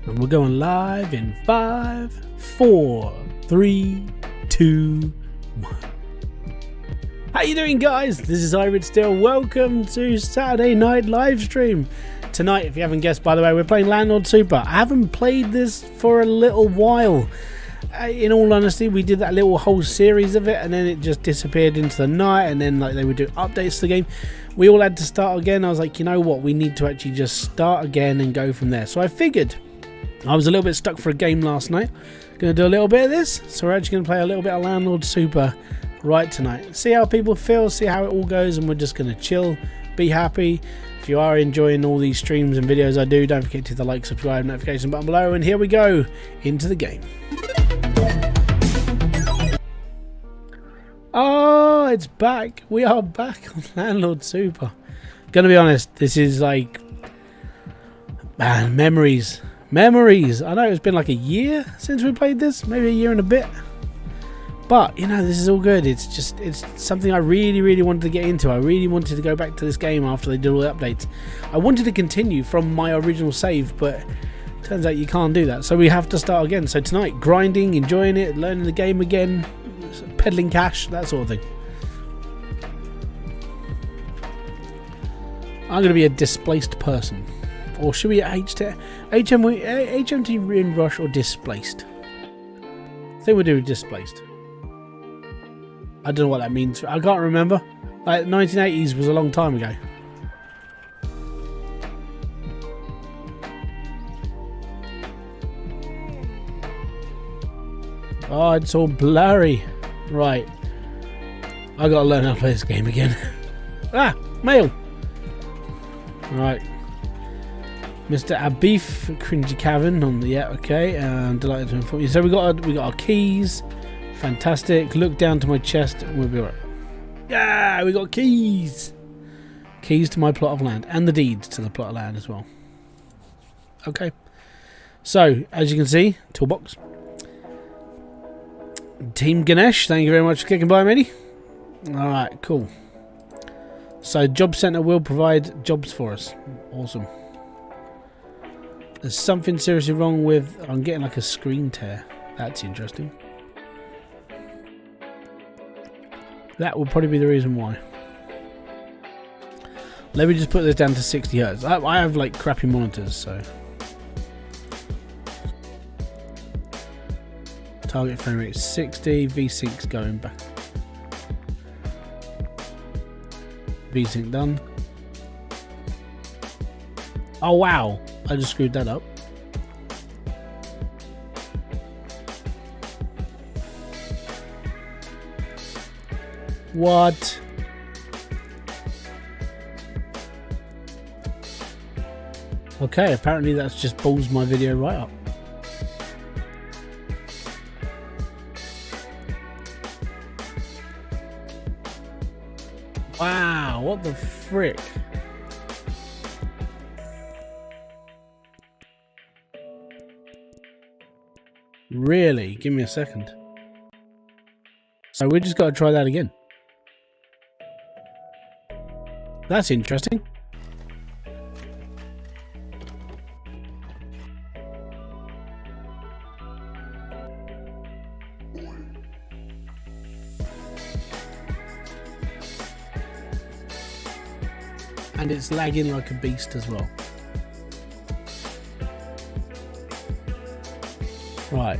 And we're going live in 5, 4, 3, 2, 1. How you doing, guys? This is Hybridsteel. Welcome to Saturday night live stream. Tonight, if you haven't guessed, by the way, we're playing Landlord Super. I haven't played this for a little while. In all honesty, we did that little whole series of it, and then it just disappeared into the night, and then like they would do updates to the game. We all had to start again. I was like, you know what? We need to actually just start again and go from there. So I figured I was a little bit stuck for a game last night. Going to do a little bit of this. So we're actually going to play a little bit of Landlord Super right tonight. See how people feel, see how it all goes, and we're just going to chill, be happy. If you are enjoying all these streams and videos I do, don't forget to hit the like, subscribe, notification button below, and here we go into the game. Oh, it's back. We are back on Landlord Super. Gonna be honest, this is like, man, memories. Memories. I know it's been like a year since we played this, maybe a year and a bit. But, you know, this is all good. It's something I really wanted to get into. I really wanted to go back to this game after they did all the updates. I wanted to continue from my original save, but turns out you can't do that. So we have to start again. So tonight, grinding, enjoying it, learning the game again, peddling cash, that sort of thing. I'm going to be a displaced person. Or should we HMT Windrush or displaced? I think we'll do displaced. I don't know what that means. I can't remember. Like 1980s was a long time ago. Oh, it's all blurry. Right. I gotta learn how to play this game again. Ah, mail. Right. Mr. Abif Cringy Cavern on the okay. Delighted to inform you. So we got our keys. Fantastic. Look down to my chest and we'll be alright. Yeah, we got keys. Keys to my plot of land and the deeds to the plot of land as well. Okay. So as you can see, toolbox. Team Ganesh, thank you very much for kicking by, matey. Alright, cool. So Job Center will provide jobs for us. Awesome. There's something seriously wrong with... I'm getting like a screen tear. That's interesting. That will probably be the reason why. Let me just put this down to 60 Hz. I have like crappy monitors, so... Target frame rate 60, V-Sync's going back. V-Sync done. Oh wow, I just screwed that up. What? Okay, apparently that's just balls my video right up. Wow, what the frick? Really? Give me a second. So we just got to try that again. That's interesting. And it's lagging like a beast as well. Right.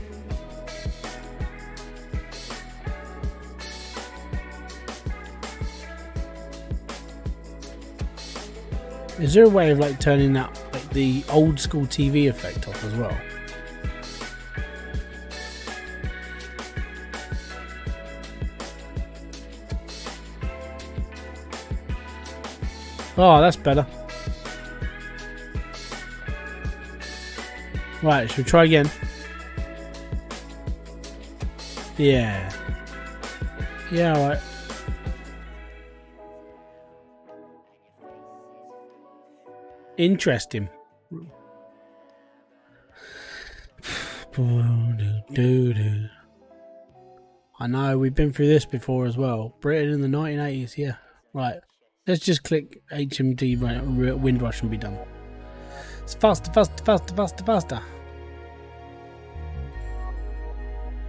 Is there a way of like turning that, like the old school TV effect off as well? Oh, that's better. Right, should we try again? Yeah. Yeah, alright. Interesting. I know, we've been through this before as well. Britain in the 1980s, yeah. Right. Let's just click HMD Windrush and be done. It's faster, faster, faster, faster, faster.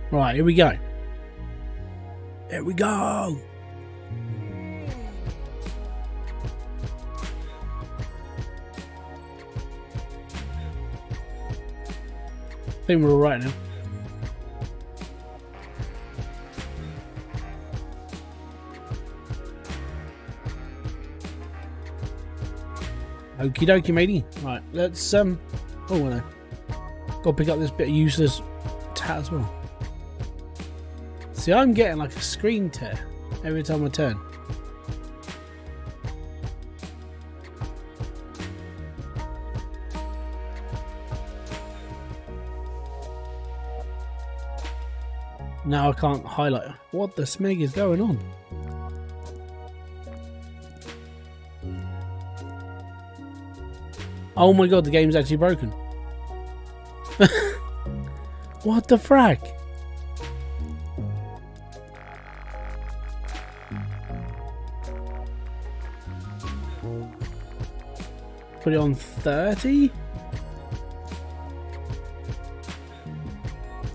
Right, here we go. Here we go. I think we're all right now. Okie dokie, matey. Right, let's oh no. Gotta pick up this bit of useless tat as well. See, I'm getting like a screen tear every time I turn. Now I can't highlight. What the smeg is going on? Oh my god, the game's actually broken. What the frack? Put it on 30?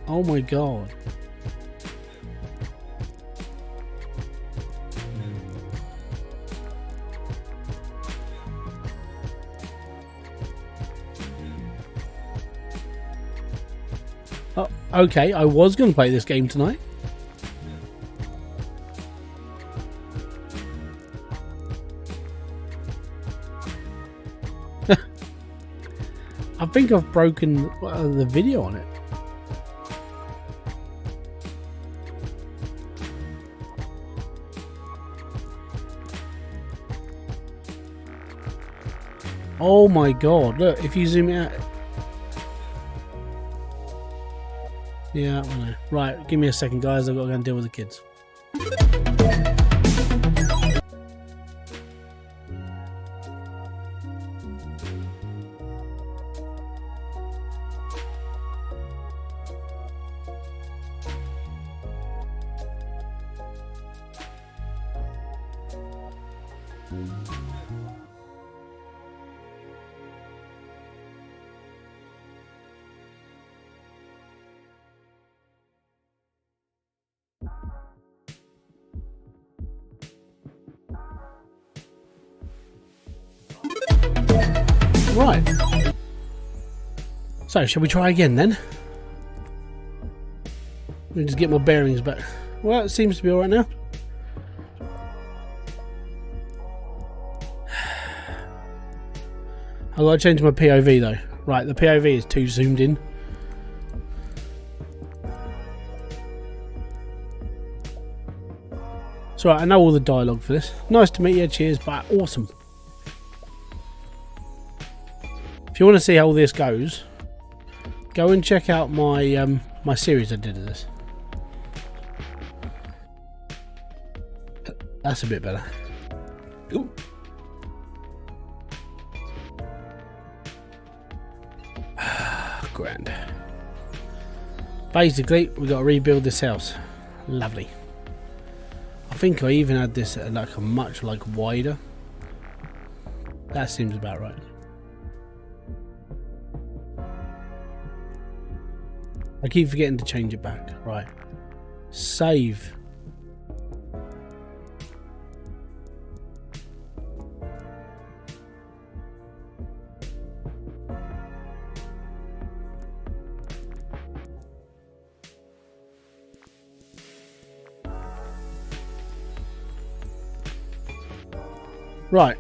Oh my god. Oh, okay, I was going to play this game tonight. I think I've broken the video on it. Oh my god, look, if you zoom it out. Yeah, I know. Right, give me a second, guys. I've got to go and deal with the kids. Right. So, shall we try again then? Let me just get my bearings back. Well, it seems to be alright now. I've got to change my POV though. Right, the POV is too zoomed in. It's alright, I know all the dialogue for this. Nice to meet you, cheers, but awesome. If you want to see how all this goes, go and check out my my series I did of this. That's a bit better. Ooh. Grand. Basically, we've got to rebuild this house. Lovely. I think I even had this at like a much wider. That seems about right. I keep forgetting to change it back. Right. Save. Right.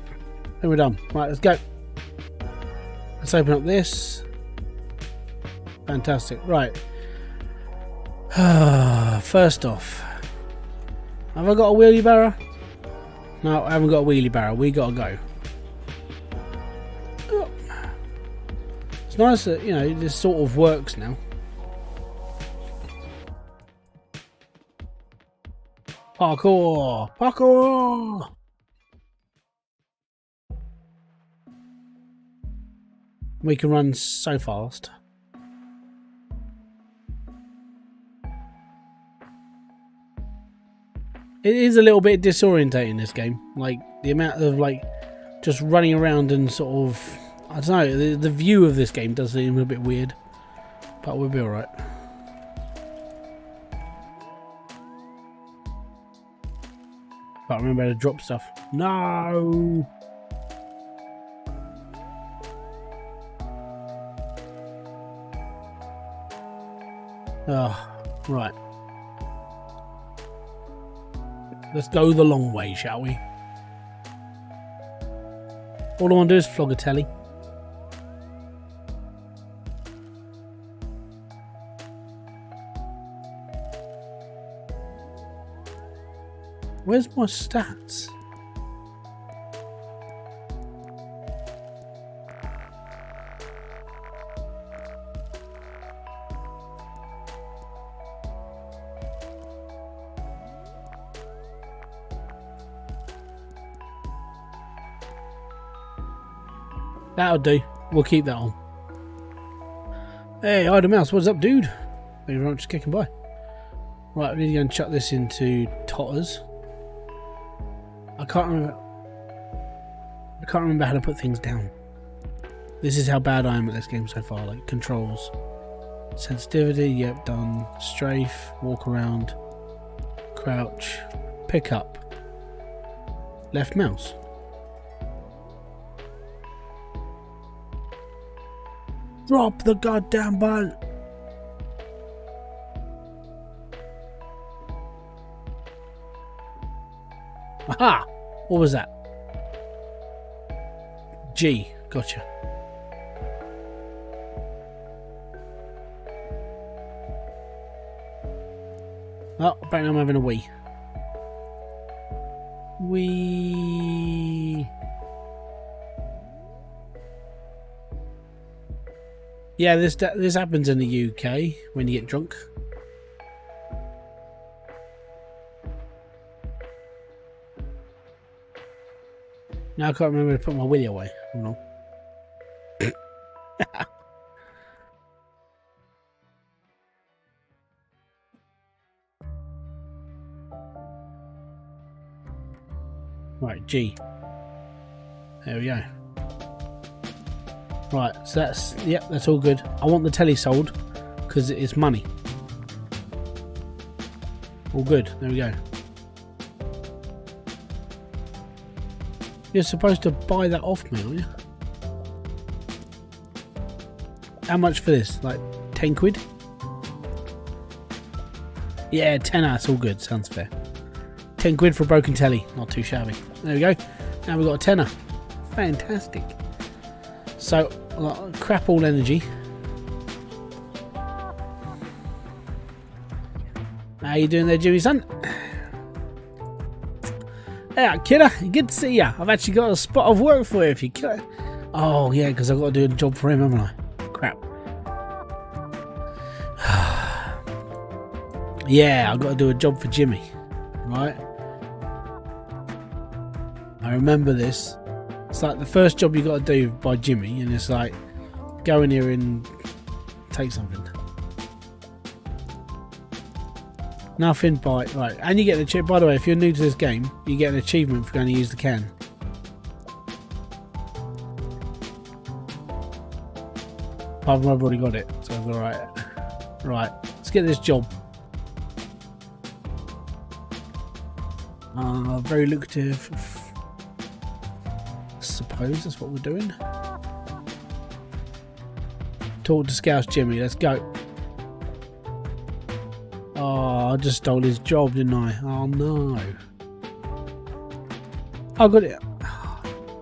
Then we're done. Right, let's go. Let's open up this. Fantastic. Right. First off, have I got a wheelbarrow? No, I haven't got a wheelbarrow. We gotta go. Oh. It's nice that, you know, this sort of works now. Parkour! Parkour! We can run so fast. It is a little bit disorientating, this game. Like, the amount of, like, just running around and sort of... I don't know, the view of this game does seem a bit weird. But we'll be alright. Can't remember how to drop stuff. No! Oh, right. Let's go the long way, shall we? All I want to do is flog a telly. Where's my stats? That'll do. We'll keep that on. Hey, Ida Mouse, what's up, dude? Maybe I'm just kicking by. Right, we need to go and chuck this into totters. I can't remember how to put things down. This is how bad I am at this game so far. Like controls, sensitivity. Yep, done. Strafe, walk around, crouch, pick up, left mouse. Drop the goddamn button. Aha! What was that? G. Gotcha. Oh, apparently I'm having a wee. Wee. Yeah, this happens in the UK when you get drunk. Now I can't remember to put my willy away. Hold on. Right, G. There we go. Right, so that's all good. I want the telly sold because it's money. All good. There we go. You're supposed to buy that off me, aren't you? How much for this? Like 10 quid? Yeah, 10. That's all good. Sounds fair. 10 quid for a broken telly. Not too shabby. There we go. Now we've got a tenner. Fantastic. So, crap all energy. How you doing there, Jimmy son? Hey, kidder, good to see ya. I've actually got a spot of work for you if you care. Oh, yeah, because I've got to do a job for him, haven't I? Crap. Yeah, I've got to do a job for Jimmy. Right? I remember this. It's like the first job you got to do by Jimmy, and it's like, go in here and take something. Nothing by right, and you get the chip. By the way, if you're new to this game, you get an achievement for going to use the can. Apart from I've already got it, so it's all right. Right, let's get this job. Very lucrative. I suppose that's what we're doing. Talk to Scouse Jimmy. Let's go. Oh, I just stole his job, didn't I? Oh no. I got it.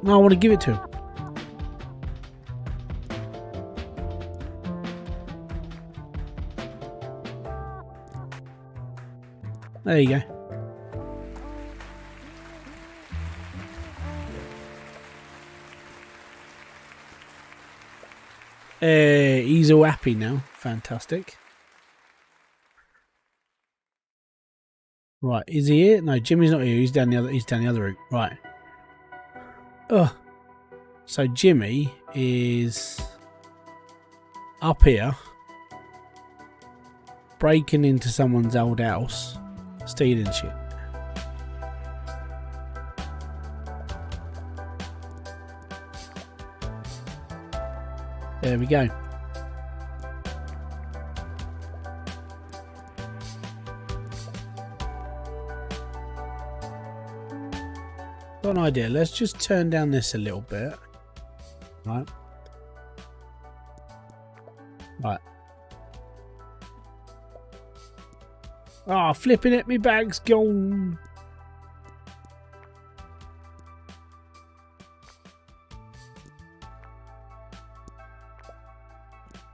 No, I want to give it to him. There you go. He's all happy now. Fantastic. Right, is he here? No, Jimmy's not here. He's down the other route. Right. Ugh. So Jimmy is up here, breaking into someone's old house, stealing shit. There we go. Got an idea. Let's just turn down this a little bit. Right. Right. Ah, flipping it, me bag's gone.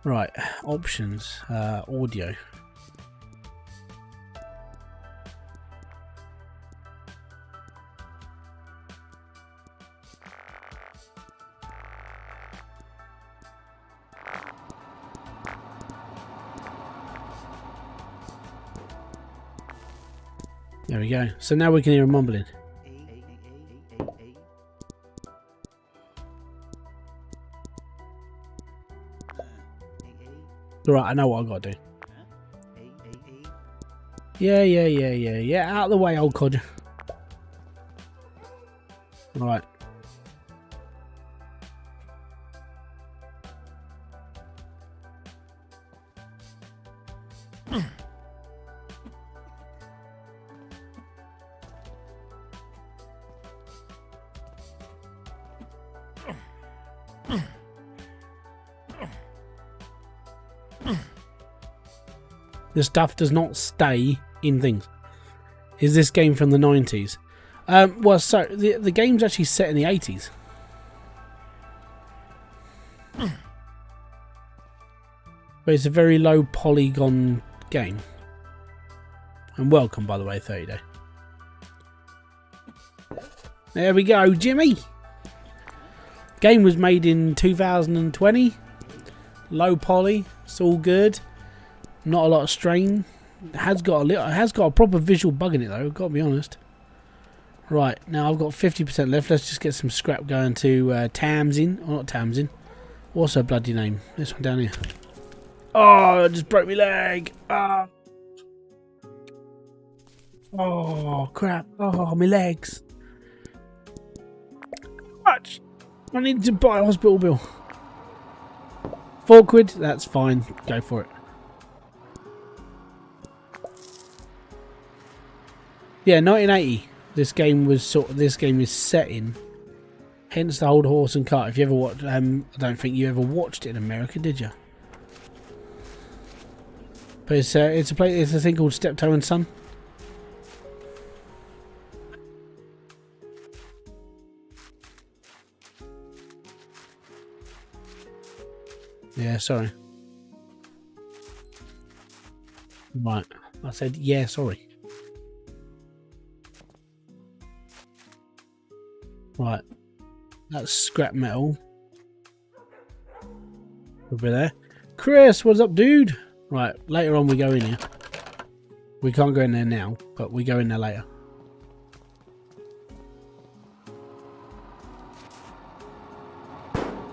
Right, options, audio. There we go. So now we can hear him mumbling. Right, I know what I've got to do. Yeah. Out of the way, old codger. Right. The stuff does not stay in things. Is this game from the 90s? Well, so the game's actually set in the 80s. But it's a very low polygon game. And welcome, by the way, 30 Day. There we go, Jimmy. Game was made in 2020. Low poly. It's all good. Not a lot of strain. It has got a proper visual bug in it though, I've got to be honest. Right, now I've got 50% left. Let's just get some scrap going to Tamsin. Or not Tamsin. What's her bloody name? This one down here. Oh, I just broke my leg. Oh crap. Oh, my legs. Much. I need to buy a hospital bill. £4, that's fine. Go for it. Yeah, 1980. This game is set in. Hence the old horse and cart. If you ever watched, I don't think you ever watched it in America, did you? But it's a thing called Steptoe and Son. Yeah, sorry. Right, I said yeah, sorry. Right, that's scrap metal. Over there. Chris, what's up, dude? Right, later on we go in here. We can't go in there now, but we go in there later.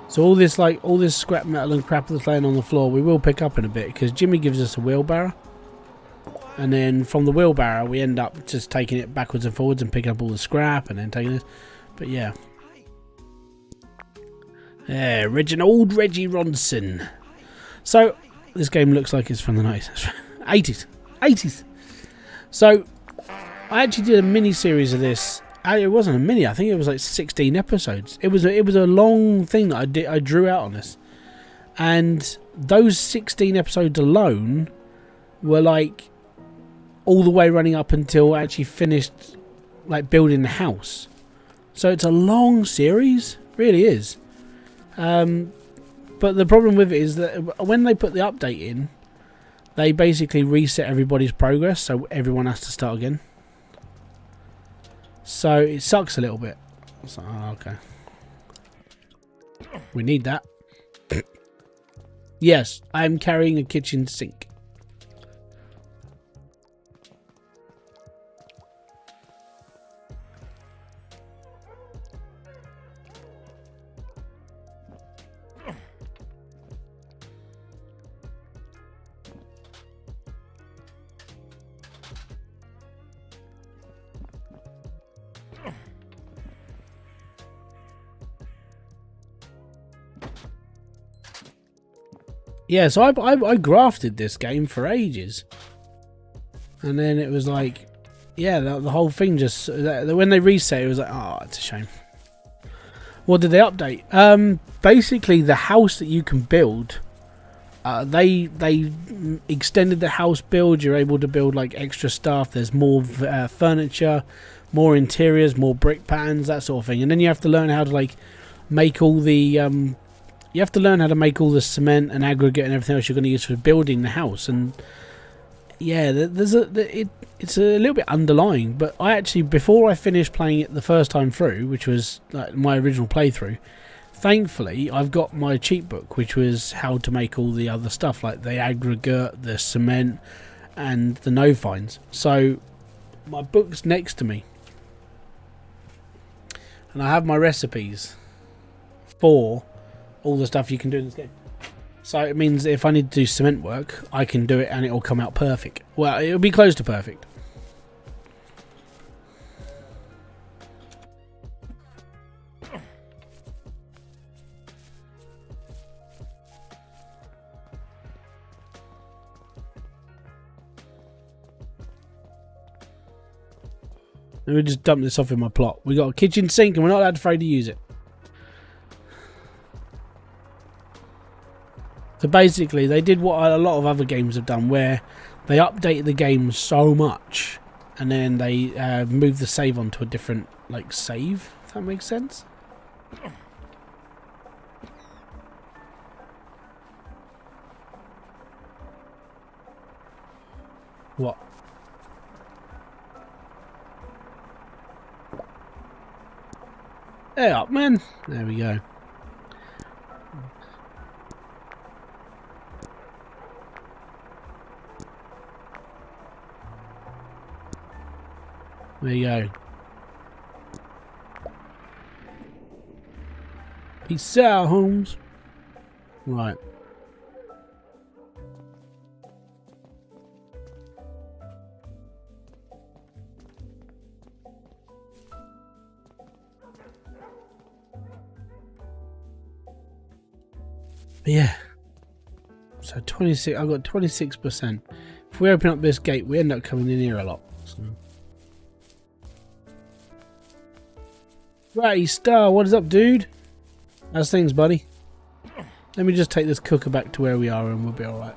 So all this scrap metal and crap that's laying on the floor, we will pick up in a bit because Jimmy gives us a wheelbarrow. And then from the wheelbarrow, we end up just taking it backwards and forwards and picking up all the scrap and then taking it. But yeah. Yeah, Reginald Reggie Ronson. So, this game looks like it's from the 90s. 80s. 80s. So, I actually did a mini-series of this. It wasn't a mini, I think it was like 16 episodes. It was a long thing that I drew out on this. And those 16 episodes alone were like all the way running up until I actually finished like building the house. So it's a long series, really is. But the problem with it is that when they put the update in, they basically reset everybody's progress, so everyone has to start again. So it sucks a little bit. So, oh, okay. We need that. Yes, I am carrying a kitchen sink. Yeah, so I grafted this game for ages. And then it was like, yeah, the whole thing just when they reset, it was like, oh, it's a shame. What did they update? Basically, the house that you can build, they extended the house build. You're able to build like extra stuff. There's more furniture, more interiors, more brick patterns, that sort of thing. And then you have to learn how to like make all the you have to learn how to make all the cement and aggregate and everything else you're going to use for building the house. And yeah, it's a little bit underlying. But I actually, before I finished playing it the first time through, which was like my original playthrough, thankfully I've got my cheat book, which was how to make all the other stuff like the aggregate, the cement, and the no fines. So my book's next to me, and I have my recipes for all the stuff you can do in this game. So it means if I need to do cement work, I can do it and it'll come out perfect. Well, it'll be close to perfect. Let me just dump this off in my plot. We got a kitchen sink and we're not allowed afraid to use it. So basically, they did what a lot of other games have done, where they updated the game so much, and then they moved the save onto a different like save. If that makes sense. What? Hey up, man. There we go. There you go. Peace out, Holmes. Right. But yeah. So 26. I've got 26%. If we open up this gate, we end up coming in here a lot. So. Right, Star, what is up, dude? How's things, buddy? Let me just take this cooker back to where we are and we'll be alright.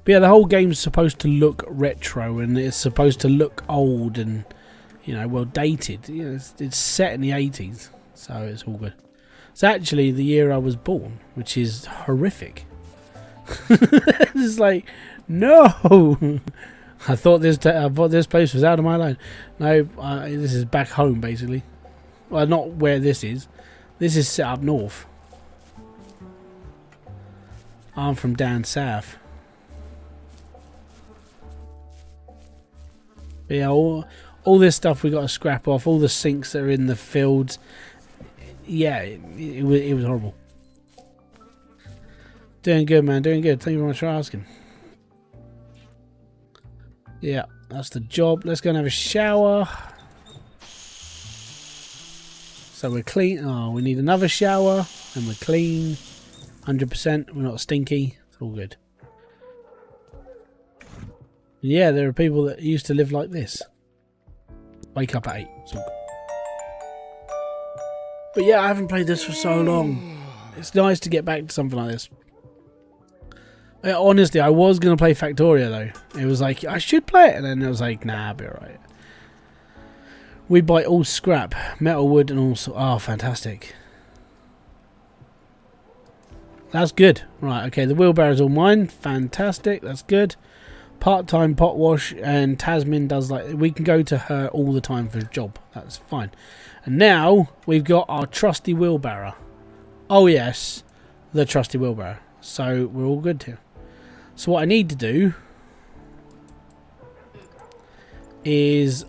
But yeah, the whole game's supposed to look retro and it's supposed to look old and, you know, well dated. You know, it's set in the 80s, so it's all good. It's actually the year I was born, which is horrific. It's like, no. I thought this place was out of my line. No, this is back home basically. Well, not where this is. This is set up north. I'm from down south. But yeah, all this stuff we got to scrap off. All the sinks that are in the fields. Yeah, it was horrible. Doing good, man. Doing good. Thank you very much for asking. Yeah, that's the job. Let's go and have a shower. So we're clean. Oh, we need another shower. And we're clean. 100%. We're not stinky. It's all good. Yeah, there are people that used to live like this. Wake up at 8. It's all good. But yeah, I haven't played this for so long. It's nice to get back to something like this. Honestly, I was going to play Factoria though. It was like, I should play it. And then it was like, nah, I'll be alright. We buy all scrap, metal, wood and also... Oh, fantastic. That's good. Right, okay, the wheelbarrow's all mine. Fantastic, that's good. Part-time pot wash and Tasmin does like... We can go to her all the time for a job. That's fine. And now we've got our trusty wheelbarrow. Oh yes, the trusty wheelbarrow. So we're all good here. So what I need to do is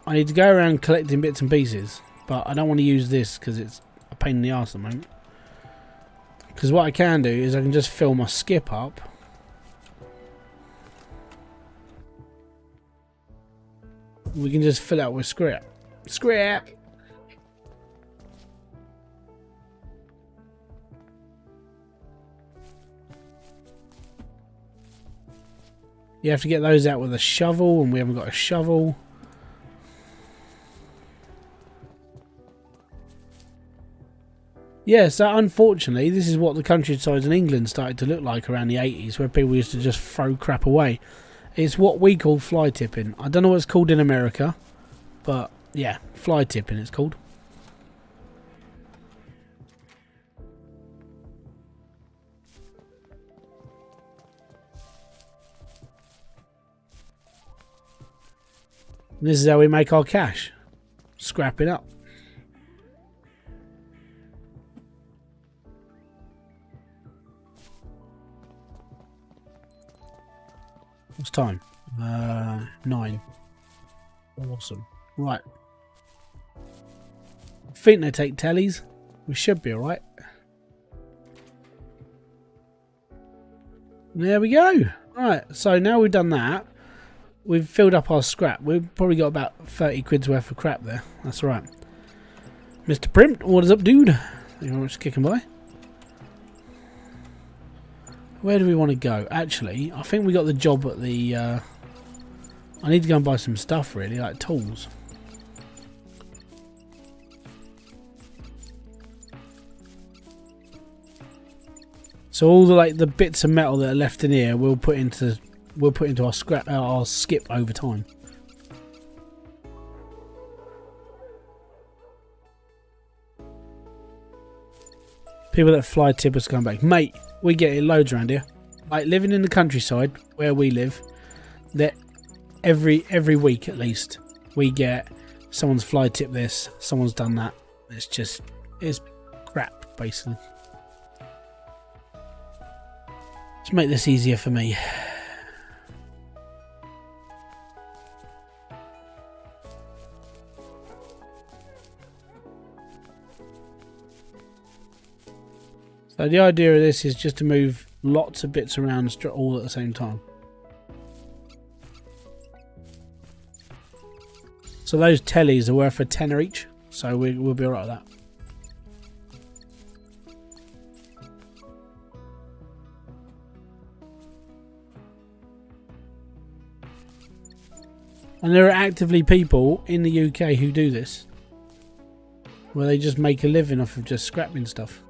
I need to go around collecting bits and pieces, but I don't want to use this because it's a pain in the arse at the moment. Because what I can do is I can just fill my skip up. We can just fill it out with scrap. Scrap! You have to get those out with a shovel, and we haven't got a shovel. Yeah, so unfortunately, this is what the countrysides in England started to look like around the 80s, where people used to just throw crap away. It's what we call fly tipping. I don't know what it's called in America, but yeah, fly tipping it's called. This is how we make our cash. Scrap it up. What's time? 9. Awesome. Right. I think they take tellies. We should be alright. There we go. Alright, so now we've done that. We've filled up our scrap. We've probably got about 30 quid's worth of crap there. That's right. Mr. Primp, what is up, dude? Thank you very much for kicking by. Where do we want to go? Actually, I think we got the job at the... I need to go and buy some stuff, really, like tools. So all the bits of metal that are left in here, we'll put into our scrap, our skip over time. People that fly tippers come back, mate. We get it loads around here. Like living in the countryside where we live, that every week at least we get someone's fly tip this, someone's done that. It's crap basically. Let's make this easier for me. So the idea of this is just to move lots of bits around all at the same time. So those tellies are worth a tenner each, so we'll be alright with that. And there are actively people in the UK who do this, where they just make a living off of just scrapping stuff.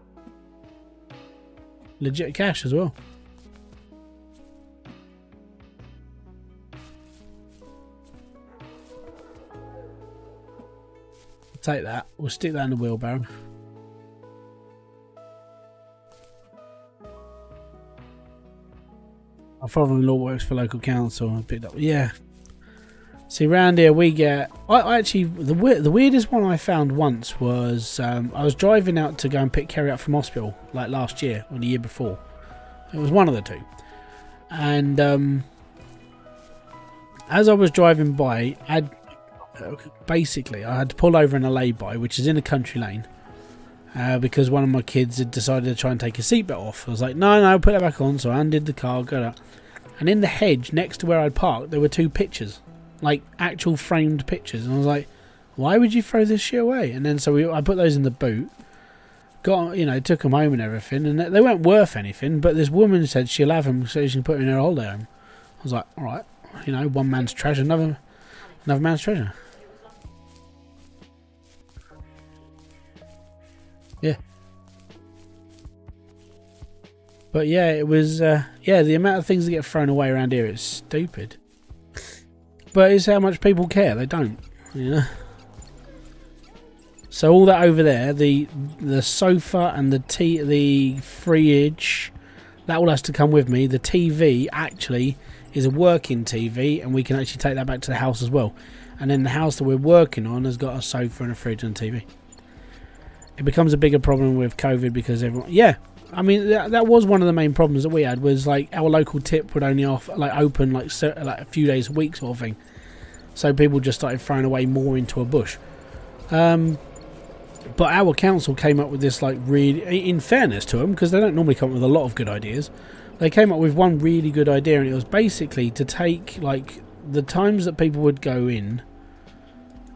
Legit cash as well. Take that. We'll stick that in the wheelbarrow. My father-in-law works for local council. I picked up. Yeah. See, around here we get. I actually the weirdest one I found once was I was driving out to go and pick Kerry up from hospital like last year or the year before. It was one of the two, and as I was driving by, I had to pull over in a lay-by, which is in a country lane, because one of my kids had decided to try and take his seatbelt off. I was like, no, put it back on. So I undid the car, got out, and in the hedge next to where I'd parked, there were two pictures. Like actual framed pictures, and I was like, why would you throw this shit away? And then I put those in the boot, took them home and everything, and they weren't worth anything, but this woman said she'll have them so she can put them in her holiday home. I was like, alright, one man's treasure, another man's treasure. Yeah. But yeah, it was the amount of things that get thrown away around here is stupid. But it's how much people care. They don't, So all that over there, the sofa and the fridge, that all has to come with me. The TV actually is a working TV, and we can actually take that back to the house as well. And then the house that we're working on has got a sofa and a fridge and a TV. It becomes a bigger problem with COVID because everyone, I mean, that was one of the main problems that we had, was like our local tip would only open like a few days a week sort of thing. So people just started throwing away more into a bush. But our council came up with this, like, really, in fairness to them, because they don't normally come up with a lot of good ideas, they came up with one really good idea, and it was basically to take like the times that people would go in,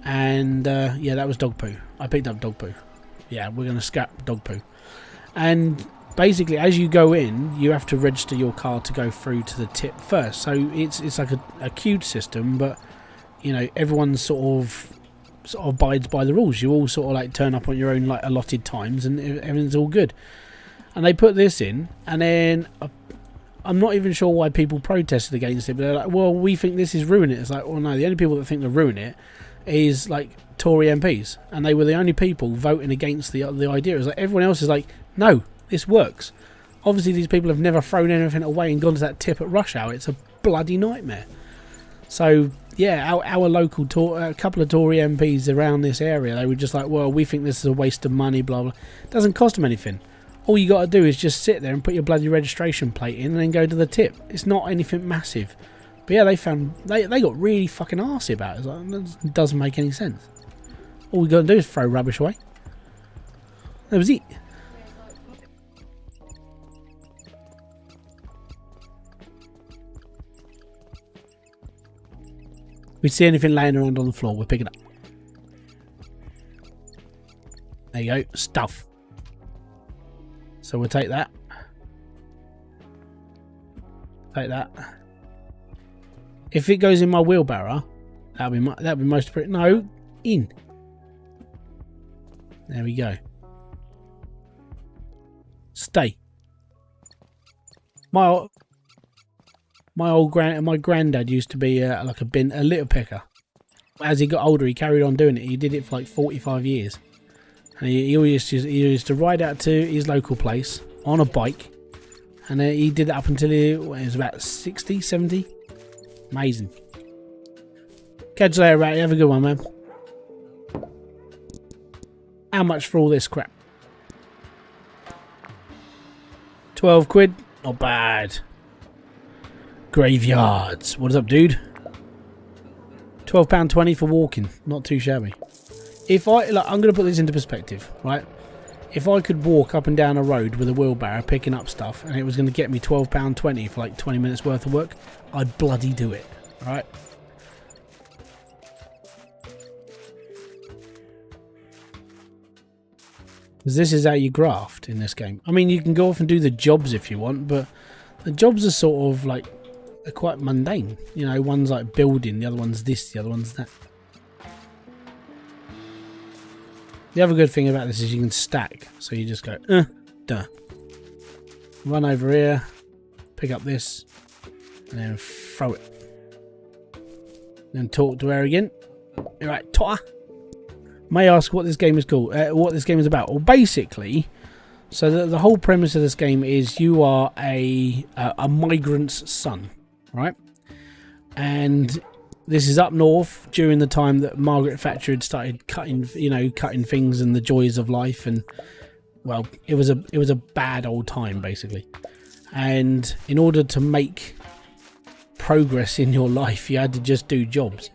and that was dog poo. I picked up dog poo. Yeah, we're going to scrap dog poo. And basically, as you go in, you have to register your car to go through to the tip first. So it's like a queued system, but you know, everyone sort of abides by the rules. You all sort of like turn up on your own like allotted times, and everything's all good. And they put this in, and then I'm not even sure why people protested against it, but they're like, well, we think this is ruining it. It's like, well, no, the only people that think they ruin it is like Tory MPs, and they were the only people voting against the idea. It was like everyone else is like, no, this works. Obviously, these people have never thrown anything away and gone to that tip at rush hour. It's a bloody nightmare. So yeah, our local a couple of Tory MPs around this area, they were just like, well, we think this is a waste of money, blah blah. It doesn't cost them anything. All you got to do is just sit there and put your bloody registration plate in and then go to the tip. It's not anything massive. But yeah, they got really fucking arsey about it. It doesn't make any sense. All we got to do is throw rubbish away. That was it. We see anything laying around on the floor, we're picking up. There you go, stuff. So we'll take that. Take that. If it goes in my wheelbarrow, that'll be most pretty. No, in. There we go. Stay. My granddad used to be like a litter picker. As he got older, he carried on doing it. He did it for like 45 years. And he used to ride out to his local place on a bike. And he did it up until he was about 60, 70. Amazing. Catch you later, Ratty. Have a good one, man. How much for all this crap? 12 quid. Not bad. Graveyards. What is up, dude? £12.20 for walking. Not too shabby. If I'm going to put this into perspective, right? If I could walk up and down a road with a wheelbarrow picking up stuff, and it was going to get me £12.20 for like 20 minutes worth of work, I'd bloody do it. All right. Because this is how you graft in this game. I mean, you can go off and do the jobs if you want, but the jobs are sort of like, they're quite mundane. You know, one's like building, the other one's this, the other one's that. The other good thing about this is you can stack. So you just go, duh. Run over here, pick up this, and then throw it. Then talk to her again. Alright, totter. May I ask what this game is called, what this game is about? Well, basically, so the whole premise of this game is you are a migrant's son, right? And this is up north during the time that Margaret Thatcher had started cutting things and the joys of life, and well, it was a bad old time basically. And in order to make progress in your life, you had to just do jobs,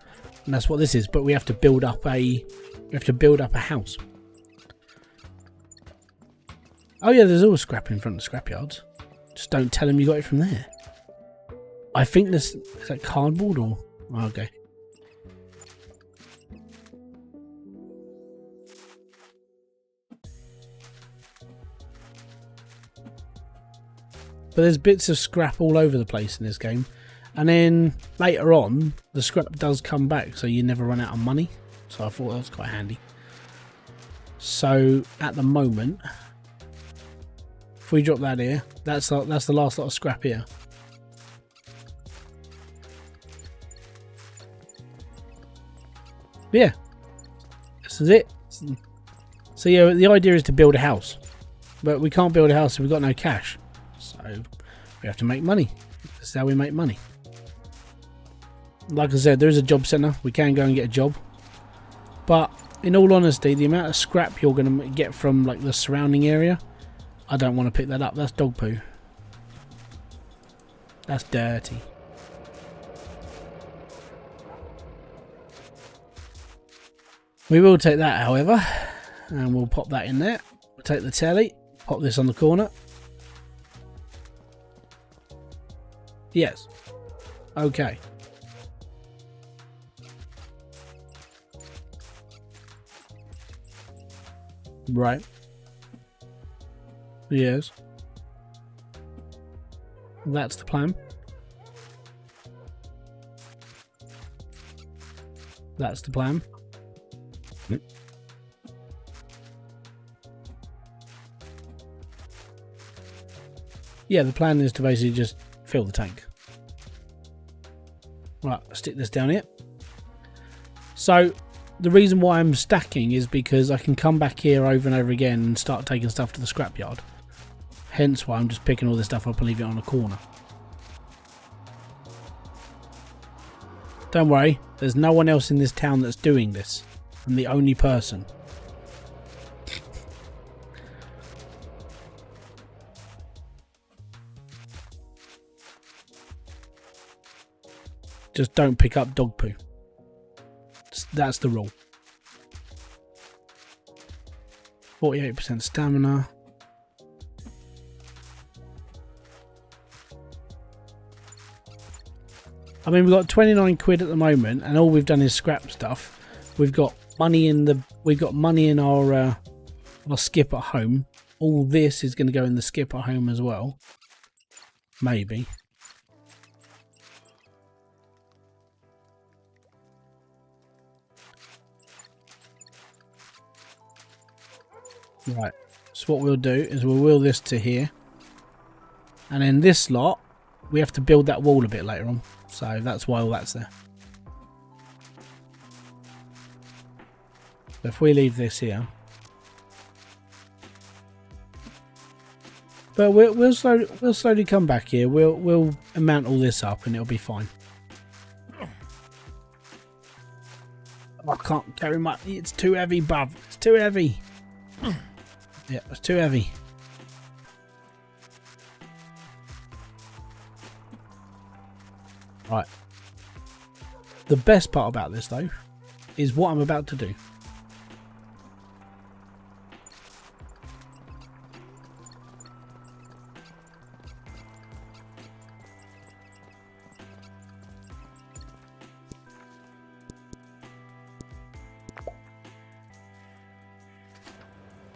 and that's what this is. But we have to build up a house. Oh yeah, there's always scrap in front of the scrapyards. Just don't tell them you got it from there. I think this is that cardboard or. Okay. But there's bits of scrap all over the place in this game. And then later on, the scrap does come back, so you never run out of money. So I thought that was quite handy. So at the moment, if we drop that here, that's the last lot of scrap here. Yeah, this is it. So yeah, the idea is to build a house, but we can't build a house if we've got no cash, so we have to make money. This is how we make money. Like I said, there is a job centre. We can go and get a job, but in all honesty, the amount of scrap you're going to get from like the surrounding area, I don't want to pick that up. That's dog poo. That's dirty. We will take that, however, and we'll pop that in there. We'll take the telly, pop this on the corner. Yes. Okay. Right. Yes. That's the plan. That's the plan. Yeah, the plan is to basically just fill the tank. Right, stick this down here. So the reason why I'm stacking is because I can come back here over and over again and start taking stuff to the scrapyard. Hence why I'm just picking all this stuff up and leave it on a corner. Don't worry, there's no one else in this town that's doing this. I'm the only person. Just don't pick up dog poo. That's the rule. 48% stamina. I mean, we've got 29 quid at the moment, and all we've done is scrap stuff. We've got money in our skip at home. All this is going to go in the skip at home as well. Maybe. Right, so what we'll do is we'll wheel this to here, and then this lot we have to build that wall a bit later on, so that's why all that's there. So if we leave this here, but we'll slowly come back here. We'll mount all this up and it'll be fine. I can't carry my. It's too heavy, bruv. It's too heavy. Yeah, it's too heavy. Right. The best part about this, though, is what I'm about to do.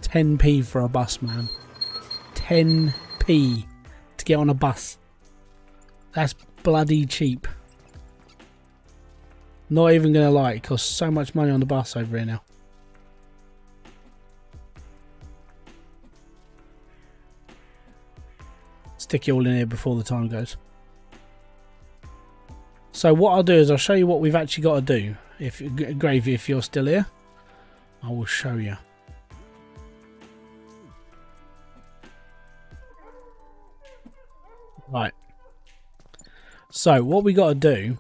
£10p for a bus, man. 10p to get on a bus. That's bloody cheap. Not even gonna lie, it costs so much money on the bus over here now. Stick it all in here before the time goes. So what I'll do is I'll show you what we've actually got to do. If Gravy, if you're still here, I will show you. Right. So what we got to do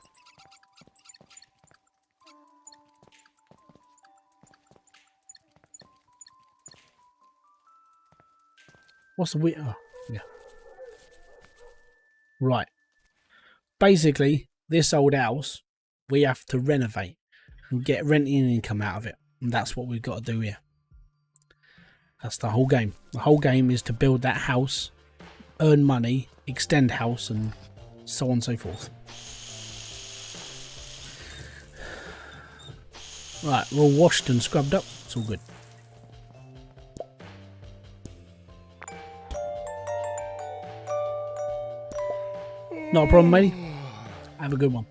what's the oh, yeah. Right. Basically, this old house we have to renovate and get renting income out of it. And that's what we've got to do here. That's the whole game. The whole game is to build that house, earn money, extend house, and so on and so forth. Right, we're all washed and scrubbed up. It's all good. Not a problem, matey. Have a good one.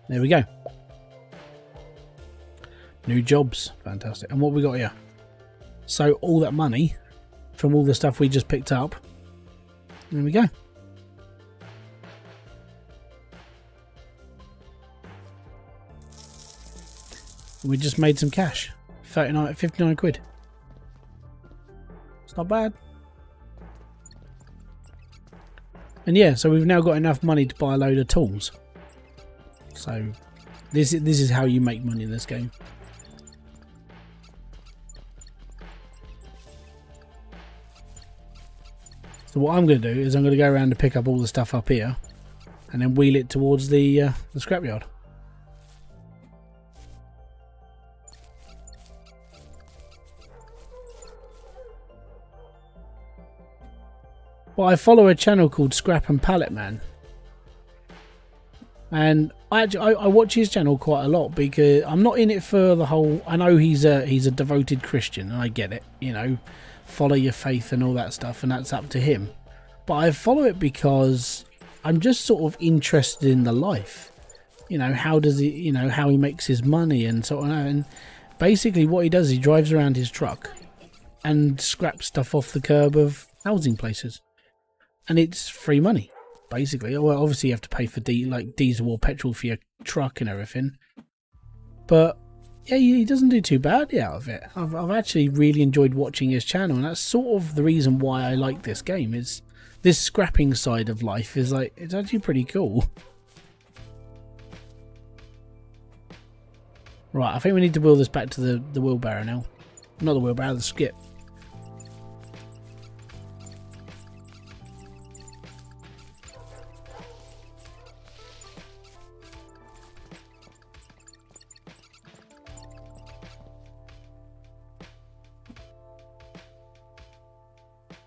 There we go. New jobs. Fantastic. And what we got here? So all that money from all the stuff we just picked up. There we go. We just made some cash. 59 quid. It's not bad. And yeah, so we've now got enough money to buy a load of tools. So this is how you make money in this game. So what I'm going to do is I'm going to go around and pick up all the stuff up here and then wheel it towards the scrapyard. Well, I follow a channel called Scrap and Pallet Man, and I watch his channel quite a lot because I'm not in it for the whole. I know he's a devoted Christian, and I get it. You know, follow your faith and all that stuff, and that's up to him. But I follow it because I'm just sort of interested in the life. You know, how does he, you know, how he makes his money and so on. And basically what he does, he drives around his truck and scraps stuff off the curb of housing places. And it's free money, basically. Well, obviously you have to pay for diesel or petrol for your truck and everything. But yeah, he doesn't do too badly out of it. I've actually really enjoyed watching his channel, and that's sort of the reason why I like this game. Is this scrapping side of life is like, it's actually pretty cool. Right, I think we need to wheel this back to the wheelbarrow now. Not the wheelbarrow, the skip.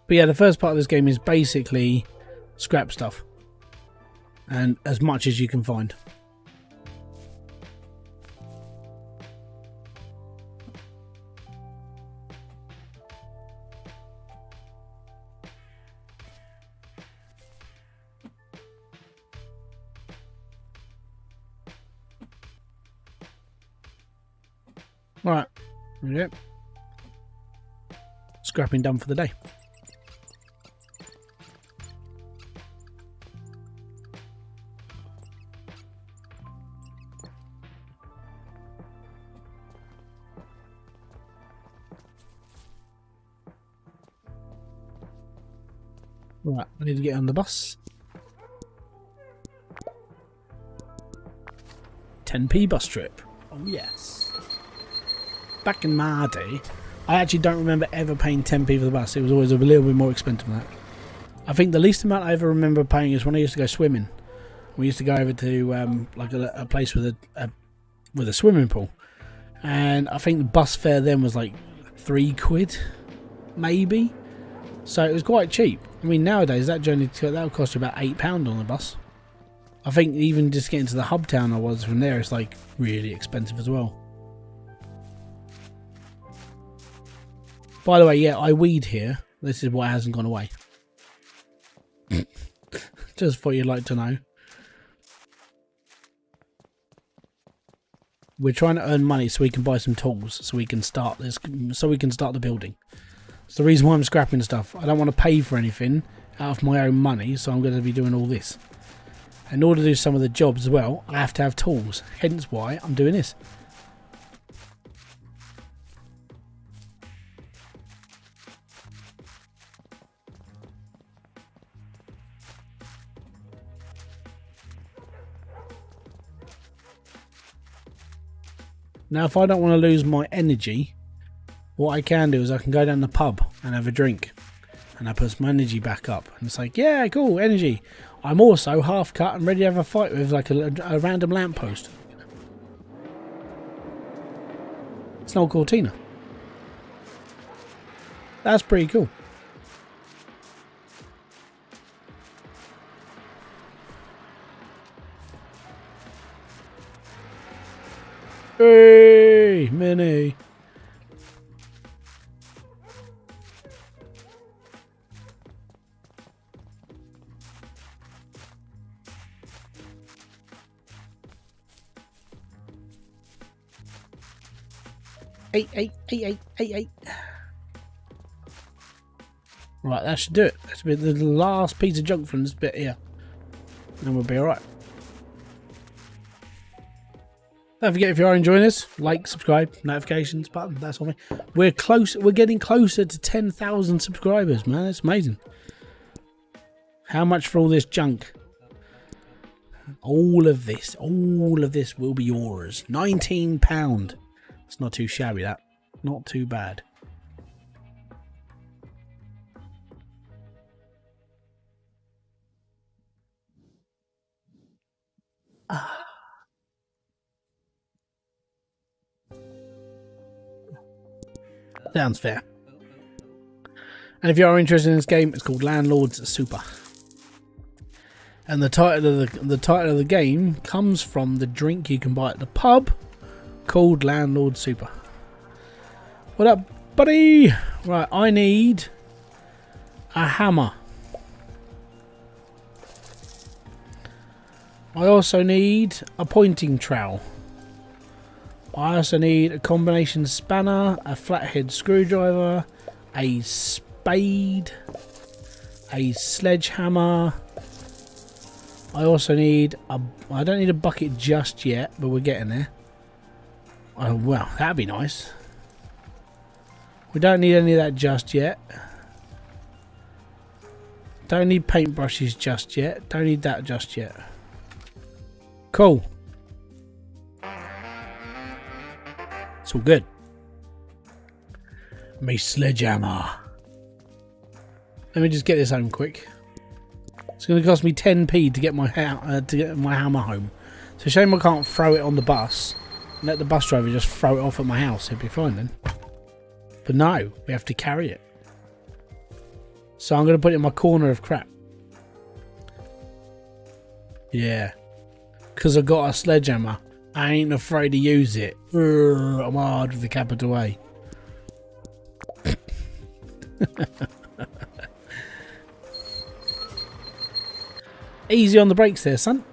But yeah, the first part of this game is basically scrap stuff. And as much as you can find. Right, there we go. Scrapping done for the day. Right, I need to get on the bus. 10p bus trip. Oh yes. Back in my day, I actually don't remember ever paying 10p for the bus. It was always a little bit more expensive than that. I think the least amount I ever remember paying is when I used to go swimming. We used to go over to like a place with a swimming pool, and I think the bus fare then was like £3, maybe. So it was quite cheap. I mean, nowadays that journey that'll cost you about £8 on the bus. I think even just getting to the hub town I was from there, it's like really expensive as well. By the way, yeah, I weed here. This is what hasn't gone away. Just thought you'd like to know. We're trying to earn money so we can buy some tools, so we can start this, so we can start the building. It's the reason why I'm scrapping stuff. I don't want to pay for anything out of my own money, so I'm going to be doing all this. In order to do some of the jobs as well, I have to have tools. Hence why I'm doing this. Now, if I don't want to lose my energy, what I can do is I can go down the pub and have a drink, and that puts my energy back up. And it's like, yeah, cool, energy. I'm also half cut and ready to have a fight with like a random lamppost. It's an old Cortina. That's pretty cool. Hey, Mini. Eight. Right, that should do it. That's be the last piece of junk from this bit here, and we'll be alright. Don't forget, if you are enjoying this, like, subscribe, notifications button, that's all. We're close. We're getting closer to 10,000 subscribers, man. It's amazing. How much for all this junk? All of this will be yours. £19. It's not too shabby, that. Not too bad. Sounds fair. And if you are interested in this game, it's called Landlords Super. And the title of the game comes from the drink you can buy at the pub called Landlord Super. What up, buddy. Right, I need a hammer. I also need a pointing trowel. I also need a combination spanner, a flathead screwdriver, a spade, a sledgehammer. I also need a... I don't need a bucket just yet, but we're getting there. Oh, well, that'd be nice. We don't need any of that just yet. Don't need paintbrushes just yet. Don't need that just yet. Cool. It's all good. My sledgehammer. Let me just get this home quick. It's going to cost me 10p to get my hammer home. So shame I can't throw it on the bus. And let the bus driver just throw it off at my house. It'd be fine then. But no, we have to carry it. So I'm going to put it in my corner of crap. Yeah. Because I got a sledgehammer. I ain't afraid to use it. I'm hard with the capital A. Easy on the brakes there, son.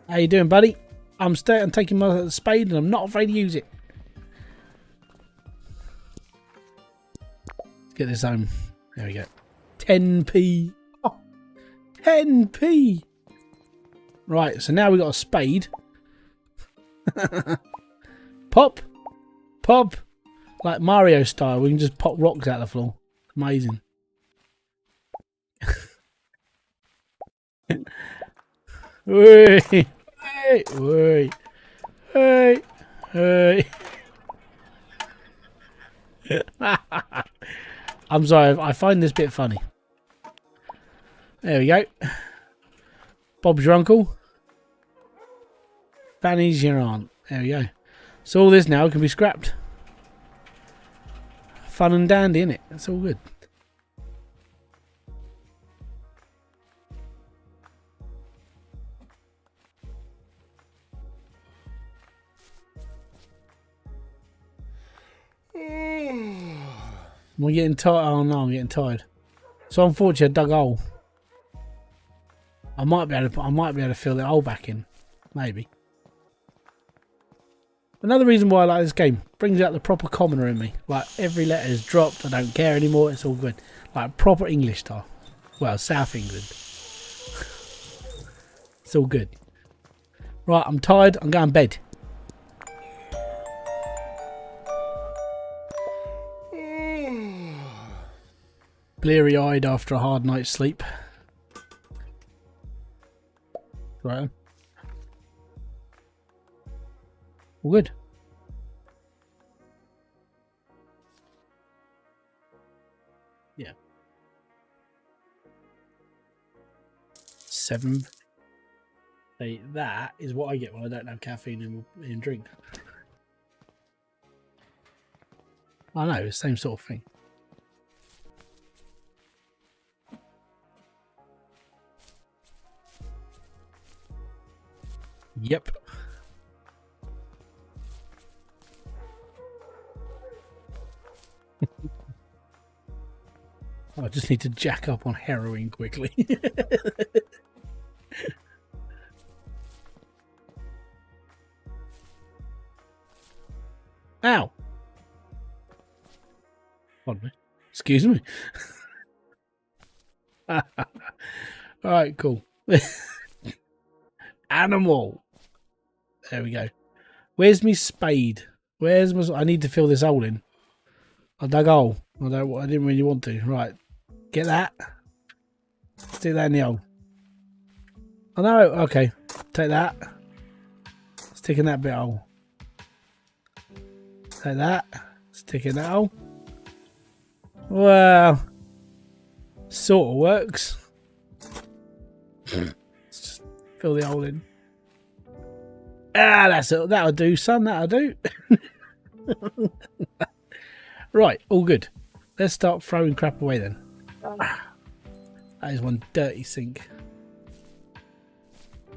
How you doing, buddy? I'm taking my spade and I'm not afraid to use it. Let's get this home. There we go. 10p. Oh, 10p. Right, so now we've got a spade. Pop. Pop. Like Mario style. We can just pop rocks out of the floor. Amazing. Hey, hey, hey, hey, hey. I'm sorry, I find this bit funny. There we go. Bob's your uncle. Fanny's your aunt. There we go. So all this now can be scrapped. Fun and dandy, innit? That's all good. Am I getting tired? Oh no, I'm getting tired. So unfortunately, I dug a hole. I might be able to fill that hole back in, maybe. Another reason why I like this game, brings out the proper commoner in me. Like every letter is dropped. I don't care anymore. It's all good. Like proper English style. Well, South England. It's all good. Right, I'm tired. I'm going to bed. Bleary-eyed after a hard night's sleep. Right. All good. Yeah. 7. That is what I get when I don't have caffeine in drink. I know, it's the same sort of thing. Yep. I just need to jack up on heroin quickly. Ow. Pardon me. Excuse me. Alright, cool. Animal. There we go. Where's my spade? Where's my... I need to fill this hole in. I dug a hole. I didn't really want to. Right. Get that. Stick that in the hole. Oh no. Okay. Take that. Stick in that bit hole. Take that. Stick in that hole. Well. Sort of works. Let's just fill the hole in. Ah, that's it. That'll do, son. That'll do. Right, all good. Let's start throwing crap away then. That is one dirty sink.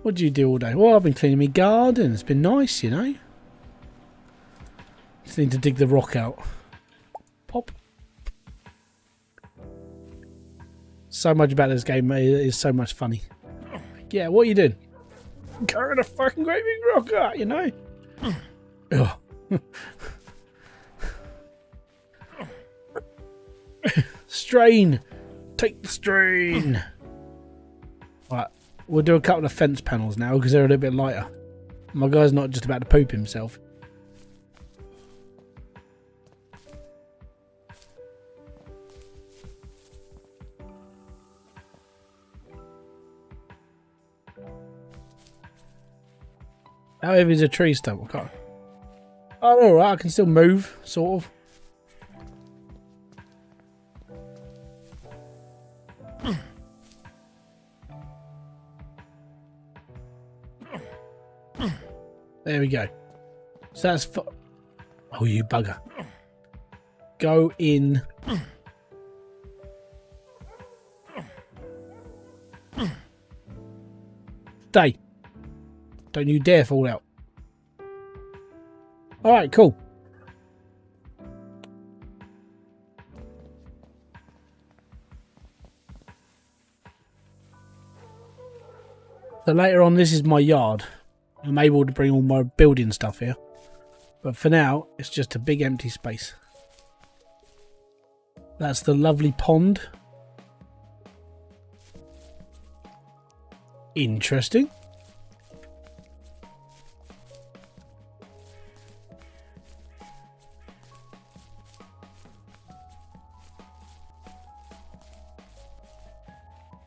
What do you do all day? Well, I've been cleaning my garden. It's been nice, you know. Just need to dig the rock out. Pop. So much about this game, mate. It is so much funny. Yeah, what are you doing? I'm carrying a fucking great big rock out, you know? Ugh. Strain. Take the strain. Right, we'll do a couple of fence panels now because they're a little bit lighter. My guy's not just about to poop himself. How heavy is a tree stump? I can't. Oh, alright, I can still move, sort of. There we go. So that's oh, you bugger. Go in. Stay. Don't you dare fall out. Alright, cool. So later on, this is my yard. I'm able to bring all my building stuff here. But for now, it's just a big empty space. That's the lovely pond. Interesting.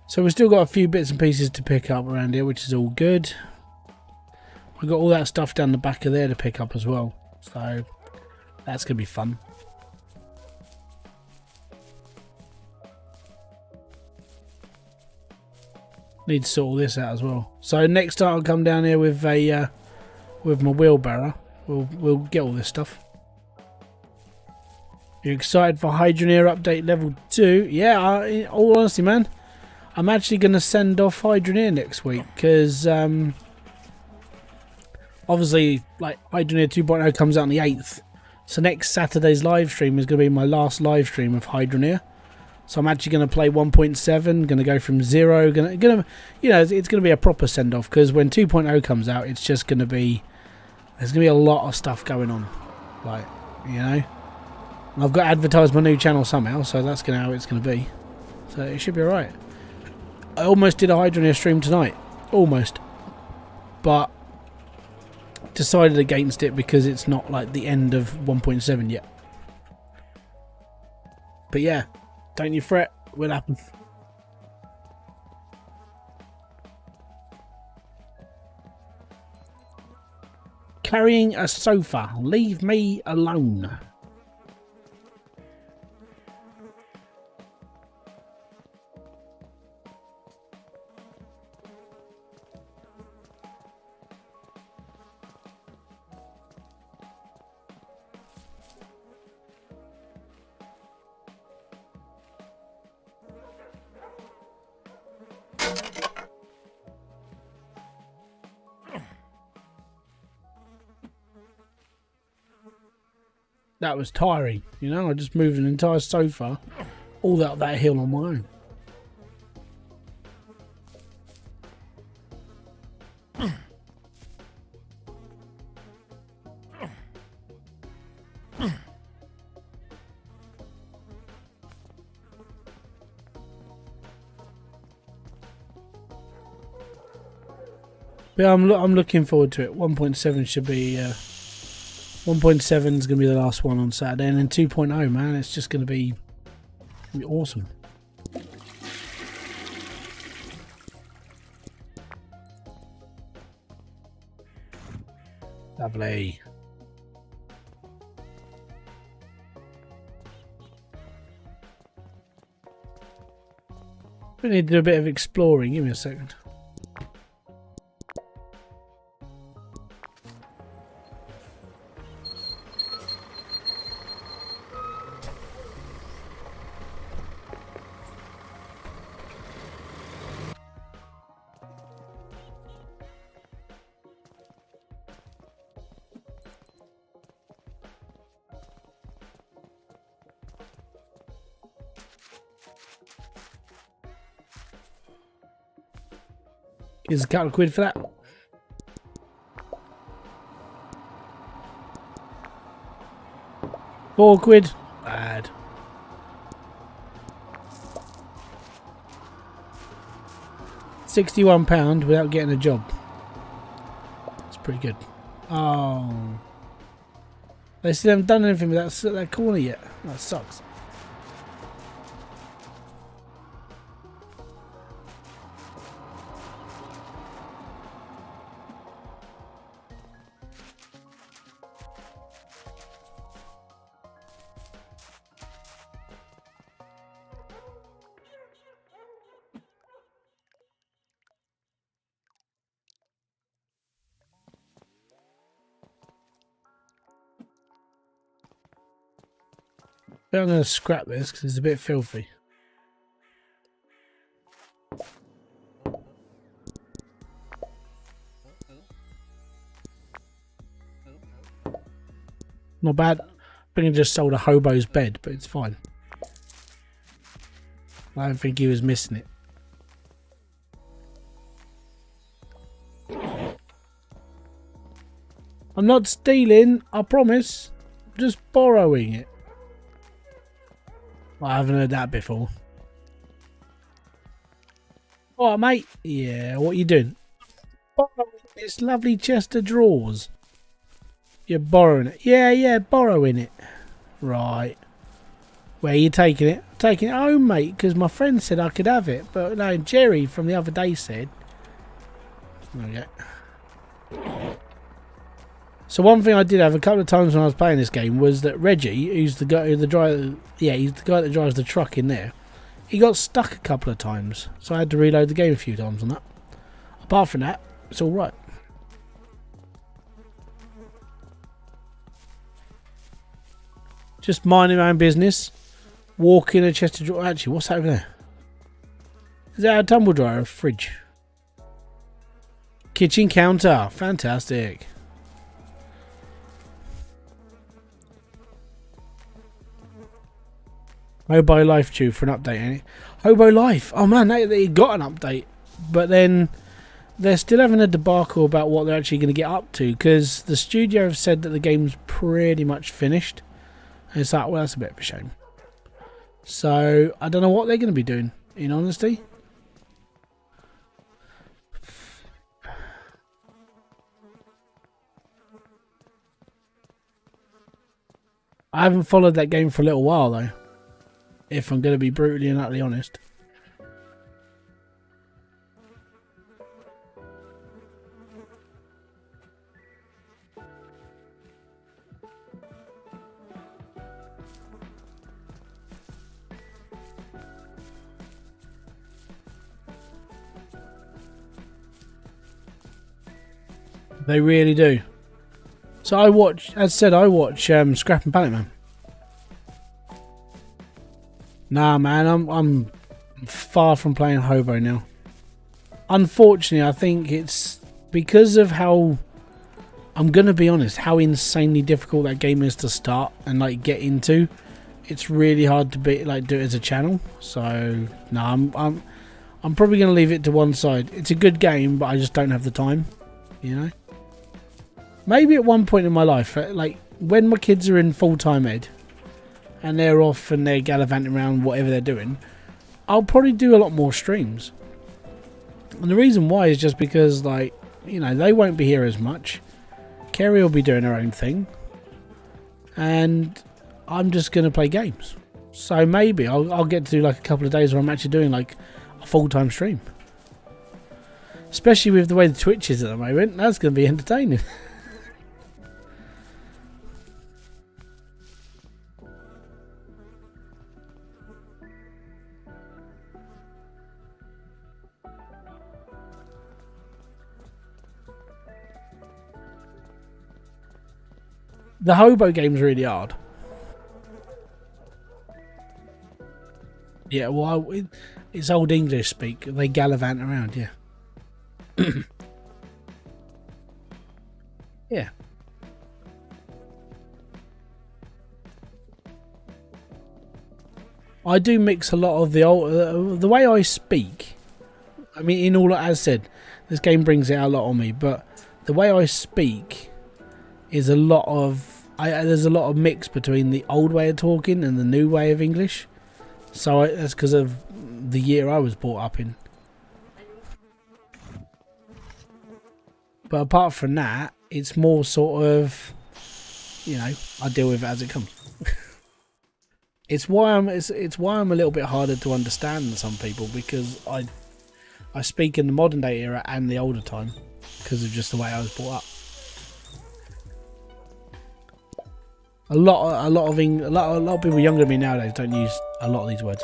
So we've still got a few bits and pieces to pick up around here, which is all good. We've got all that stuff down the back of there to pick up as well. So that's going to be fun. Need to sort all this out as well. So next time I'll come down here with a with my wheelbarrow. We'll get all this stuff. You excited for Hydroneer update level 2? Yeah, in all honesty, man. I'm actually going to send off Hydroneer next week because obviously, like, Hydroneer 2.0 comes out on the 8th. So next Saturday's live stream is going to be my last live stream of Hydroneer. So I'm actually going to play 1.7, going to go from 0, going to, you know, it's going to be a proper send-off because when 2.0 comes out, it's just going to be, there's going to be a lot of stuff going on, like, you know. And I've got to advertise my new channel somehow, so that's going to how it's going to be. So it should be alright. I almost did a Hydroneer stream tonight, almost, but decided against it because it's not like the end of 1.7 yet. But yeah, don't you fret, it will happen. Carrying a sofa, leave me alone. That was tiring, you know. I just moved an entire sofa all that hill on my own. Yeah, I'm looking forward to it. 1.7 should be 1.7 is going to be the last one on Saturday, and then 2.0, man, it's just going to be awesome. Lovely. We need to do a bit of exploring. Give me a second. Here's a couple of quid for that. £4. Bad. £61 without getting a job. That's pretty good. Oh. They still haven't done anything with that corner yet. That sucks. I'm going to scrap this because it's a bit filthy. Not bad. I think I just sold a hobo's bed, but it's fine. I don't think he was missing it. I'm not stealing, I promise. I'm just borrowing it. I haven't heard that before. Alright, mate. Yeah, what are you doing? Borrowing this lovely chest of drawers. You're borrowing it. Yeah, borrowing it. Right. Where are you taking it? I'm taking it home, mate, because my friend said I could have it. But no, Jerry from the other day said. Okay. So one thing I did have a couple of times when I was playing this game was that Reggie, who's the guy, he's the guy that drives the truck in there. He got stuck a couple of times, so I had to reload the game a few times on that. Apart from that, it's all right. Just minding my own business, walking a chest of drawers. Actually, what's that over there? Is that a tumble dryer or a fridge? Kitchen counter, fantastic. Hobo Life due for an update, ain't it? Hobo Life. Oh man, they got an update, but then they're still having a debacle about what they're actually going to get up to because the studio have said that the game's pretty much finished. And it's like, well, that's a bit of a shame. So I don't know what they're going to be doing, in honesty. I haven't followed that game for a little while though. If I'm going to be brutally and utterly honest. They really do. So I watch, as said, I watch Scrap and Pallet, man. Nah, man, I'm far from playing Hobo now. Unfortunately, I think it's because of how, I'm gonna be honest, how insanely difficult that game is to start and like get into. It's really hard to do it as a channel. So no, I'm probably gonna leave it to one side. It's a good game, but I just don't have the time. You know. Maybe at one point in my life, like when my kids are in full-time ed and they're off and they're gallivanting around whatever they're doing, I'll probably do a lot more streams. And the reason why is just because, like, you know, they won't be here as much. Kerry will be doing her own thing. And I'm just going to play games. So maybe I'll get to do like a couple of days where I'm actually doing like a full-time stream. Especially with the way the Twitch is at the moment. That's going to be entertaining. The Hobo game's really hard. Yeah, well, it's old English speak. They gallivant around, yeah. Yeah. I do mix a lot of the old... the way I speak, I mean, in all, as said, this game brings it out a lot on me, but the way I speak is a lot of... there's a lot of mix between the old way of talking and the new way of English. So that's because of the year I was brought up in. But apart from that, it's more sort of, you know, I deal with it as it comes. It's why I'm a little bit harder to understand than some people, because I speak in the modern day era and the older time because of just the way I was brought up. A lot of people younger than me nowadays don't use a lot of these words.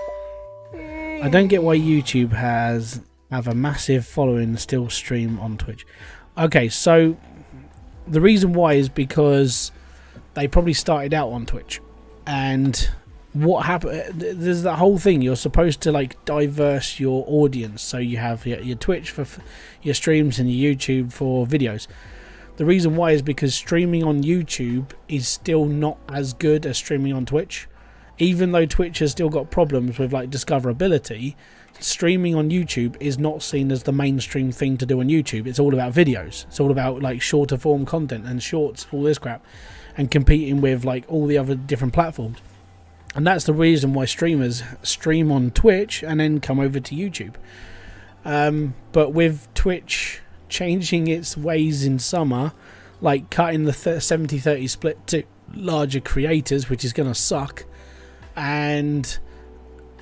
I don't get why YouTube have a massive following and still stream on Twitch. Okay, so the reason why is because they probably started out on Twitch, and what happened, there's that whole thing, you're supposed to like diverse your audience, so you have your Twitch for your streams and your YouTube for videos. The reason why is because streaming on YouTube is still not as good as streaming on Twitch. Even though Twitch has still got problems with like discoverability, streaming on YouTube is not seen as the mainstream thing to do on YouTube. It's all about videos. It's all about like shorter form content and shorts, all this crap, and competing with like all the other different platforms. And that's the reason why streamers stream on Twitch and then come over to YouTube. But with Twitch changing its ways in summer, like cutting the 70-30 split to larger creators, which is going to suck, and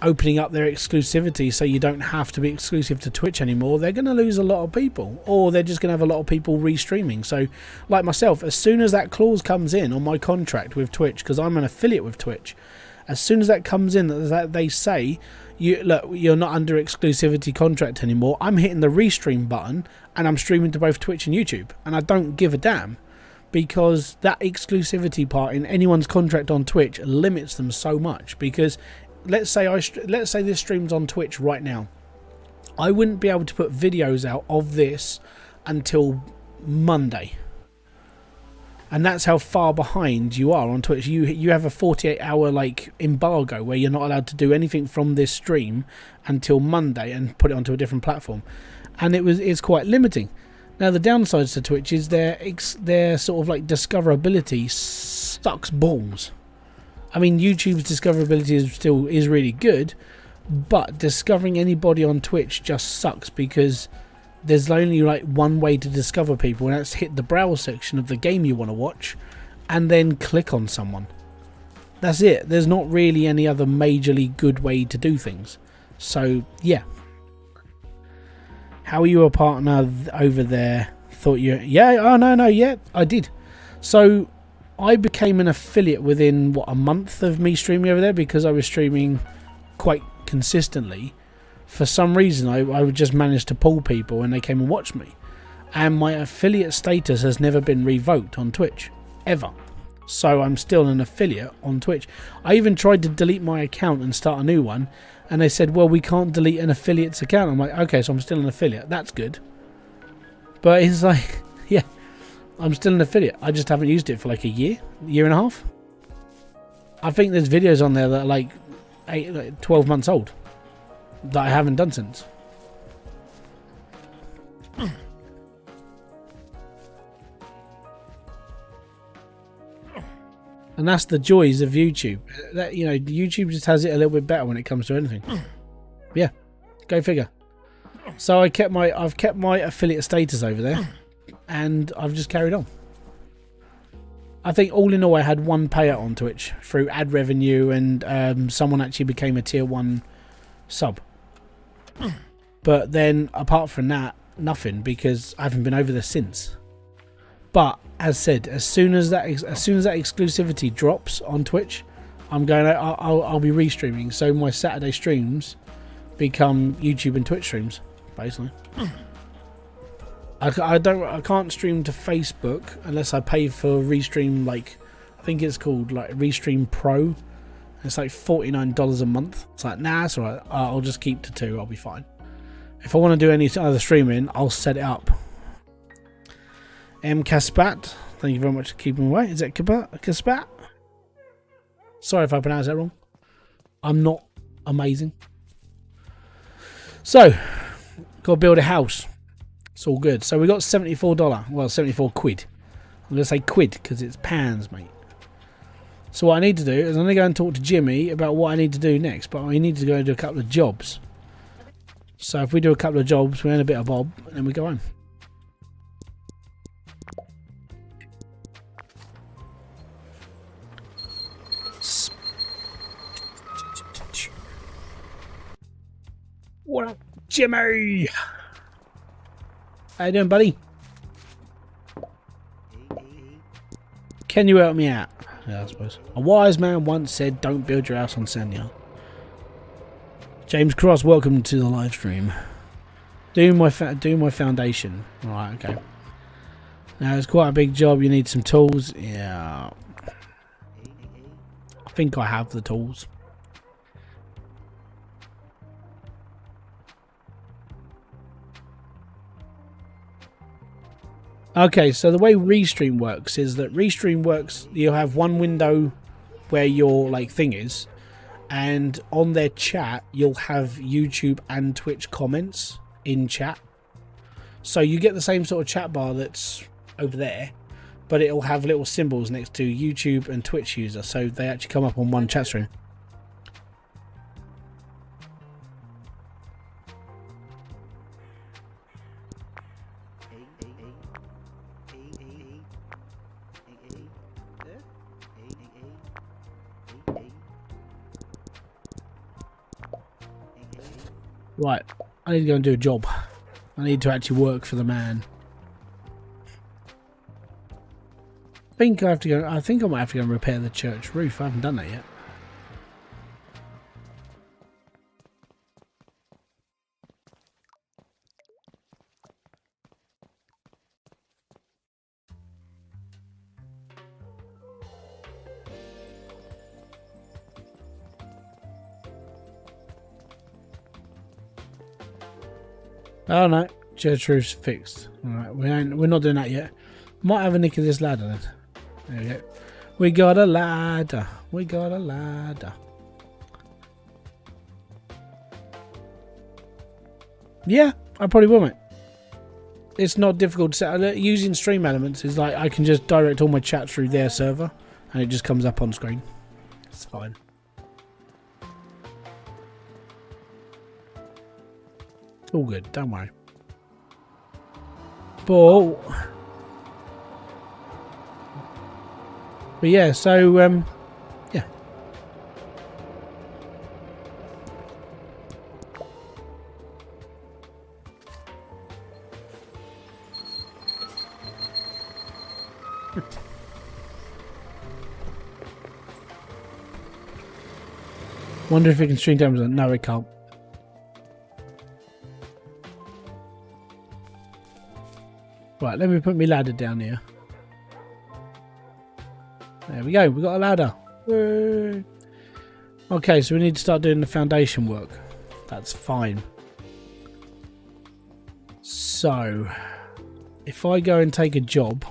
opening up their exclusivity so you don't have to be exclusive to Twitch anymore, they're going to lose a lot of people, or they're just going to have a lot of people restreaming. So like myself, as soon as that clause comes in on my contract with Twitch, because I'm an affiliate with Twitch, as soon as that comes in, that they say, you're not under exclusivity contract anymore, I'm hitting the restream button and I'm streaming to both Twitch and YouTube, and I don't give a damn, because that exclusivity part in anyone's contract on Twitch limits them so much. Because let's say this stream's on Twitch right now, I wouldn't be able to put videos out of this until Monday. And that's how far behind you are on Twitch. You have a 48-hour like embargo where you're not allowed to do anything from this stream until Monday and put it onto a different platform, and it's quite limiting. Now the downsides to Twitch is their sort of like discoverability sucks balls. I mean, YouTube's discoverability is really good, but discovering anybody on Twitch just sucks, because there's only like one way to discover people, and that's hit the browse section of the game you want to watch and then click on someone. That's it. There's not really any other majorly good way to do things. So yeah. How are you a partner over there? Thought you... Yeah, oh no, yeah, I did. So I became an affiliate within a month of me streaming over there, because I was streaming quite consistently. For some reason, I would just manage to pull people and they came and watched me. And my affiliate status has never been revoked on Twitch, ever. So I'm still an affiliate on Twitch. I even tried to delete my account and start a new one, and they said, well, we can't delete an affiliate's account. I'm like, okay, so I'm still an affiliate. That's good. But it's like, yeah, I'm still an affiliate. I just haven't used it for like a year and a half. I think there's videos on there that are like 12 months old that I haven't done since. And that's the joys of YouTube. That, you know, YouTube just has it a little bit better when it comes to anything. Yeah, go figure. So I've kept my affiliate status over there, and I've just carried on. I think all in all, I had one payout on Twitch through ad revenue, and someone actually became a tier 1 sub. But then apart from that, nothing, because I haven't been over there since. But as said, as soon as that exclusivity drops on Twitch, I'll be restreaming. So my Saturday streams become YouTube and Twitch streams, basically. I can't stream to Facebook unless I pay for Restream, like I think it's called like Restream Pro. It's like $49 a month. It's like, nah, it's alright. I'll just keep to 2. I'll be fine. If I want to do any other streaming, I'll set it up. Kaspat, thank you very much for keeping away. Is it Kaspat? Sorry if I pronounced that wrong. I'm not amazing. So, Got to build a house. It's all good. So we got $74. Well, 74 quid. I'm going to say quid because it's pounds, mate. So what I need to do is I'm going to go and talk to Jimmy about what I need to do next. But we need to go and do a couple of jobs. So if we do a couple of jobs, we earn a bit of bob, and then we go home. What up, Jimmy? How you doing, buddy? Can you help me out? Yeah, I suppose. A wise man once said, don't build your house on sand. James Cross, welcome to the live stream. Do my foundation. Right, okay. Now, it's quite a big job. You need some tools. Yeah. I think I have the tools. Okay, so the way Restream works is that Restream works, you'll have one window where your thing is, and on their chat you'll have YouTube and Twitch comments in chat. So you get the same sort of chat bar that's over there, but it'll have little symbols next to YouTube and Twitch user, so they actually come up on one chat stream. Right, I need to go and do a job. I need to actually work for the man. I think I have to go. I think I might have to go and repair the church roof. I haven't done that yet. Oh no, church roof's fixed. Alright, we're not doing that yet. Might have a nick of this ladder then. There we go. We got a ladder. We got a ladder. Yeah, I probably will, mate. It's not difficult to set. Using stream elements is like I can just direct all my chat through their server and it just comes up on screen. It's fine. All good, don't worry. But yeah, so yeah. Wonder if we can stream down. No, we can't. Right, let me put my ladder down here. There we go, we got a ladder. Woo. Okay, so we need to start doing the foundation work. That's fine. So, if I go and take a job.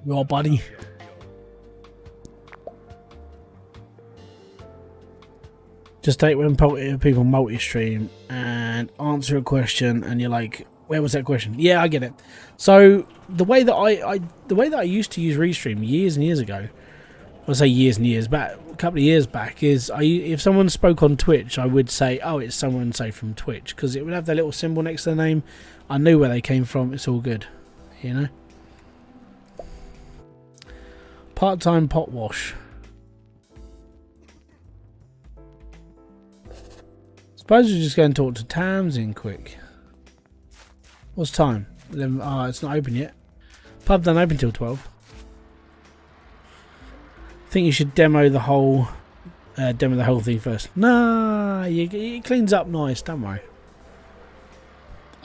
Your buddy. Just take when people multi-stream and answer a question, and you're like, "Where was that question?" Yeah, I get it. So the way that I used to use Restream years and years ago, I say years and years back, a couple of years back, is if someone spoke on Twitch, I would say, "Oh, it's someone say from Twitch," because it would have their little symbol next to their name. I knew where they came from. It's all good, you know. Part-time pot wash. Suppose we just go and talk to Tamsin quick. What's time? 11. Oh, it's not open yet. Pub don't open till 12. I think you should demo the whole thing first. Nah, it cleans up nice. Don't worry.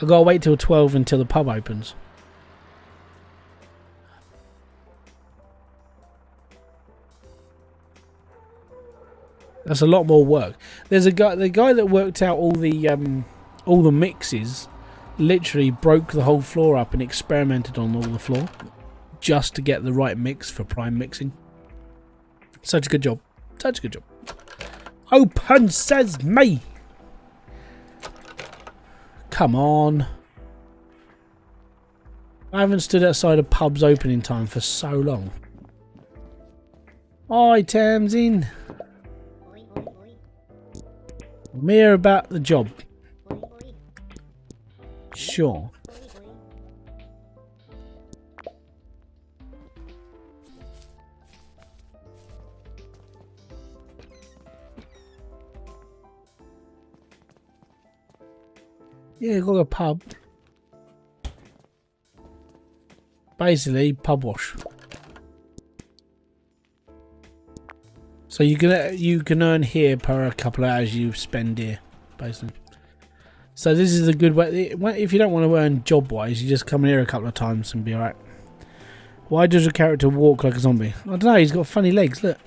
I gotta wait till 12 until the pub opens. That's a lot more work. There's the guy that worked out all the mixes literally broke the whole floor up and experimented on all the floor just to get the right mix for prime mixing. Such a good job. Such a good job. Open says me. Come on. I haven't stood outside a pub's opening time for so long. Items in. I'm here about the job. Sure. Yeah, got a pub. Basically, pub wash. So you can earn here per a couple of hours you spend here, basically. So this is a good way. If you don't want to earn job wise, you just come in here a couple of times and be alright. Why does your character walk like a zombie? I don't know. He's got funny legs. Look.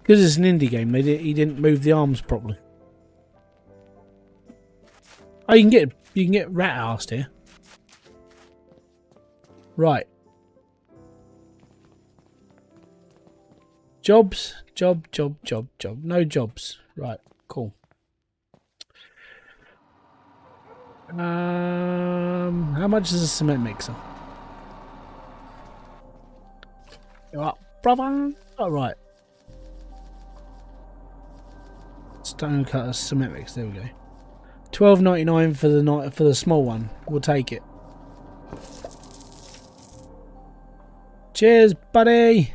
Because it's an indie game, he didn't move the arms properly. Oh, you can get rat-assed here. Right. Jobs, job. No jobs. Right, cool. How much is a cement mixer? You're up, brother. All right. Stone cutter cement mix. There we go. $12.99 for the small one. We'll take it. Cheers, buddy.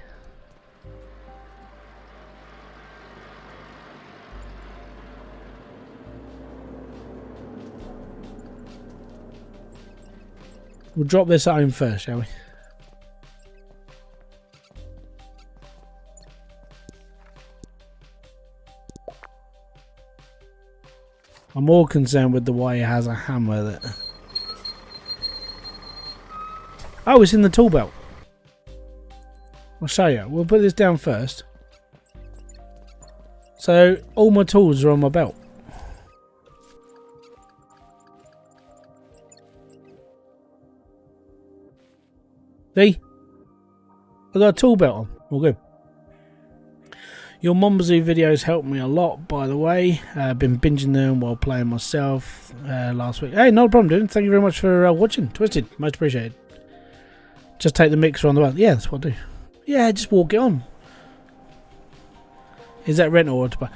We'll drop this at home first, shall we? I'm more concerned with the way it has a hammer that... Oh, it's in the tool belt. I'll show you. We'll put this down first. So, all my tools are on my belt. See? I've got a tool belt on. All good. Your Mombazoo videos helped me a lot, by the way. I've been binging them while playing myself last week. Hey, no problem, dude. Thank you very much for watching. Twisted. Most appreciated. Just take the mixer on the way. Yeah, that's what I do. Yeah, just walk it on. Is that rental or to buy?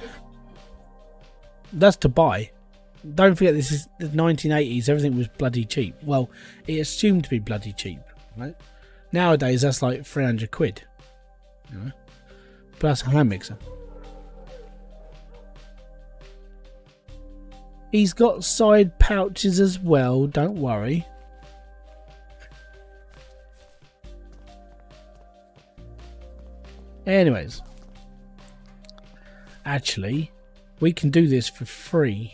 That's to buy. Don't forget, this is the 1980s. Everything was bloody cheap. Well, it assumed to be bloody cheap, right? Nowadays, that's like 300 quid. You know? Plus a hand mixer. He's got side pouches as well, don't worry. Anyways. Actually, we can do this for free.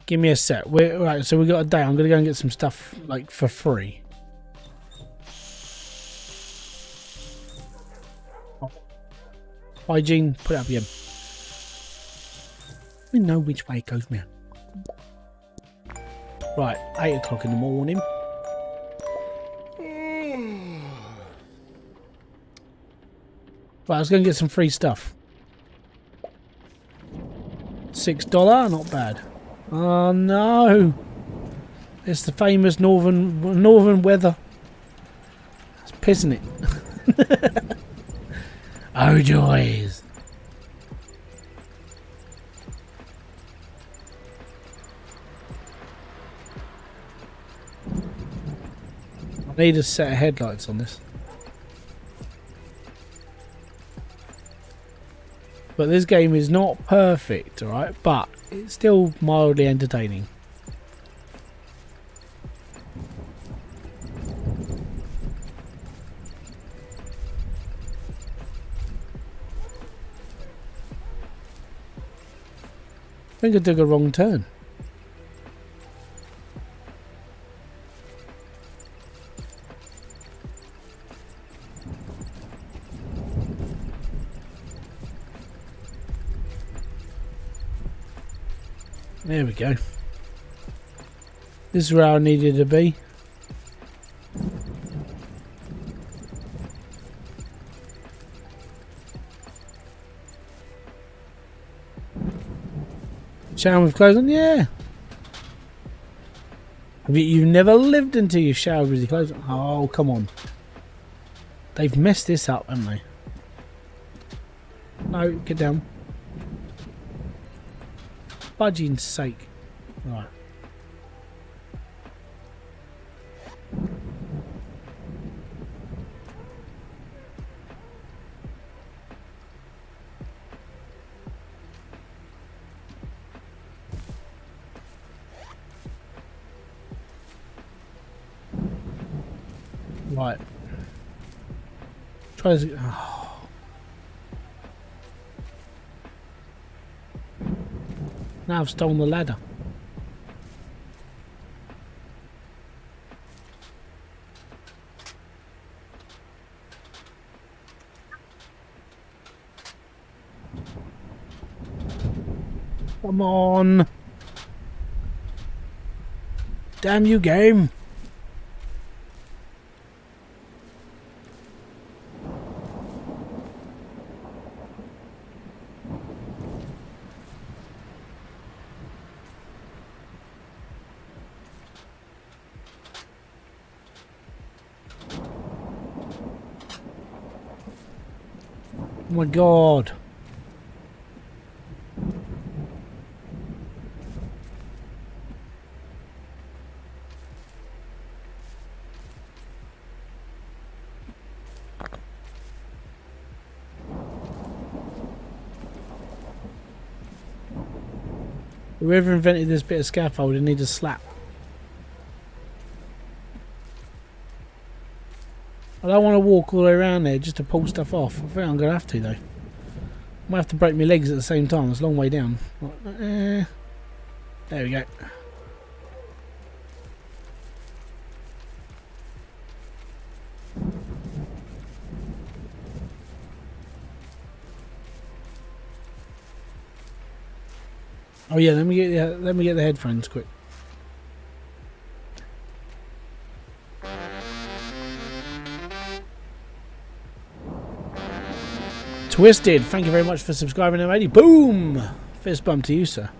Give me a sec. Right, so we got a day. I'm going to go and get some stuff like for free. Hygiene, put it up again. We know which way it goes now. Right, 8 o'clock in the morning. Right, let's go and get some free stuff. $6, not bad. Oh no! It's the famous northern weather. It's pissing it. Oh joys! I need a set of headlights on this. But this game is not perfect, alright? But it's still mildly entertaining. I think I took a wrong turn. There we go. This is where I needed to be. Shower with clothes on? Yeah. You've never lived until you showered with your clothes on? Oh, come on. They've messed this up, haven't they? No, get down. Fudging's sake. Right. Right. Try this. Oh. Now I've stolen the ladder. Come on. Damn you, game. Oh my god. Whoever invented this bit of scaffolding needs a slap. I don't want to walk all the way around there just to pull stuff off. I think I'm going to have to though. Might have to break my legs at the same time. It's a long way down. There we go. Oh yeah, let me get the headphones quick. Twisted, thank you very much for subscribing, already. Boom! Fist bump to you, sir.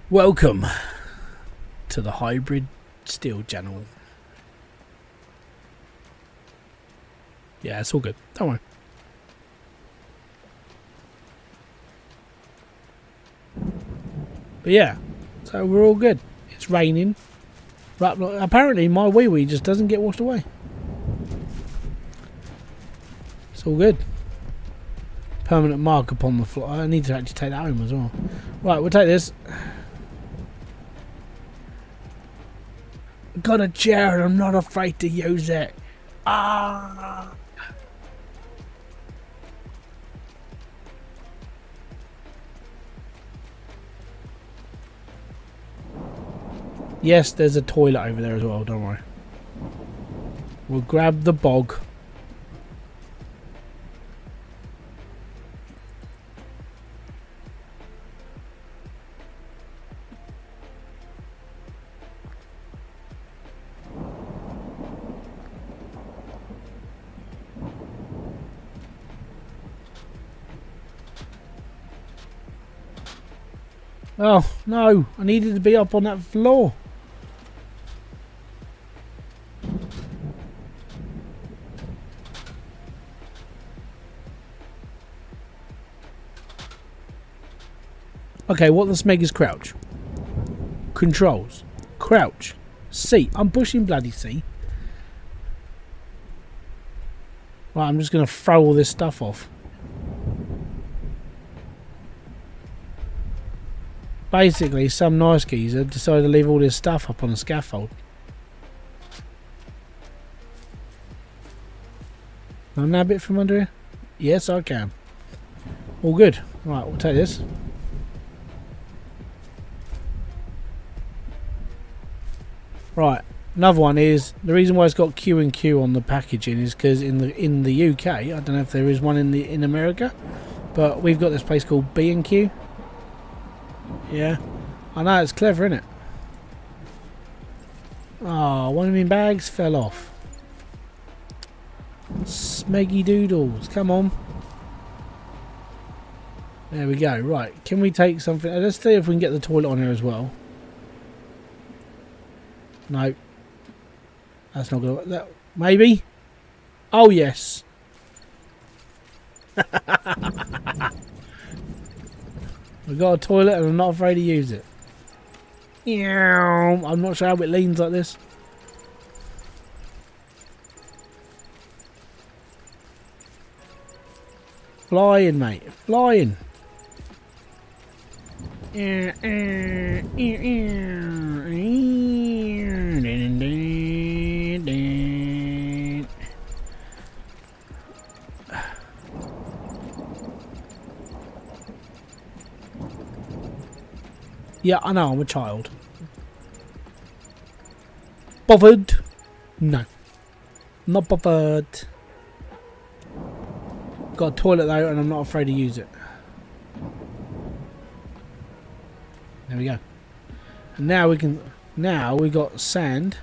Welcome to the Hybridsteel channel. Yeah, it's all good. Don't worry. But yeah, so we're all good. It's raining. But apparently my wee just doesn't get washed away. It's all good. Permanent mark upon the floor. I need to actually take that home as well. Right, we'll take this. Got a chair and I'm not afraid to use it. Ah! Yes, there's a toilet over there as well, don't worry. We'll grab the bog. Oh, no, I needed to be up on that floor. Okay, what does Meg is crouch? Controls. Crouch. C. I'm pushing bloody C. Right, I'm just going to throw all this stuff off. Basically, some nice geezer decided to leave all this stuff up on the scaffold. Can I nab it from under here? Yes, I can. All good. Right, we'll take this. Right, Another one is the reason why it's got Q and Q on the packaging is because in the UK, I don't know if there is one in America, but we've got this place called B and Q. Yeah, I know, it's clever, isn't it? Oh, one of my bags fell off. Smeggy doodles, come on. There we go. Right, can we take something? Let's see if we can get the toilet on here as well. No, that's not gonna work. Maybe. Oh yes. We've got a toilet and I'm not afraid to use it. I'm not sure how it leans like this. Flying, mate. Flying. Yeah, I know, I'm a child. Bothered? No. Not bothered. Got a toilet though, and I'm not afraid to use it. There we go. And now we can. Now we got sand.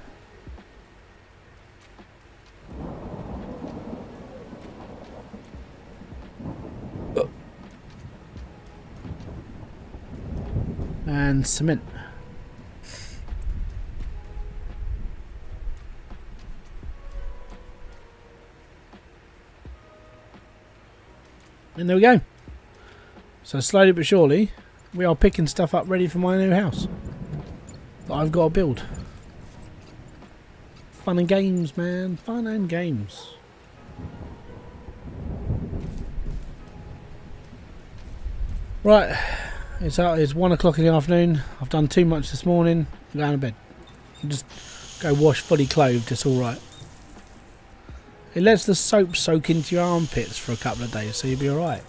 And cement. And there we go. So slowly but surely, we are picking stuff up ready for my new house that I've got to build. Fun and games, man. Fun and games. Right. It's 1 o'clock in the afternoon. I've done too much this morning. I'm going to bed. Just go wash fully clothed. It's alright. It lets the soap soak into your armpits for a couple of days, so you'll be alright.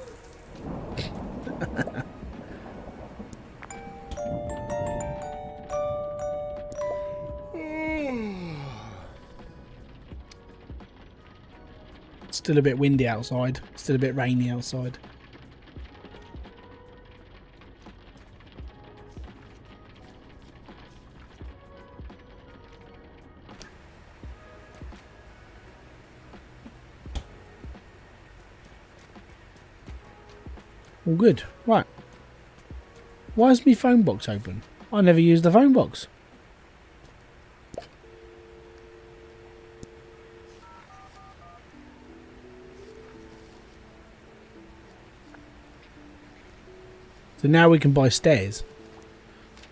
Still a bit windy outside. Still a bit rainy outside. All good. Right. Why is my phone box open? I never used the phone box. So now we can buy stairs.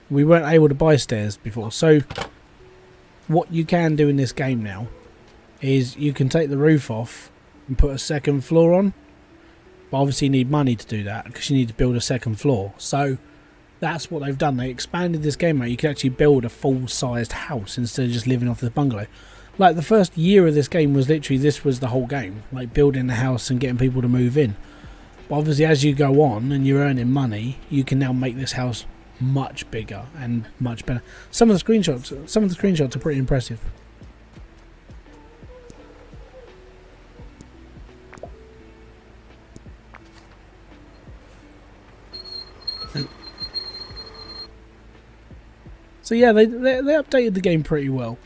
We weren't able to buy stairs before. So what you can do in this game now is you can take the roof off and put a second floor on. But obviously you need money to do that because you need to build a second floor. So that's what they've done. They expanded this game out. You can actually build a full-sized house instead of just living off the bungalow. Like the first year of this game was literally this was the whole game. Like building a house and getting people to move in. But obviously as you go on and you're earning money, you can now make this house much bigger and much better. Some of the screenshots are pretty impressive. So yeah, they updated the game pretty well.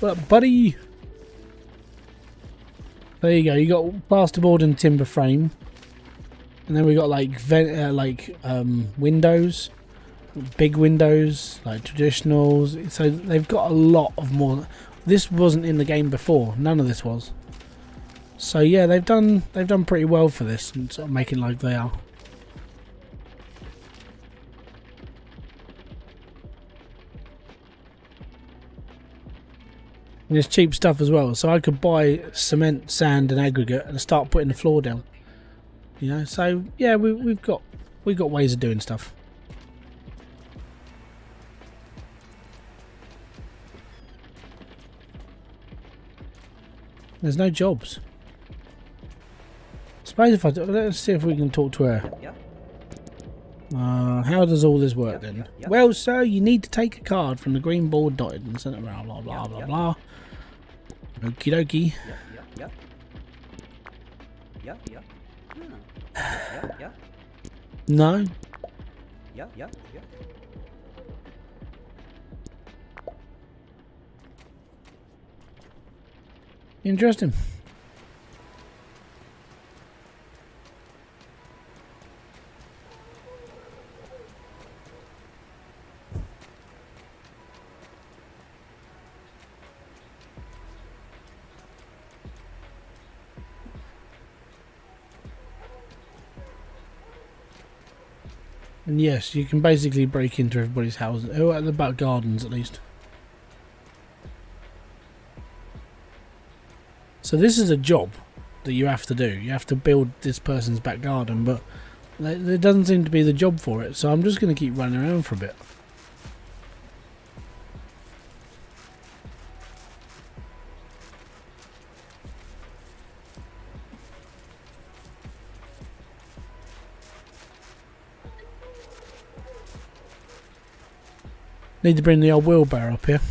But buddy, there you go. You got plasterboard and timber frame, and then we got like windows, big windows, like traditionals. So they've got a lot of more. This wasn't in the game before. None of this was. So yeah, they've done pretty well for this and sort of making like they are. And it's cheap stuff as well, so I could buy cement, sand and aggregate and start putting the floor down. You know, so yeah, we've got ways of doing stuff. There's no jobs. Suppose if let's see if we can talk to her. Yeah. How does all this work then? Well, sir, you need to take a card from the green board dotted and send it around, blah, blah, blah, blah. Okie dokie. No? Interesting. And yes, you can basically break into everybody's house, or at the back gardens at least. So this is a job that you have to do. You have to build this person's back garden, but there doesn't seem to be the job for it. So I'm just going to keep running around for a bit. Need to bring the old wheelbarrow up here.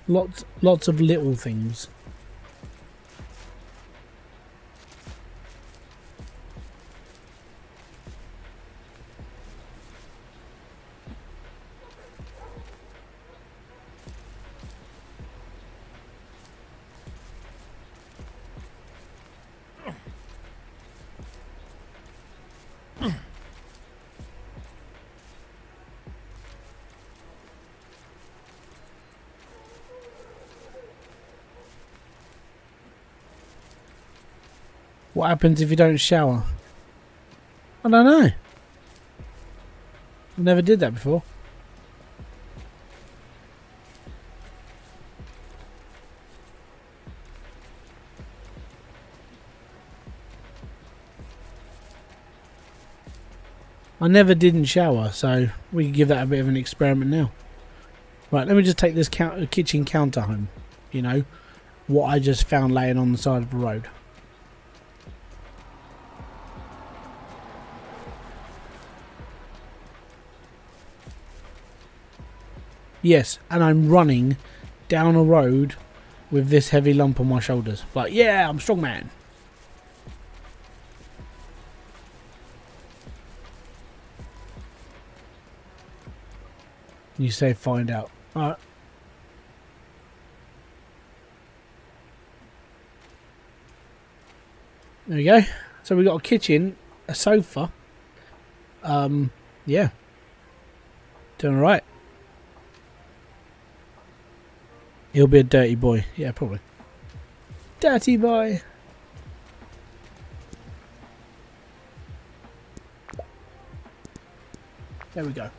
Lots of little things. What happens if you don't shower? I don't know. I never did that before. I never didn't shower, so we can give that a bit of an experiment now. Right, let me just take this kitchen counter home. You know, what I just found laying on the side of the road. Yes, and I'm running down a road with this heavy lump on my shoulders. Like, yeah, I'm a strong man. You say find out. Alright. There we go. So we got a kitchen, a sofa. Yeah. Doing alright. He'll be a dirty boy. Yeah, probably. Dirty boy. There we go.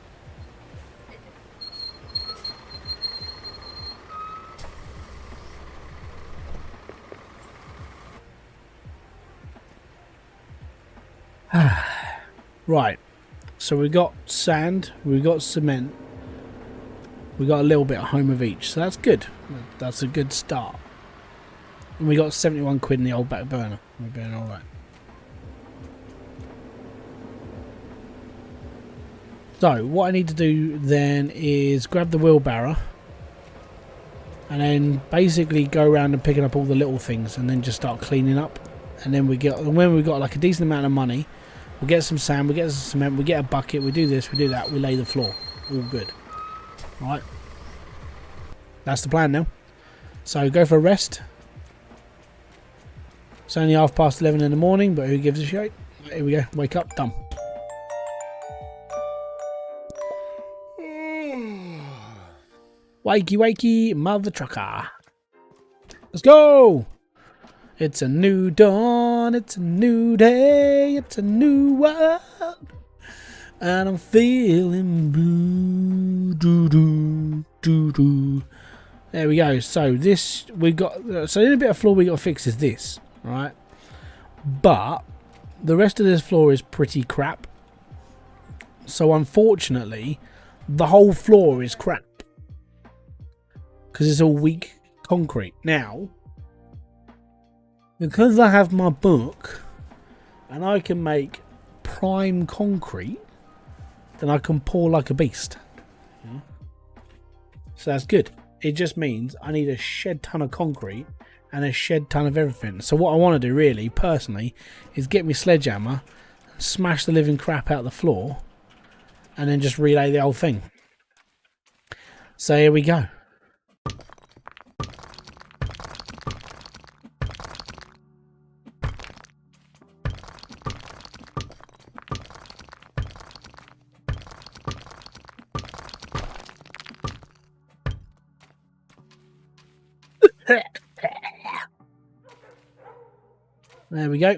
Right. So we got sand, we got cement. We got a little bit at home of each, so that's good. That's a good start. And we got 71 quid in the old back burner. We're doing alright. So, what I need to do then is grab the wheelbarrow and then basically go around and picking up all the little things and then just start cleaning up. And then when we've got like a decent amount of money, we'll get some sand, we get some cement, we get a bucket, we do this, we do that, we lay the floor. All good. Right, that's the plan now. So go for a rest. It's only 11:30 in the morning, but who gives a shit? Here we go. Wake up, done. Wakey wakey, mother trucker. Let's go. It's a new dawn. It's a new day. It's a new world. And I'm feeling blue. Doo doo doo doo. There we go. So this we got. So the only bit of floor we got to fix is this, right? But the rest of this floor is pretty crap. So unfortunately, the whole floor is crap because it's all weak concrete. Now, because I have my book, and I can make prime concrete, then I can pour like a beast. So that's good. It just means I need a shed ton of concrete and a shed ton of everything. So what I want to do really, personally, is get me sledgehammer, smash the living crap out of the floor, and then just relay the whole thing. So here we go. There we go.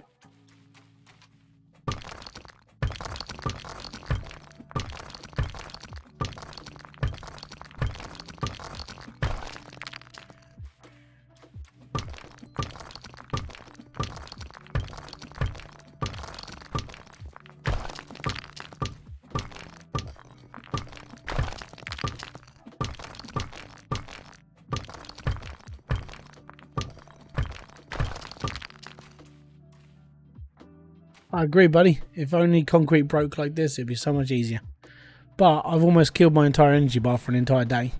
I agree, buddy. If only concrete broke like this, it'd be so much easier. But I've almost killed my entire energy bar for an entire day.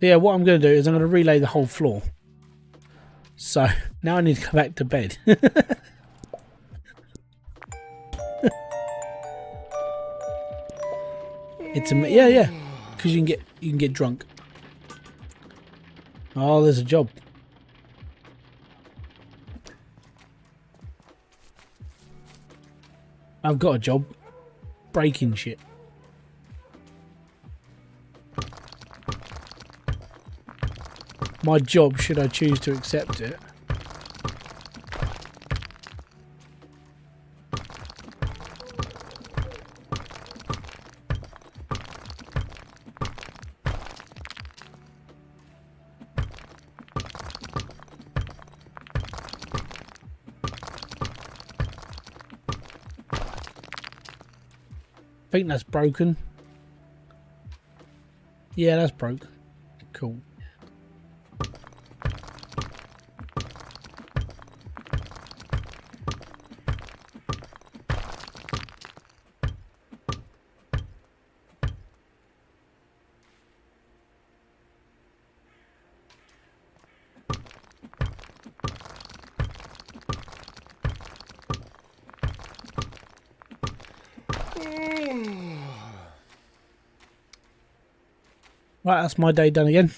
Yeah, what I'm going to do is I'm going to relay the whole floor. So now I need to go back to bed. It's yeah, because you can get drunk. Oh, there's a job. I've got a job. Breaking shit. My job, should I choose to accept it. I think that's broken. Yeah, that's broke. Cool. Right, that's my day done again.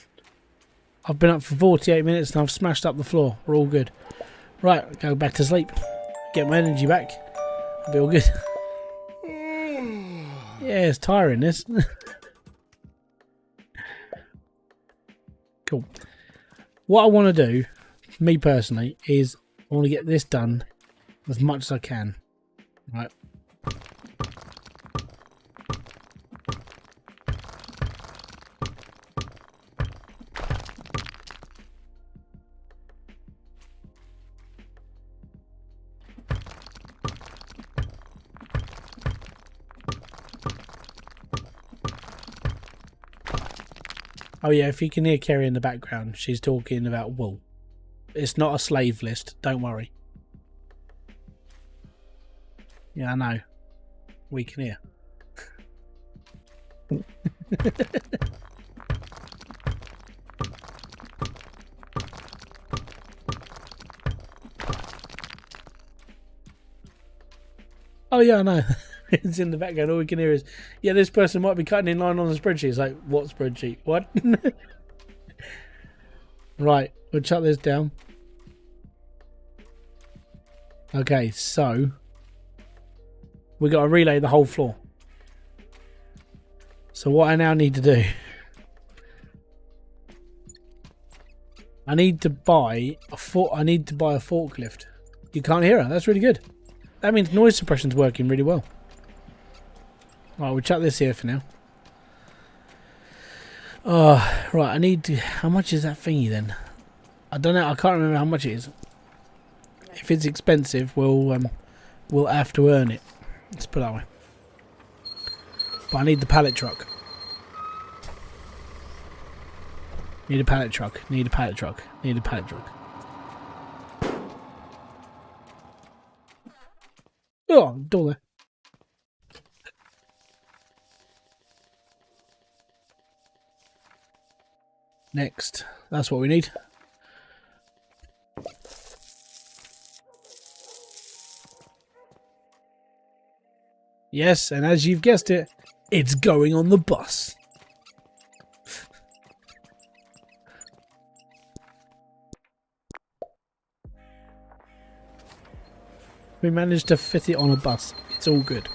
I've been up for 48 minutes and I've smashed up the floor. We're all good. Right, go back to sleep. Get my energy back. I'll be all good. Yeah, it's tiring, this. Cool. What I want to do, me personally, is I want to get this done as much as I can. Right. Oh yeah, if you can hear Kerry in the background, she's talking about wool. It's not a slave list, don't worry. Yeah, I know. We can hear. Oh yeah, I know. It's in the background. All we can hear is, yeah, this person might be cutting in line on the spreadsheet. It's like, what spreadsheet? What? Right, we'll shut this down. Okay, so we got to relay the whole floor. So what I now need to do, I need to buy a forklift. You can't hear her. That's really good. That means noise suppression's working really well. Right, we'll chuck this here for now. Oh, right, I need to... How much is that thingy then? I don't know, I can't remember how much it is. If it's expensive, we'll have to earn it. Let's put it that way. But I need the pallet truck. Need a pallet truck. Need a pallet truck. Need a pallet truck. Oh, door there. Next. That's what we need. Yes, and as you've guessed it, it's going on the bus. We managed to fit it on a bus. It's all good.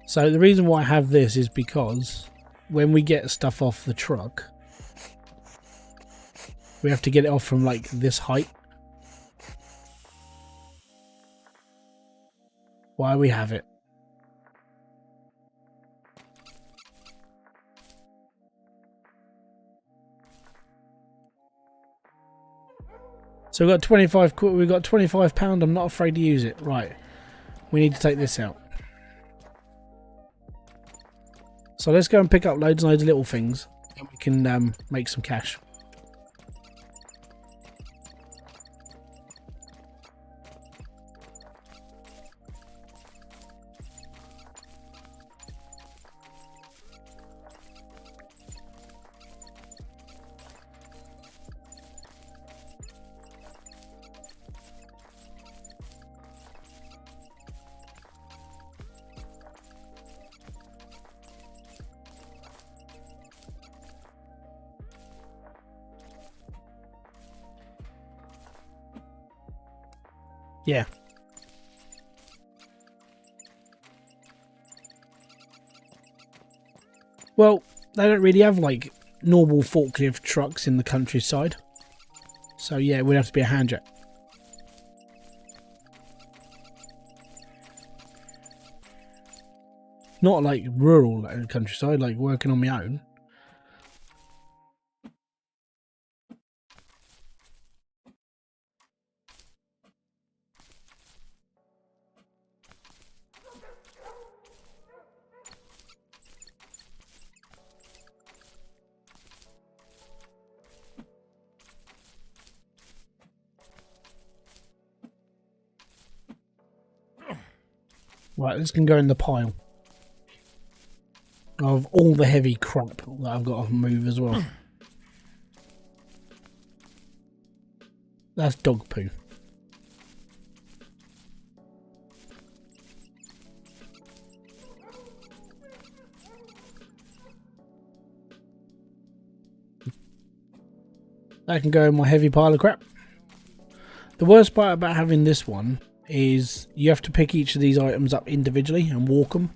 So the reason why I have this is because when we get stuff off the truck, we have to get it off from like this height. Why we have it. So we've got 25 quid, we've got £25, I'm not afraid to use it. Right. We need to take this out. So let's go and pick up loads and loads of little things and we can make some cash. Yeah. Well, they don't really have like normal forklift trucks in the countryside. So yeah, it would have to be a hand jack. Not like rural countryside, like working on my own. Right, this can go in the pile of all the heavy crap that I've got to move as well. That's dog poo. That can go in my heavy pile of crap. The worst part about having this one is you have to pick each of these items up individually and walk them.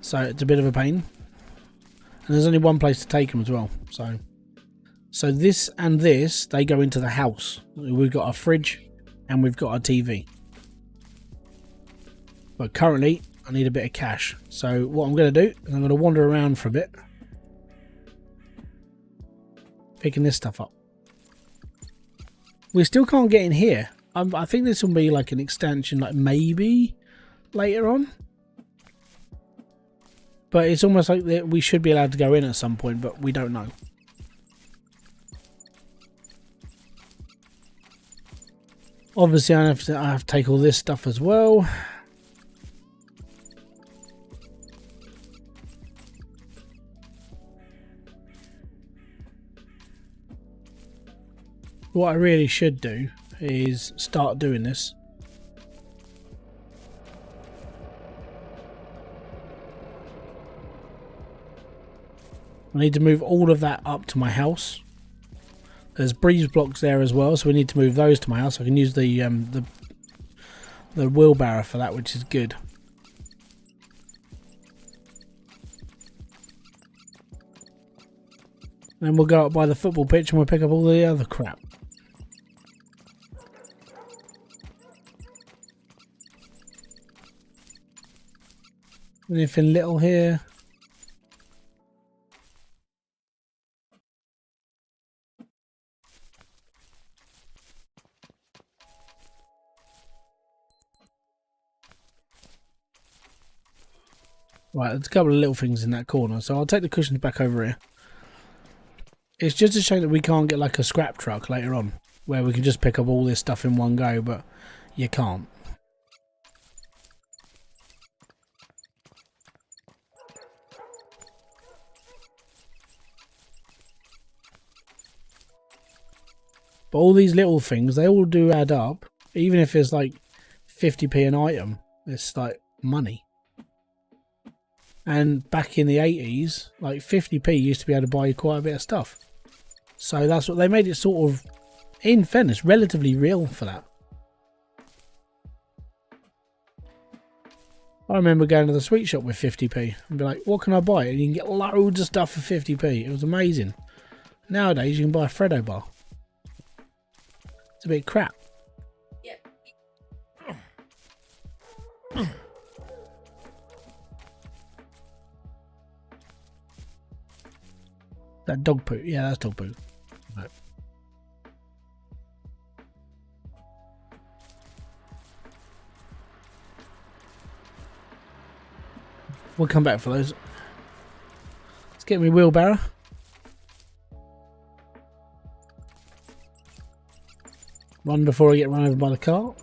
So it's a bit of a pain. And there's only one place to take them as well. So this and this, they go into the house. We've got a fridge and we've got a TV. But currently, I need a bit of cash. So what I'm going to do is I'm going to wander around for a bit. Picking this stuff up. We still can't get in here. I think this will be like an extension, like maybe later on. But it's almost like that we should be allowed to go in at some point, but we don't know. Obviously, I have to take all this stuff as well. What I really should do is start doing this. I need to move all of that up to my house. There's breeze blocks there as well, so we need to move those to my house. I can use the wheelbarrow for that, which is good. Then we'll go up by the football pitch and we'll pick up all the other crap. Anything little here? Right, there's a couple of little things in that corner, so I'll take the cushions back over here. It's just a shame that we can't get like a scrap truck later on, where we can just pick up all this stuff in one go, but you can't. But all these little things, they all do add up. Even if it's like 50p an item, it's like money. And back in the 80s, like 50p used to be able to buy you quite a bit of stuff. So that's what they made it sort of, in fairness, relatively real for that. I remember going to the sweet shop with 50p and be like, what can I buy? And you can get loads of stuff for 50p. It was amazing. Nowadays, you can buy a Freddo bar. It's a bit crap. Yeah. That dog poo. Yeah, that's dog poo. Right. We'll come back for those. Let's get me wheelbarrow. Run before I get run over by the car.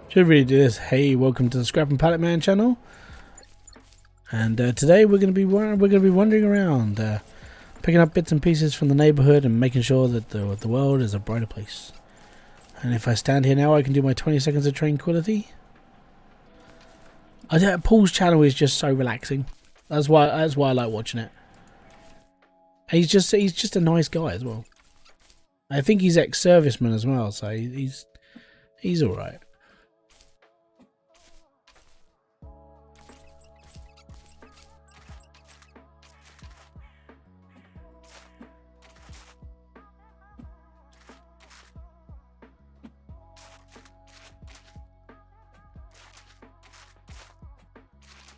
Should really do this. Hey, welcome to the Scrap and Pallet Man channel. And today we're going to be wandering around, picking up bits and pieces from the neighbourhood and making sure that the world is a brighter place. And if I stand here now, I can do my 20 seconds of tranquility. Paul's channel is just so relaxing. That's why I like watching it. And he's just a nice guy as well. I think he's ex-serviceman as well, so he's all right.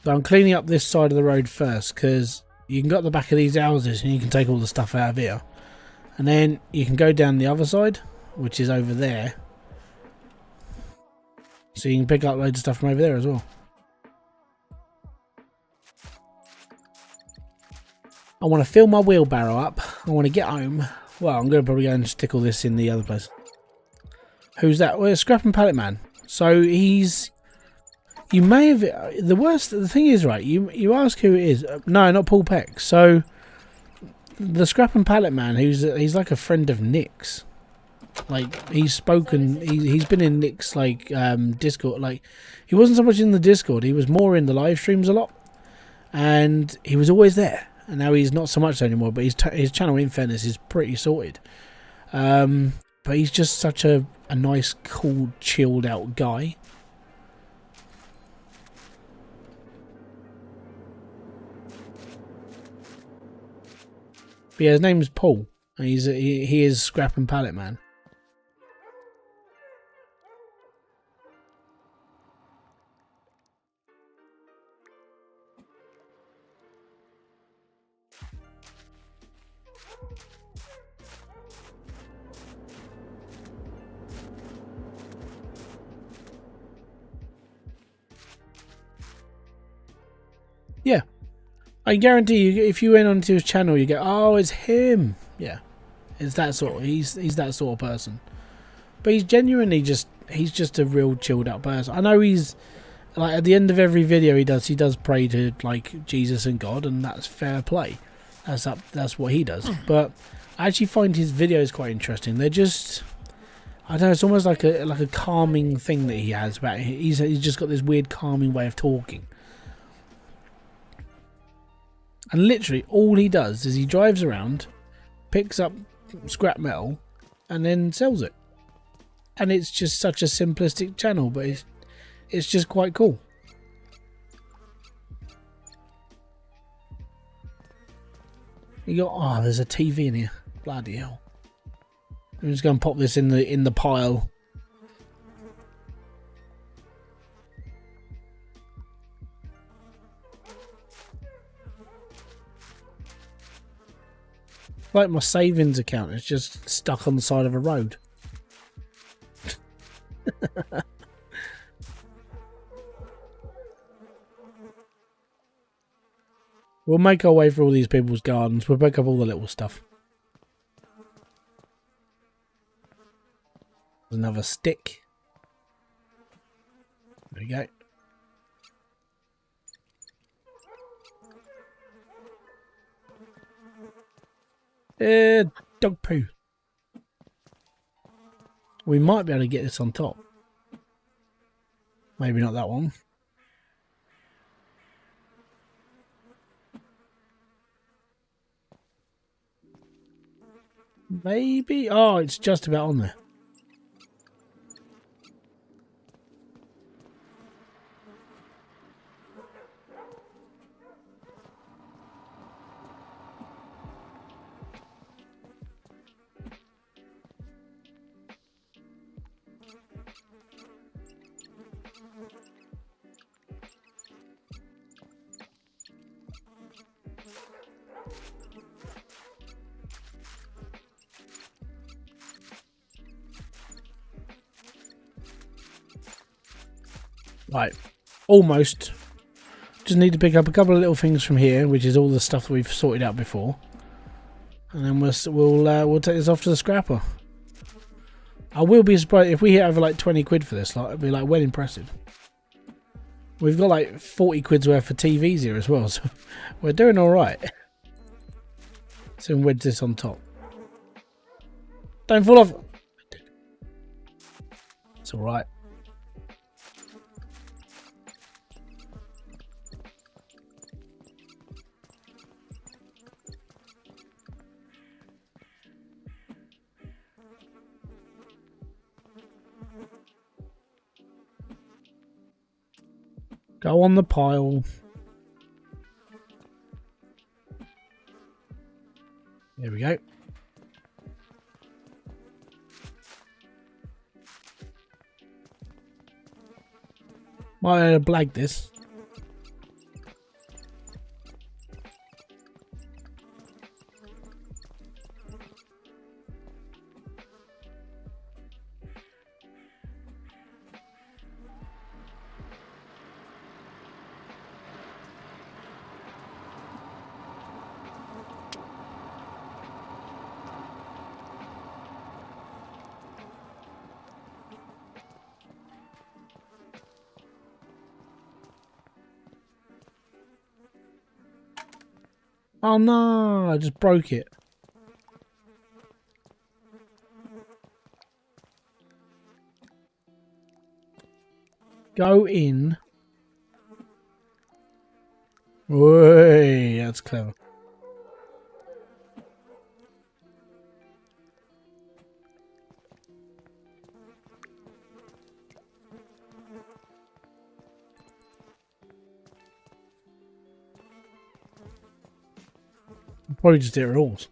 So I'm cleaning up this side of the road first, because you can go up the back of these houses and you can take all the stuff out of here. And then you can go down the other side, which is over there. So you can pick up loads of stuff from over there as well. I want to fill my wheelbarrow up. I want to get home. Well, I'm going to probably go and stick all this in the other place. Who's that? Well, it's Scrap and Pallet Man. So he's... You may have... The thing is, right, you ask who it is. No, not Paul Peck. So, the Scrap and Pallet Man, he's like a friend of Nick's. Like, he's spoken... He's been in Nick's, like, Discord. Like, he wasn't so much in the Discord. He was more in the live streams a lot. And he was always there. And now he's not so much anymore. But his channel, in fairness, is pretty sorted. But he's just such a nice, cool, chilled out guy. But yeah, his name's Paul. And he is Scrap and Pallet Man. Yeah. I guarantee you, if you went onto his channel, you go, "Oh, it's him." Yeah, it's that sort. He's that sort of person. But he's genuinely he's just a real chilled out person. I know he's like at the end of every video he does pray to like Jesus and God, and that's fair play. That's what he does. But I actually find his videos quite interesting. They're just, I don't know, it's almost like a calming thing that he has about. He's just got this weird calming way of talking. And literally all he does is he drives around, picks up scrap metal, and then sells it. And it's just such a simplistic channel, but it's just quite cool. You go, oh, there's a TV in here. Bloody hell. I'm just going to pop this in the pile. Like my savings account is just stuck on the side of a road. We'll make our way through all these people's gardens. We'll pick up all the little stuff. Another stick. There we go. Dog poo. We might be able to get this on top. Maybe not that one. Maybe. Oh, it's just about on there. Right, almost. Just need to pick up a couple of little things from here, which is all the stuff that we've sorted out before, and then we'll take this off to the scrapper. I will be surprised if we hit over like 20 quid for this. Like, it'd be like well impressive. We've got like 40 quid's worth for TVs here as well, so we're doing all right. So wedge this on top. Don't fall off. It's all right. Go on the pile. There we go. Might blag this. Oh no, I just broke it. Go in. Whey, that's clever. Probably just hit rules.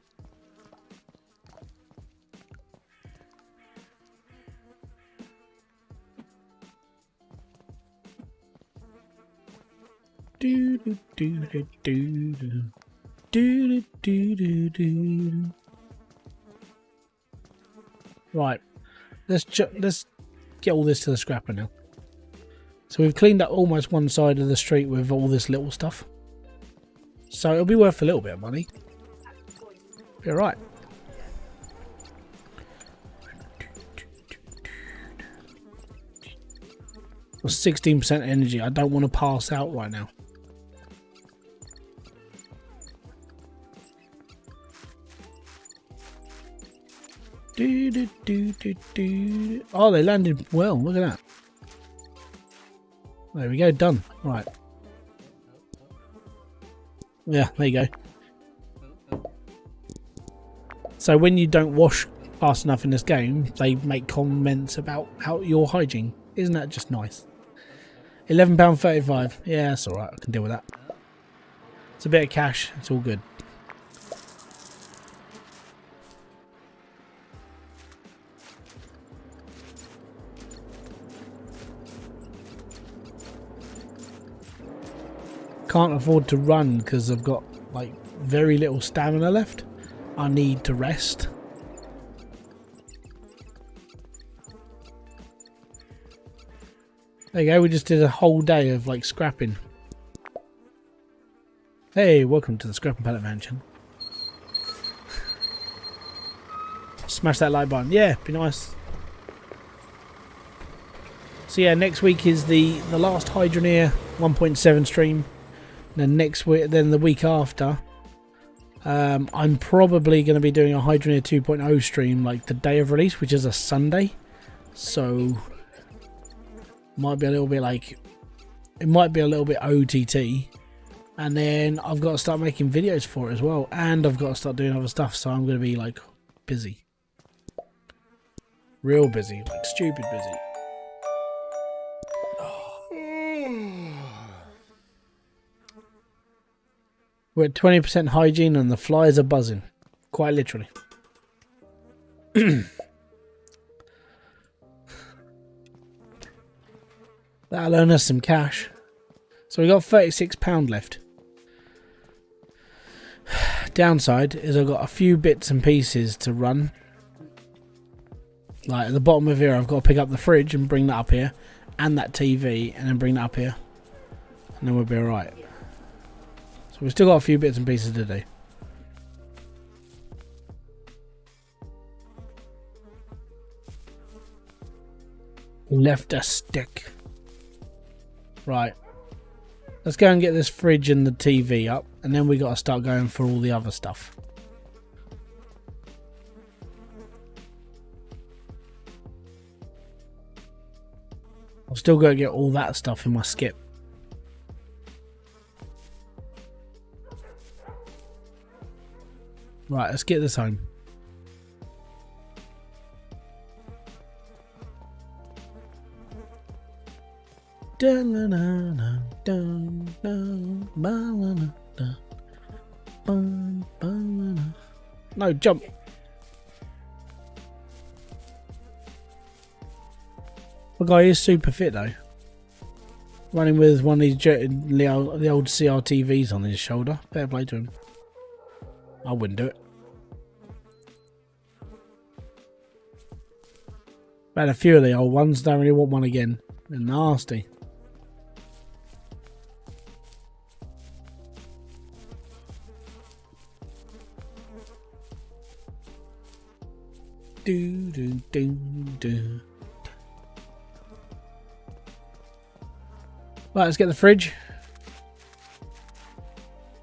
Do do do do do do do do do. Right, let's get all this to the scrapper now. So we've cleaned up almost one side of the street with all this little stuff. So it'll be worth a little bit of money. Be alright. Well, 16% energy. I don't want to pass out right now. Do, do, do, do, do. Oh, they landed well. Look at that. There we go. Done. Right. Yeah, there you go. So when you don't wash fast enough in this game, they make comments about how your hygiene. Isn't that just nice? £11.35. Yeah, that's alright. I can deal with that. It's a bit of cash. It's all good. Can't afford to run because I've got like very little stamina left. I need to rest. There you go, we just did a whole day of like scrapping. Hey, welcome to the Scrap and Pallet Mansion. Smash that like button. Yeah, be nice. So yeah, next week is the last Hydroneer 1.7 stream. And then next week, then the week after, I'm probably going to be doing a Hydroneer 2.0 stream like the day of release, which is a Sunday. So might be a little bit like, it might be a little bit OTT. And then I've got to start making videos for it as well, and I've got to start doing other stuff. So I'm going to be like busy. Real busy, like stupid busy. We're at 20% hygiene and the flies are buzzing. Quite literally. That'll earn us some cash. So we got £36 left. Downside is I've got a few bits and pieces to run. Like at the bottom of here, I've got to pick up the fridge and bring that up here, and that TV, and then bring that up here, and then we'll be alright. So we've still got a few bits and pieces to do. Left a stick. Right. Let's go and get this fridge and the TV up, and then we got to start going for all the other stuff. I've still got to get all that stuff in my skip. Right, let's get this home. No, jump. The guy is super fit though. Running with one of these the old CRTVs on his shoulder. Fair play to him. I wouldn't do it. I had a few of the old ones. Don't really want one again. They're nasty. Do do do do. Right, let's get the fridge.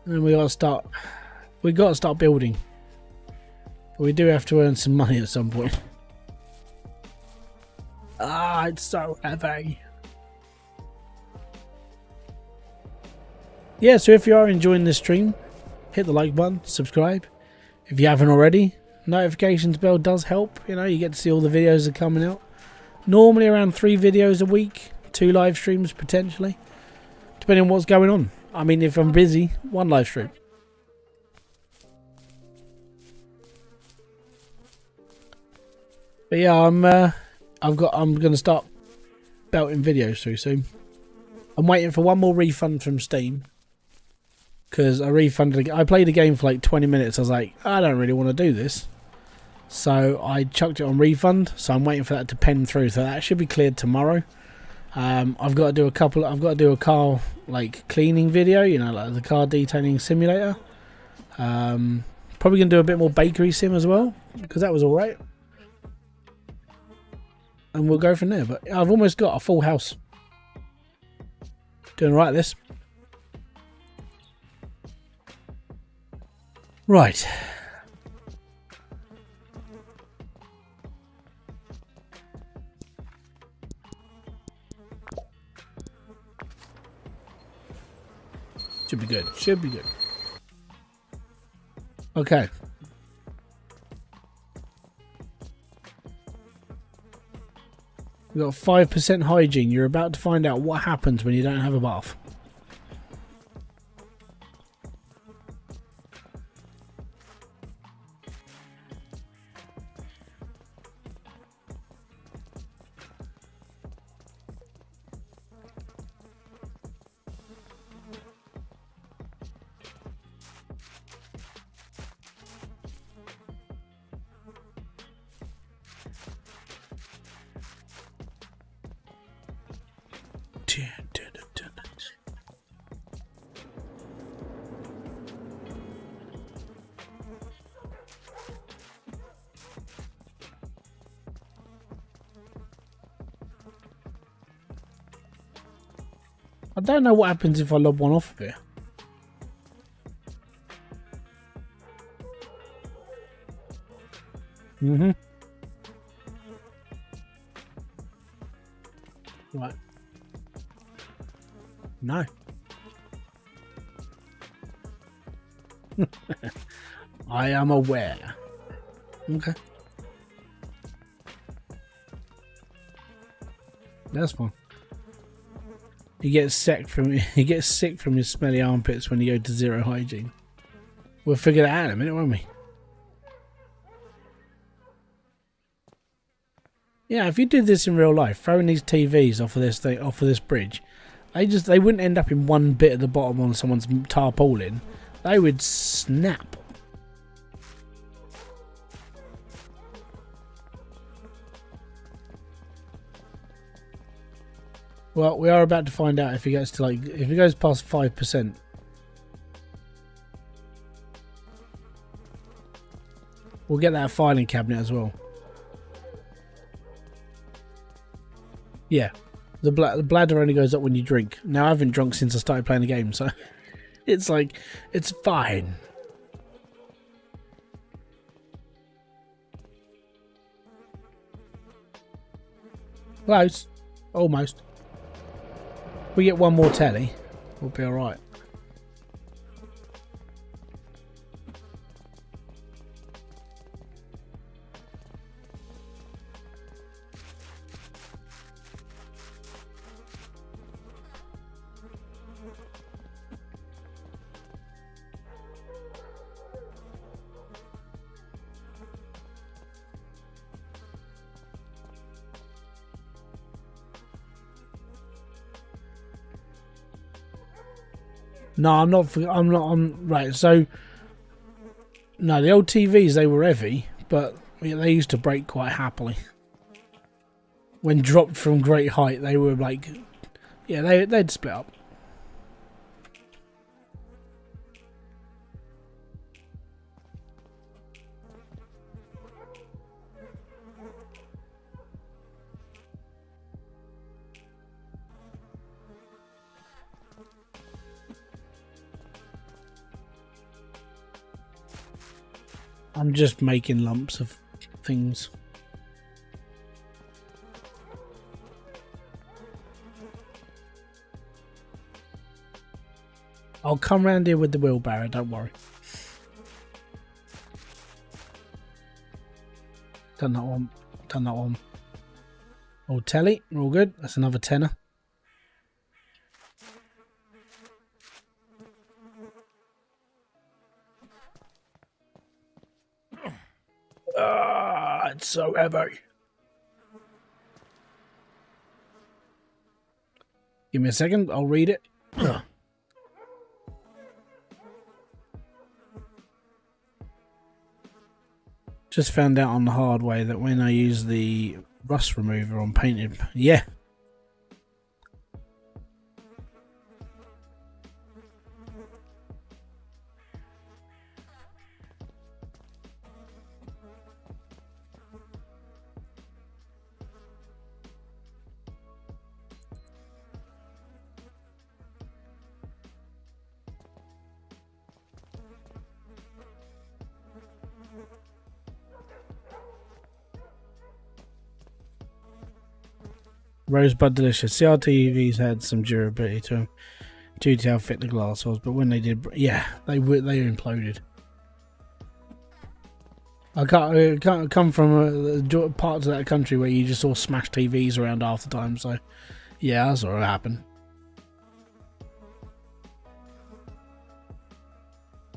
And then we got to start. We got to start building. But we do have to earn some money at some point. Ah, it's so heavy. Yeah, so if you are enjoying this stream, hit the like button, subscribe. If you haven't already, notifications bell does help. You know, you get to see all the videos that are coming out. Normally around 3 videos a week, 2 live streams potentially, depending on what's going on. I mean, if I'm busy, 1 live stream. But yeah, I'm gonna start belting videos through soon. I'm waiting for one more refund from Steam, because I played a game for like 20 minutes. I was like, I don't really want to do this, so I chucked it on refund. So I'm waiting for that to pen through. So that should be cleared tomorrow. I've got to do a car like cleaning video, you know, like the car detailing simulator. Probably gonna do a bit more bakery sim as well, because that was all right. And we'll go from there. But I've almost got a full house. Doing right this. Right. Should be good. Should be good. Okay. We've got 5% hygiene. You're about to find out what happens when you don't have a bath. I don't know what happens if I lob one off of here. Right. No. I am aware. Okay. That's fine. He gets sick from his smelly armpits when you go to zero hygiene. We'll figure that out in a minute, won't we? Yeah, if you did this in real life, throwing these TVs off of this bridge, they wouldn't end up in one bit at the bottom on someone's tarpaulin. They would snap. Well, we are about to find out if he gets to if he goes past 5%. We'll get that filing cabinet as well. Yeah, the bladder only goes up when you drink. Now I haven't drunk since I started playing the game, so it's like it's fine. Close, almost. We get one more telly, we'll be all right. No, I'm not. Right. So, no, the old TVs, they were heavy, but they used to break quite happily. When dropped from great height, they were like, yeah, they'd split up. I'm just making lumps of things. I'll come round here with the wheelbarrow, don't worry. Done that one. Done that one. Old telly, we're all good. That's another tenner. It's so heavy. Give me a second, I'll read it. Just found out on the hard way that when I use the rust remover on painted, yeah. Rosebud Delicious. CRTVs had some durability to them due to how thick the glass was, but when they did, yeah, they imploded. I can't come from parts of that country where you just saw smashed TVs around half the time, so yeah, that's what happened.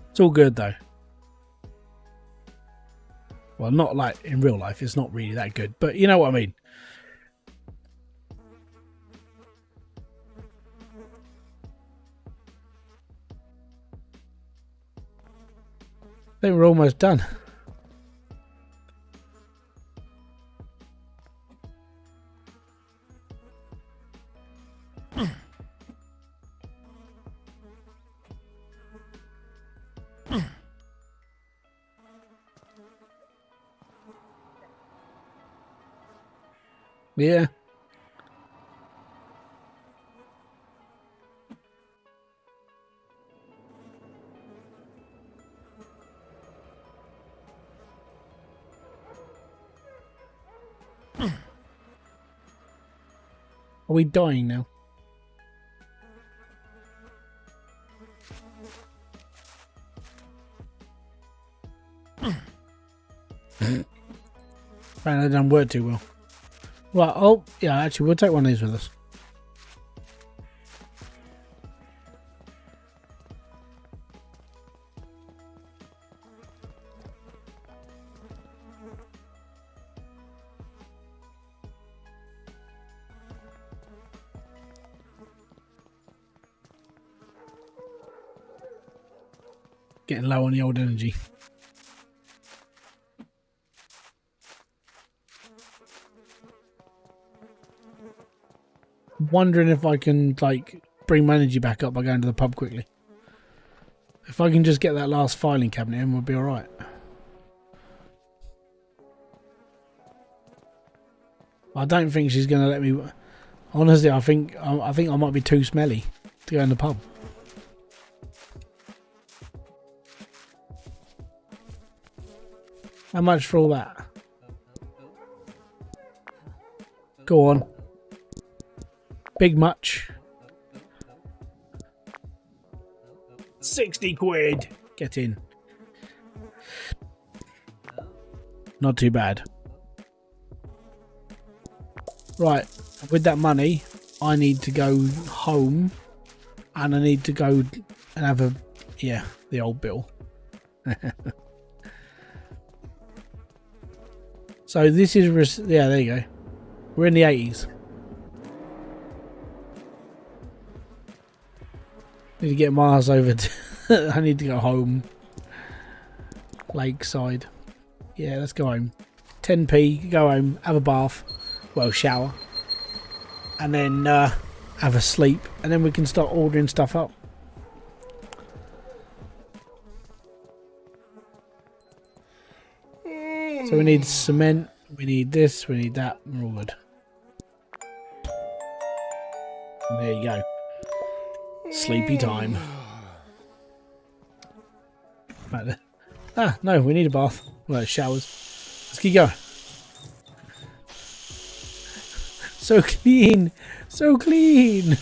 It's all good though. Well, not like in real life, it's not really that good, but you know what I mean. They were almost done. Yeah. Are we dying now? Apparently that doesn't work too well. Right, oh, yeah, actually, we'll take one of these with us. Getting low on the old energy. Wondering if I can like bring my energy back up by going to the pub quickly. If I can just get that last filing cabinet in, we'll be all right. I don't think she's going to let me. Honestly, I think I might be too smelly to go in the pub. How much for all that? Go on. Big much. 60 quid. Get in. Not too bad. Right. With that money, I need to go home. And I need to go and have a... Yeah, the old bill. So this is... Yeah, there you go. We're in the 80s. Need to get my ass over to... I need to go home. Lakeside. Yeah, let's go home. 10p, go home, have a bath. Well, shower. And then have a sleep. And then we can start ordering stuff up. So we need cement, we need this, we need that, we're all good. And there you go. Sleepy time. Right there. Ah, no, we need a bath. Well, showers. Let's keep going. So clean! So clean!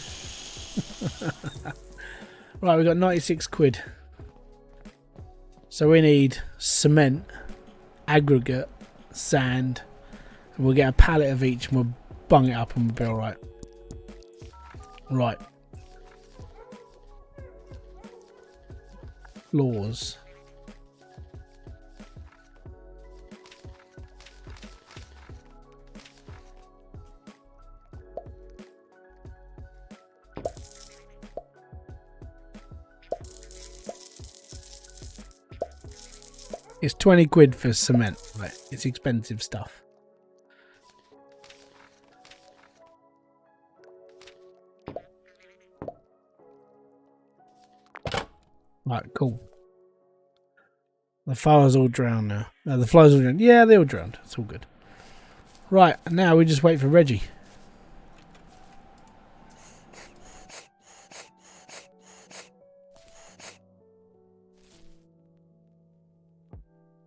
Right, we've got 96 quid. So we need cement, aggregate, sand, and we'll get a pallet of each and we'll bung it up and we'll be alright. Right. Floors. It's 20 quid for cement. Right, it's expensive stuff. Right, cool. The fire's all drowned now. No, the flies all drowned. Yeah, they're all drowned. It's all good. Right, now we just wait for Reggie.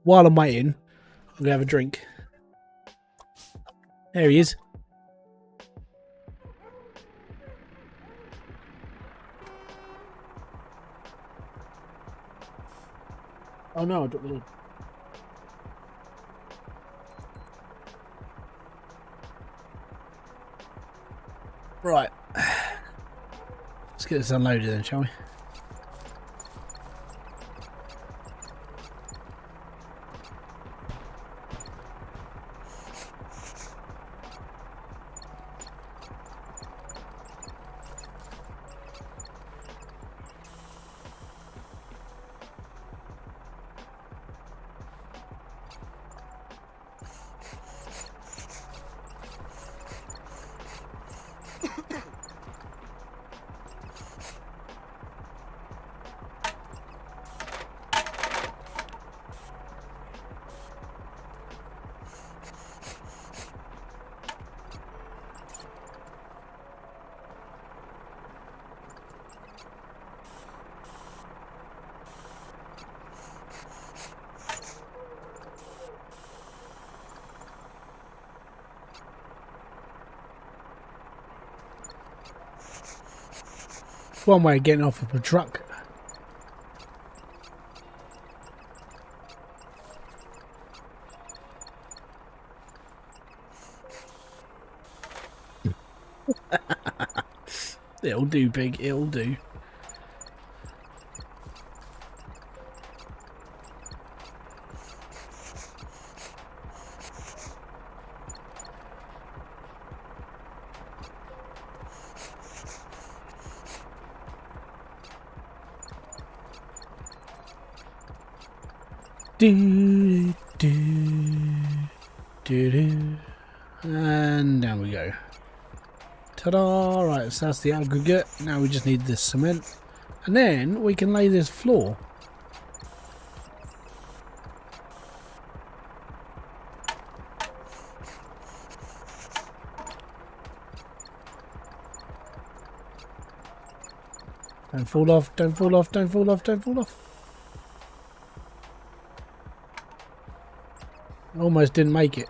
While I'm waiting, I'm going to have a drink. There he is. Oh no, I dropped the lid. Right. Let's get this unloaded then, shall we? one way of getting off of a truck. It'll do, pig. It'll do. Do, do, do, do. And down we go. Ta-da! Right, so that's the aggregate. Now we just need this cement. And then we can lay this floor. Don't fall off, don't fall off, don't fall off, don't fall off. Almost didn't make it.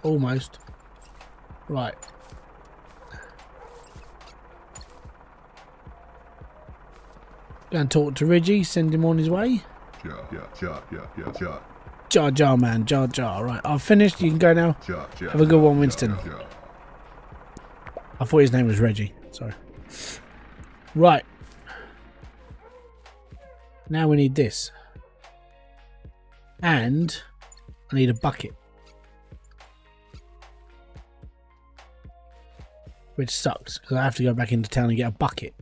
Almost. Right. Go and talk to Reggie, send him on his way. Jar Jar man, Jar Jar. Right, I've finished, you can go now. Have a good one, Winston. I thought his name was Reggie, sorry. Right. Now we need this. And I need a bucket. Which sucks, because I have to go back into town and get a bucket.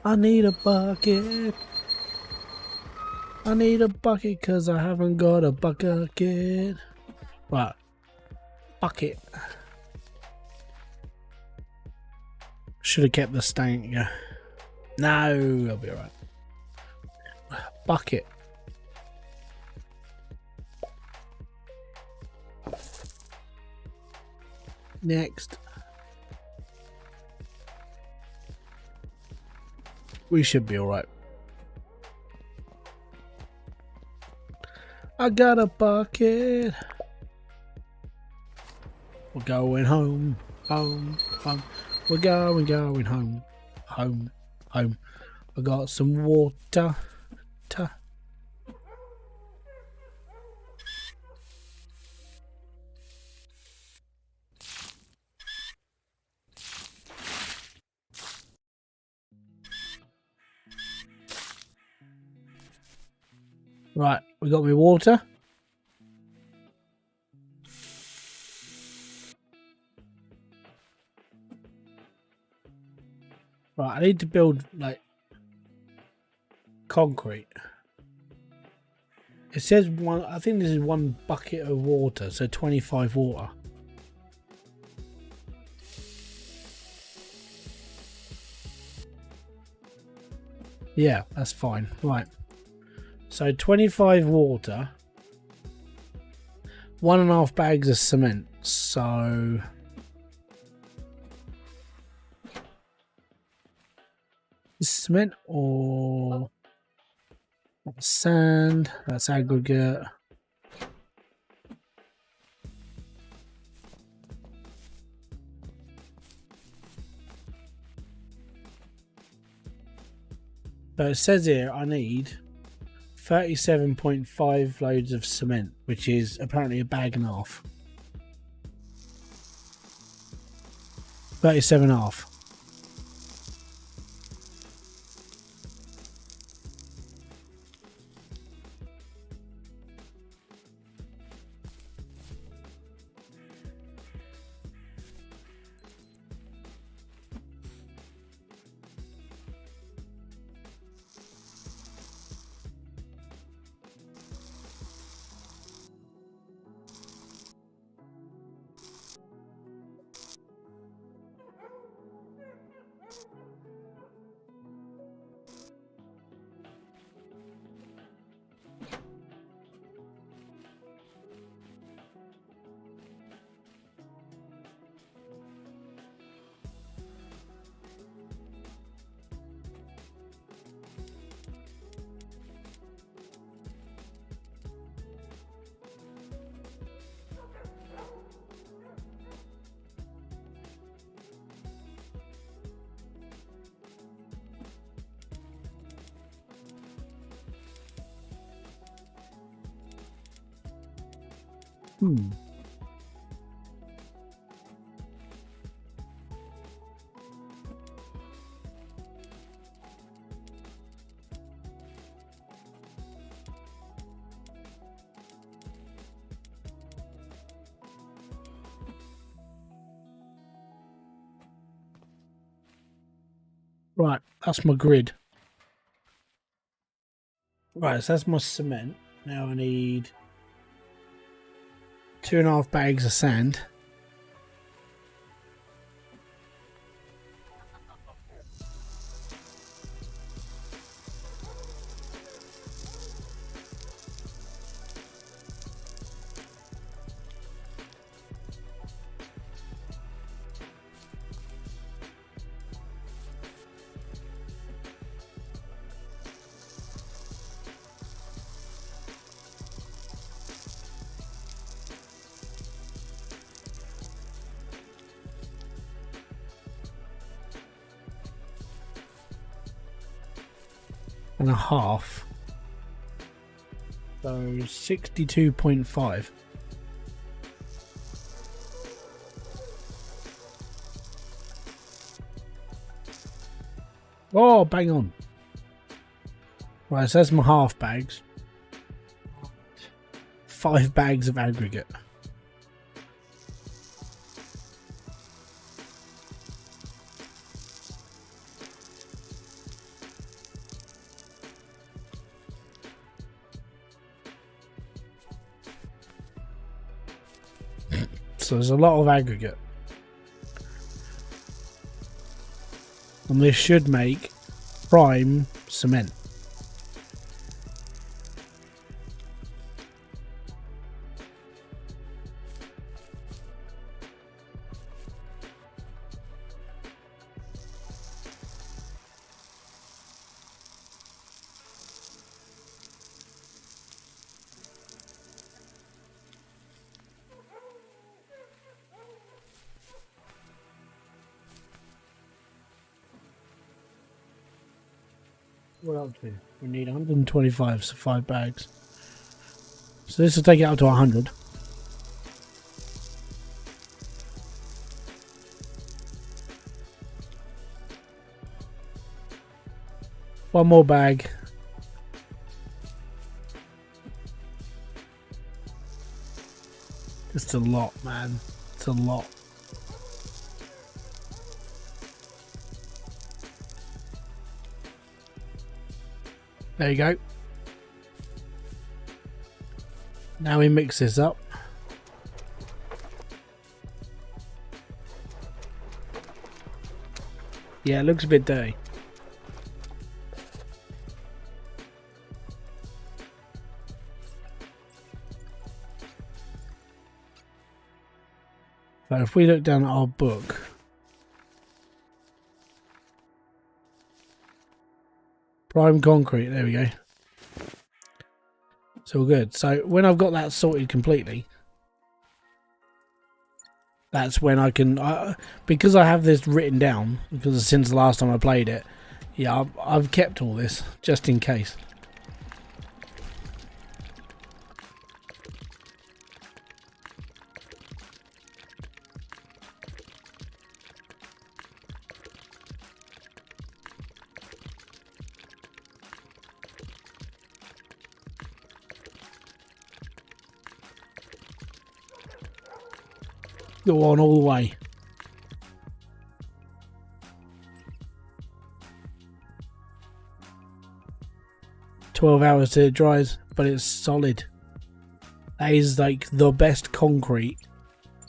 I need a bucket. I need a bucket because I haven't got a bucket. Right. Bucket. Should have kept the stank. Yeah. No, I'll be alright. Bucket. Next. We should be alright. I got a bucket. We're going home, home, home. We're going home, home, home. I got some water. Right, we got my water. Right, I need to build like concrete. It says one, I think this is 1 bucket of water, so 25 water. Yeah, that's fine. Right. So 25 water, 1.5 bags of cement. So cement or sand? That's aggregate. So it says here I need 37.5 loads of cement, which is apparently a bag and a half. 37.5. Right, that's my grid. Right, so that's my cement. Now I need 2.5 bags of sand. And a half. So 62.5. Oh, bang on. Right, so that's my half bags. 5 bags of aggregate. So there's a lot of aggregate. And this should make prime cement. What up to? We need 125, so 5 bags. So this will take it up to 100. One more bag. It's a lot, man. It's a lot. There you go. Now we mix this up. Yeah, it looks a bit dirty. So if we look down at our book, prime concrete, there we go. It's all good. So when I've got that sorted completely, that's when I can, because I have this written down, because since the last time I played it, yeah, I've kept all this just in case. Go on all the way. $12 till it dries, but it's solid. That is like the best concrete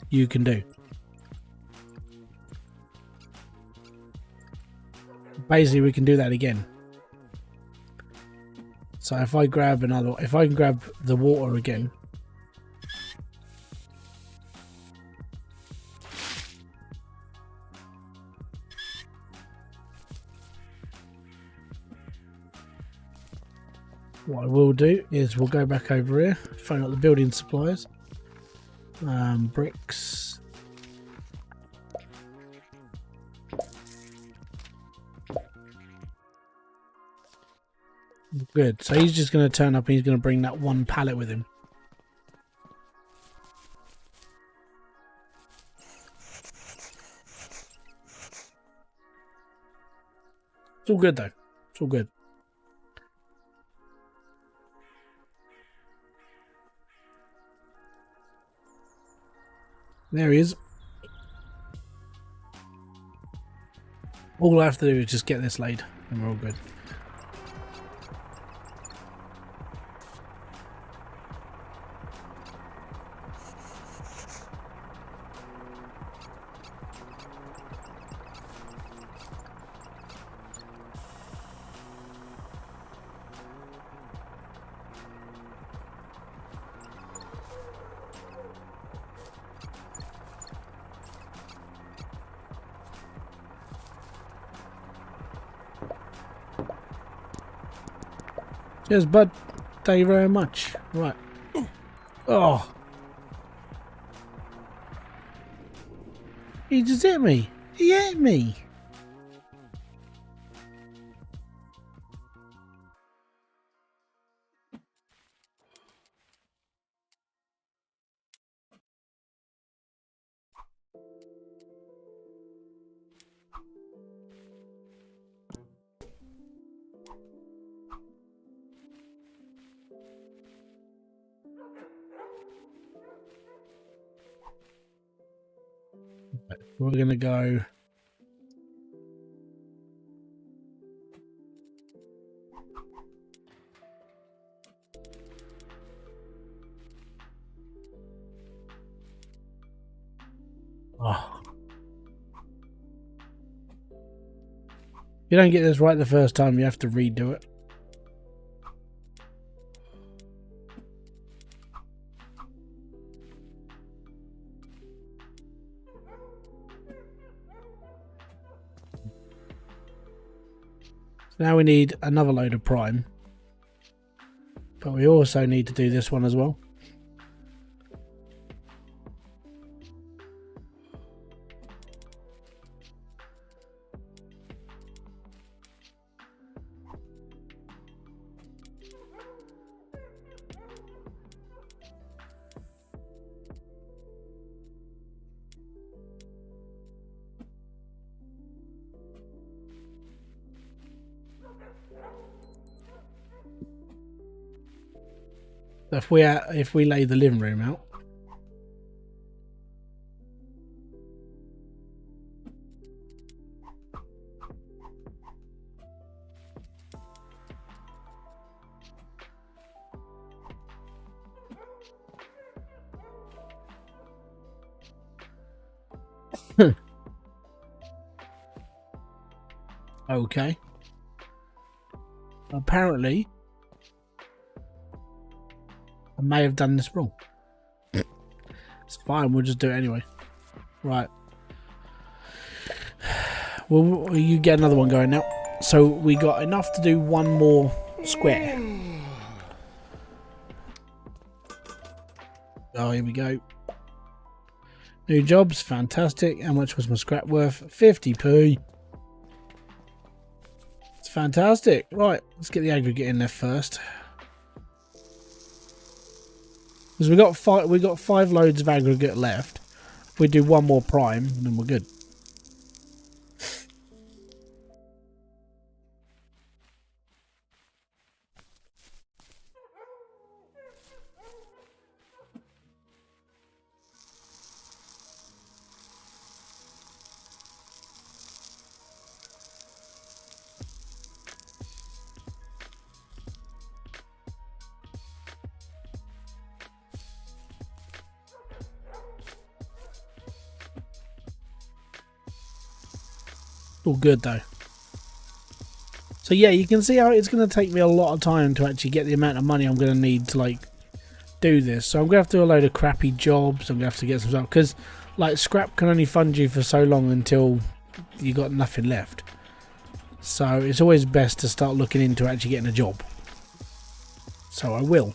you can do. Basically, we can do that again. So if I grab another, if I can grab the water again. What I will do is we'll go back over here, phone up the building suppliers, bricks, good. So he's just going to turn up and he's going to bring that one pallet with him. It's all good though. It's all good. There he is. All I have to do is just get this laid and we're all good. Cheers, bud. Thank you very much. Right. Oh. He just hit me. He hit me. We're going to go. Oh. If you don't get this right the first time, you have to redo it. Now we need another load of prime, but we also need to do this one as well. If we lay the living room out, okay. Apparently, I may have done this wrong. It's fine, we'll just do it anyway. Right. Well, you get another one going now. So we got enough to do one more square. Oh, here we go. New jobs, fantastic. How much was my scrap worth? 50p. It's fantastic. Right, let's get the aggregate in there first. Because we got 5 loads of aggregate left. If we do one more prime, then we're good. All good though. So yeah, you can see how it's going to take me a lot of time to actually get the amount of money I'm going to need to like do this. So I'm going to have to do a load of crappy jobs. I'm going to have to get some stuff because like scrap can only fund you for so long until you got nothing left. So it's always best to start looking into actually getting a job. So I will.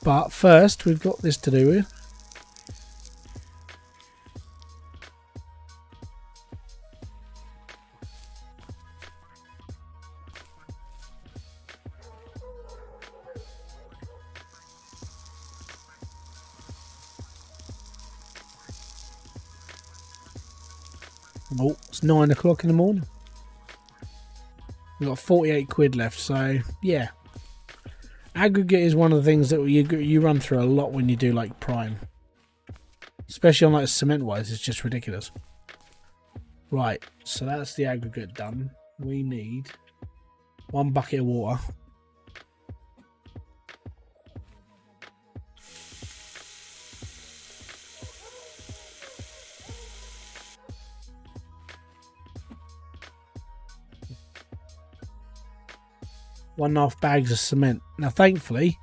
But first we've got this to do with. Oh, it's 9 o'clock in the morning. We've got 48 quid left, so yeah. Aggregate is one of the things that you run through a lot when you do like prime. Especially on like cement wise, it's just ridiculous. Right, so that's the aggregate done. We need 1 bucket of water. One and a half bags of cement. Now thankfully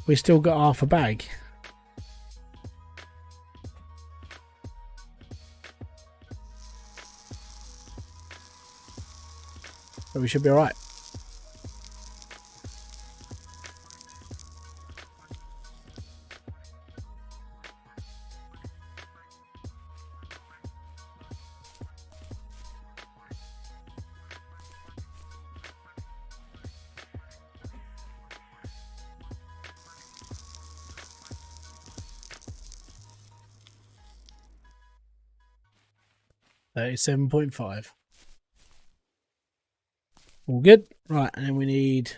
we still got half a bag. So we should be alright. $37.5. All good. Right, and then we need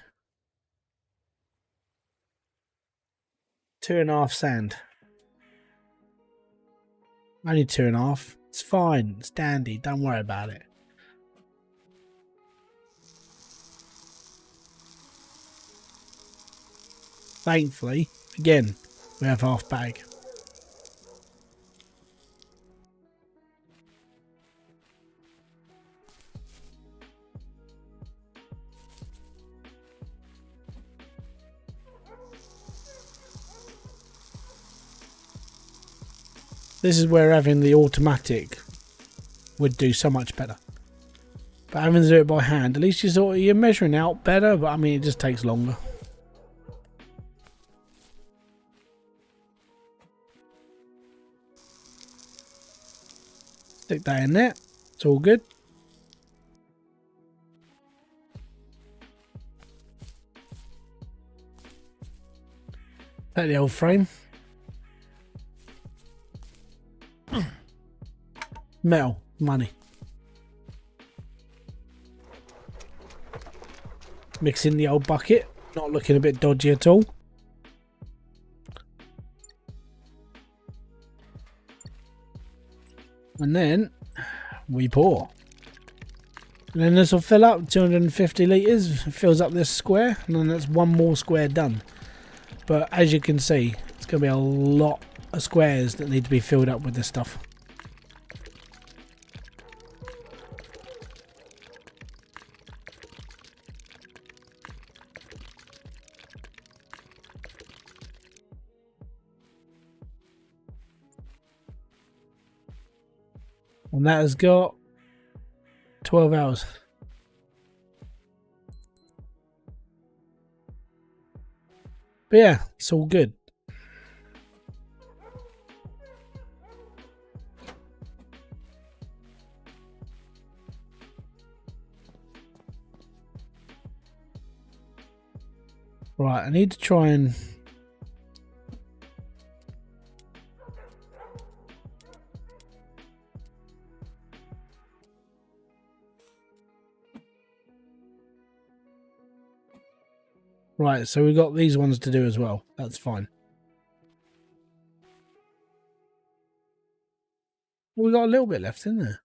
2.5 sand. Only 2.5. It's fine. It's dandy. Don't worry about it. Thankfully, again, we have half bag. This is where having the automatic would do so much better. But having to do it by hand, at least you're measuring out better, but I mean it just takes longer. Stick that in there. It's all good. Take the old frame. Metal, money. Mix in the old bucket, not looking a bit dodgy at all. And then we pour. And then this will fill up 250 litres. It fills up this square, and then that's one more square done. But as you can see, it's going to be a lot of squares that need to be filled up with this stuff. And that has got 12 hours. But yeah, it's all good. Right, I need to try and... Right, so we've got these ones to do as well. That's fine. Well, we've got a little bit left, isn't there?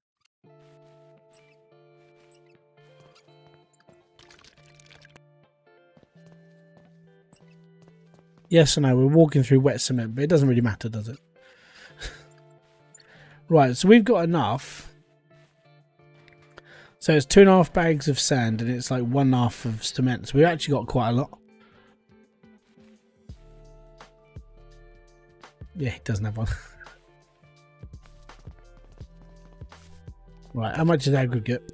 Yes and no, we're walking through wet cement, but it doesn't really matter, does it? Right, so we've got enough. So it's 2.5 bags of sand and it's like 1.5 of cement. So we've actually got quite a lot. Yeah, he doesn't have one. Right, how much is aggregate?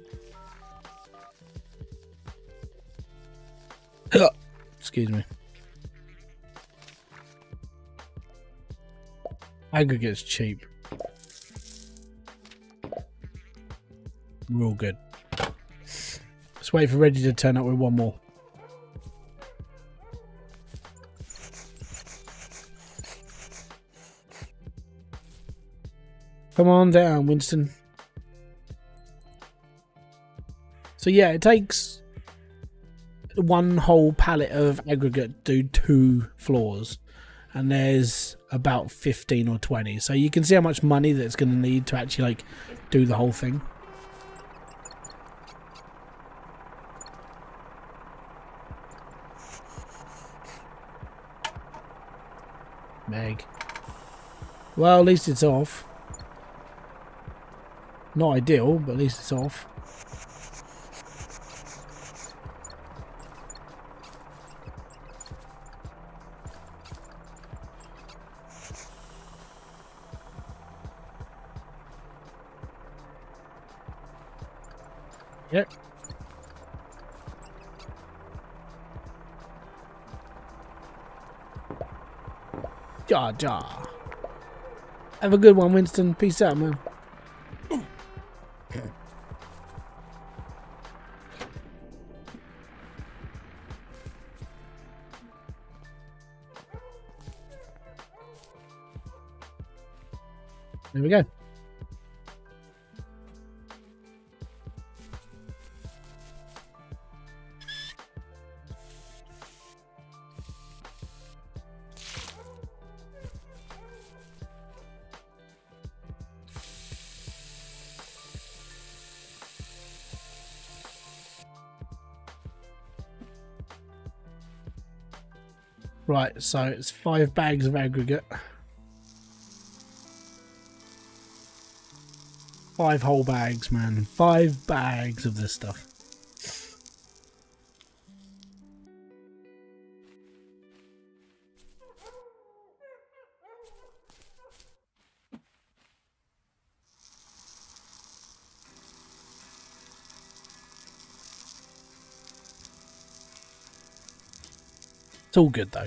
Excuse me. Aggregate's cheap. Real good. Let's wait for Reggie to turn up with one more. Come on down, Winston. So yeah, it takes one whole pallet of aggregate do 2 floors, and there's about 15 or 20. So you can see how much money that's going to need to actually like do the whole thing. Meg. Well, at least it's off. Not ideal, but at least it's off. Yep. Jar jar. Have a good one, Winston. Peace out, man. There we go. Right, so it's 5 bags of aggregate. 5 whole bags, man. 5 bags of this stuff. It's all good though.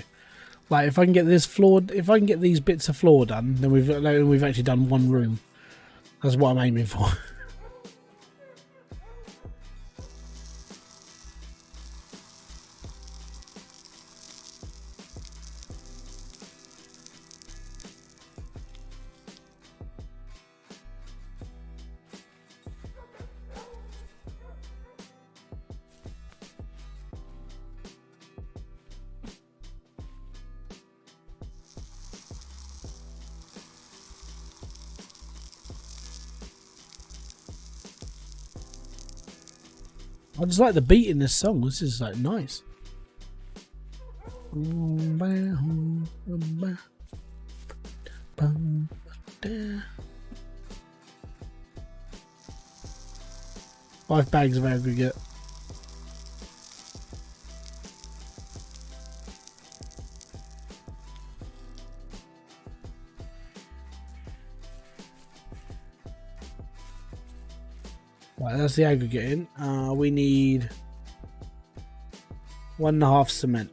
Like if I can get this floor, if I can get these bits of floor done, then we've actually done 1 room. That's what I'm aiming for. I just like the beat in this song. This is like nice. 5 bags of aggregate. Right, that's the aggregate in. We need 1.5 cement.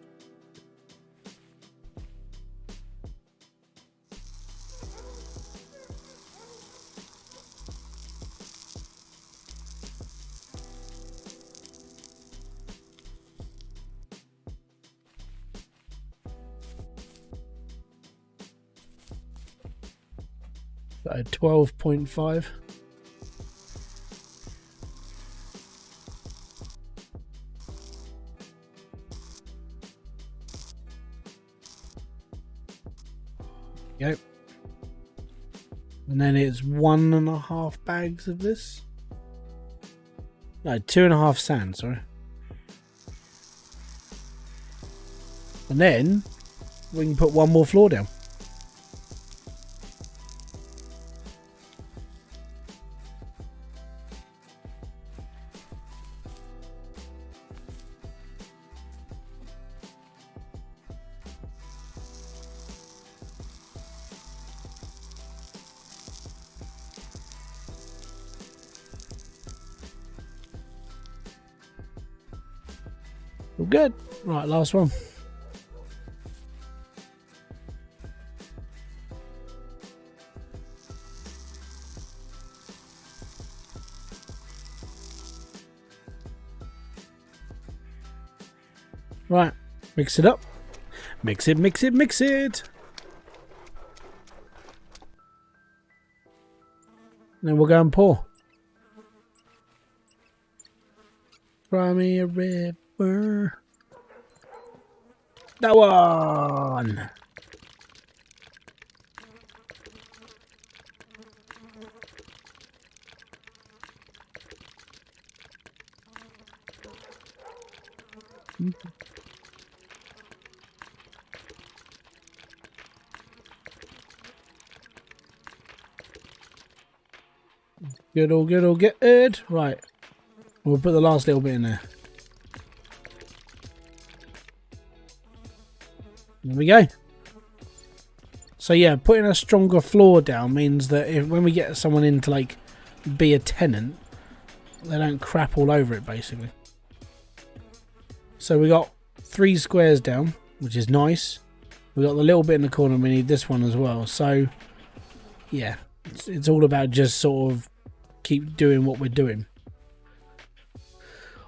So 12.5. Yep. And then it's 1.5 bags of this. No, 2.5 sand, sorry. And then we can put 1 more floor down. All good. Right, last one. Right, mix it up. Mix it, mix it, mix it. Then we'll go and pour. Cry me a river. That one. Good, all good, all good. Right. We'll put the last little bit in there. There we go. So yeah, putting a stronger floor down means that when we get someone in to like be a tenant, they don't crap all over it basically. So we got 3 squares down, which is nice. We got the little bit in the corner, we need this one as well. So yeah, it's all about just sort of keep doing what we're doing.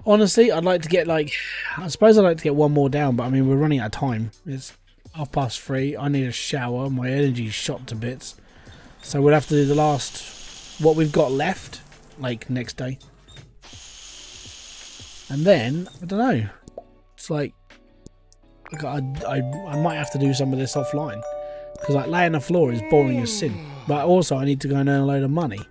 Honestly, I'd like to get I suppose I'd like to get one more down, but I mean we're running out of time. It's 3:30. I need a shower. My energy's shot to bits. So we'll have to do the last, what we've got left, like next day. And then, I don't know. It's like I might have to do some of this offline. Because like laying the floor is boring as sin. But also I need to go and earn a load of money.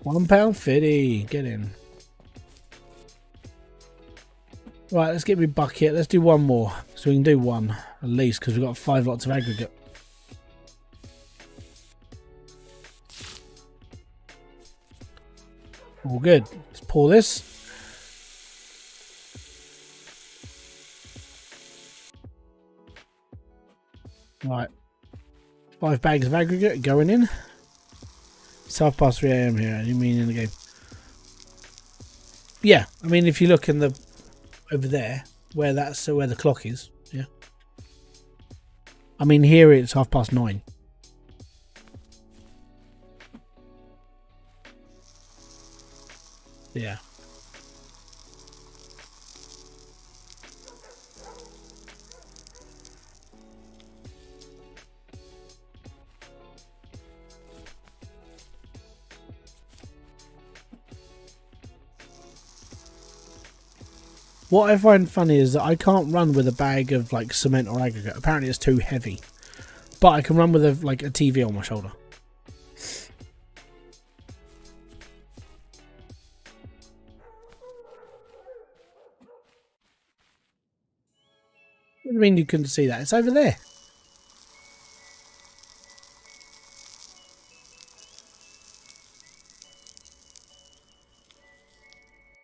£1.50. Get in. Right, let's get me bucket. Let's do one more. So we can do one at least because we've got 5 lots of aggregate. All good. Let's pour this. Right. 5 bags of aggregate going in. It's 3:30 AM here. I didn't mean in the game. Yeah, I mean if you look in the over there where where the clock is, yeah. I mean here it's 9:30. Yeah. What I find funny is that I can't run with a bag of like cement or aggregate. Apparently it's too heavy. But I can run with a TV on my shoulder. What do you mean you couldn't see that? It's over there.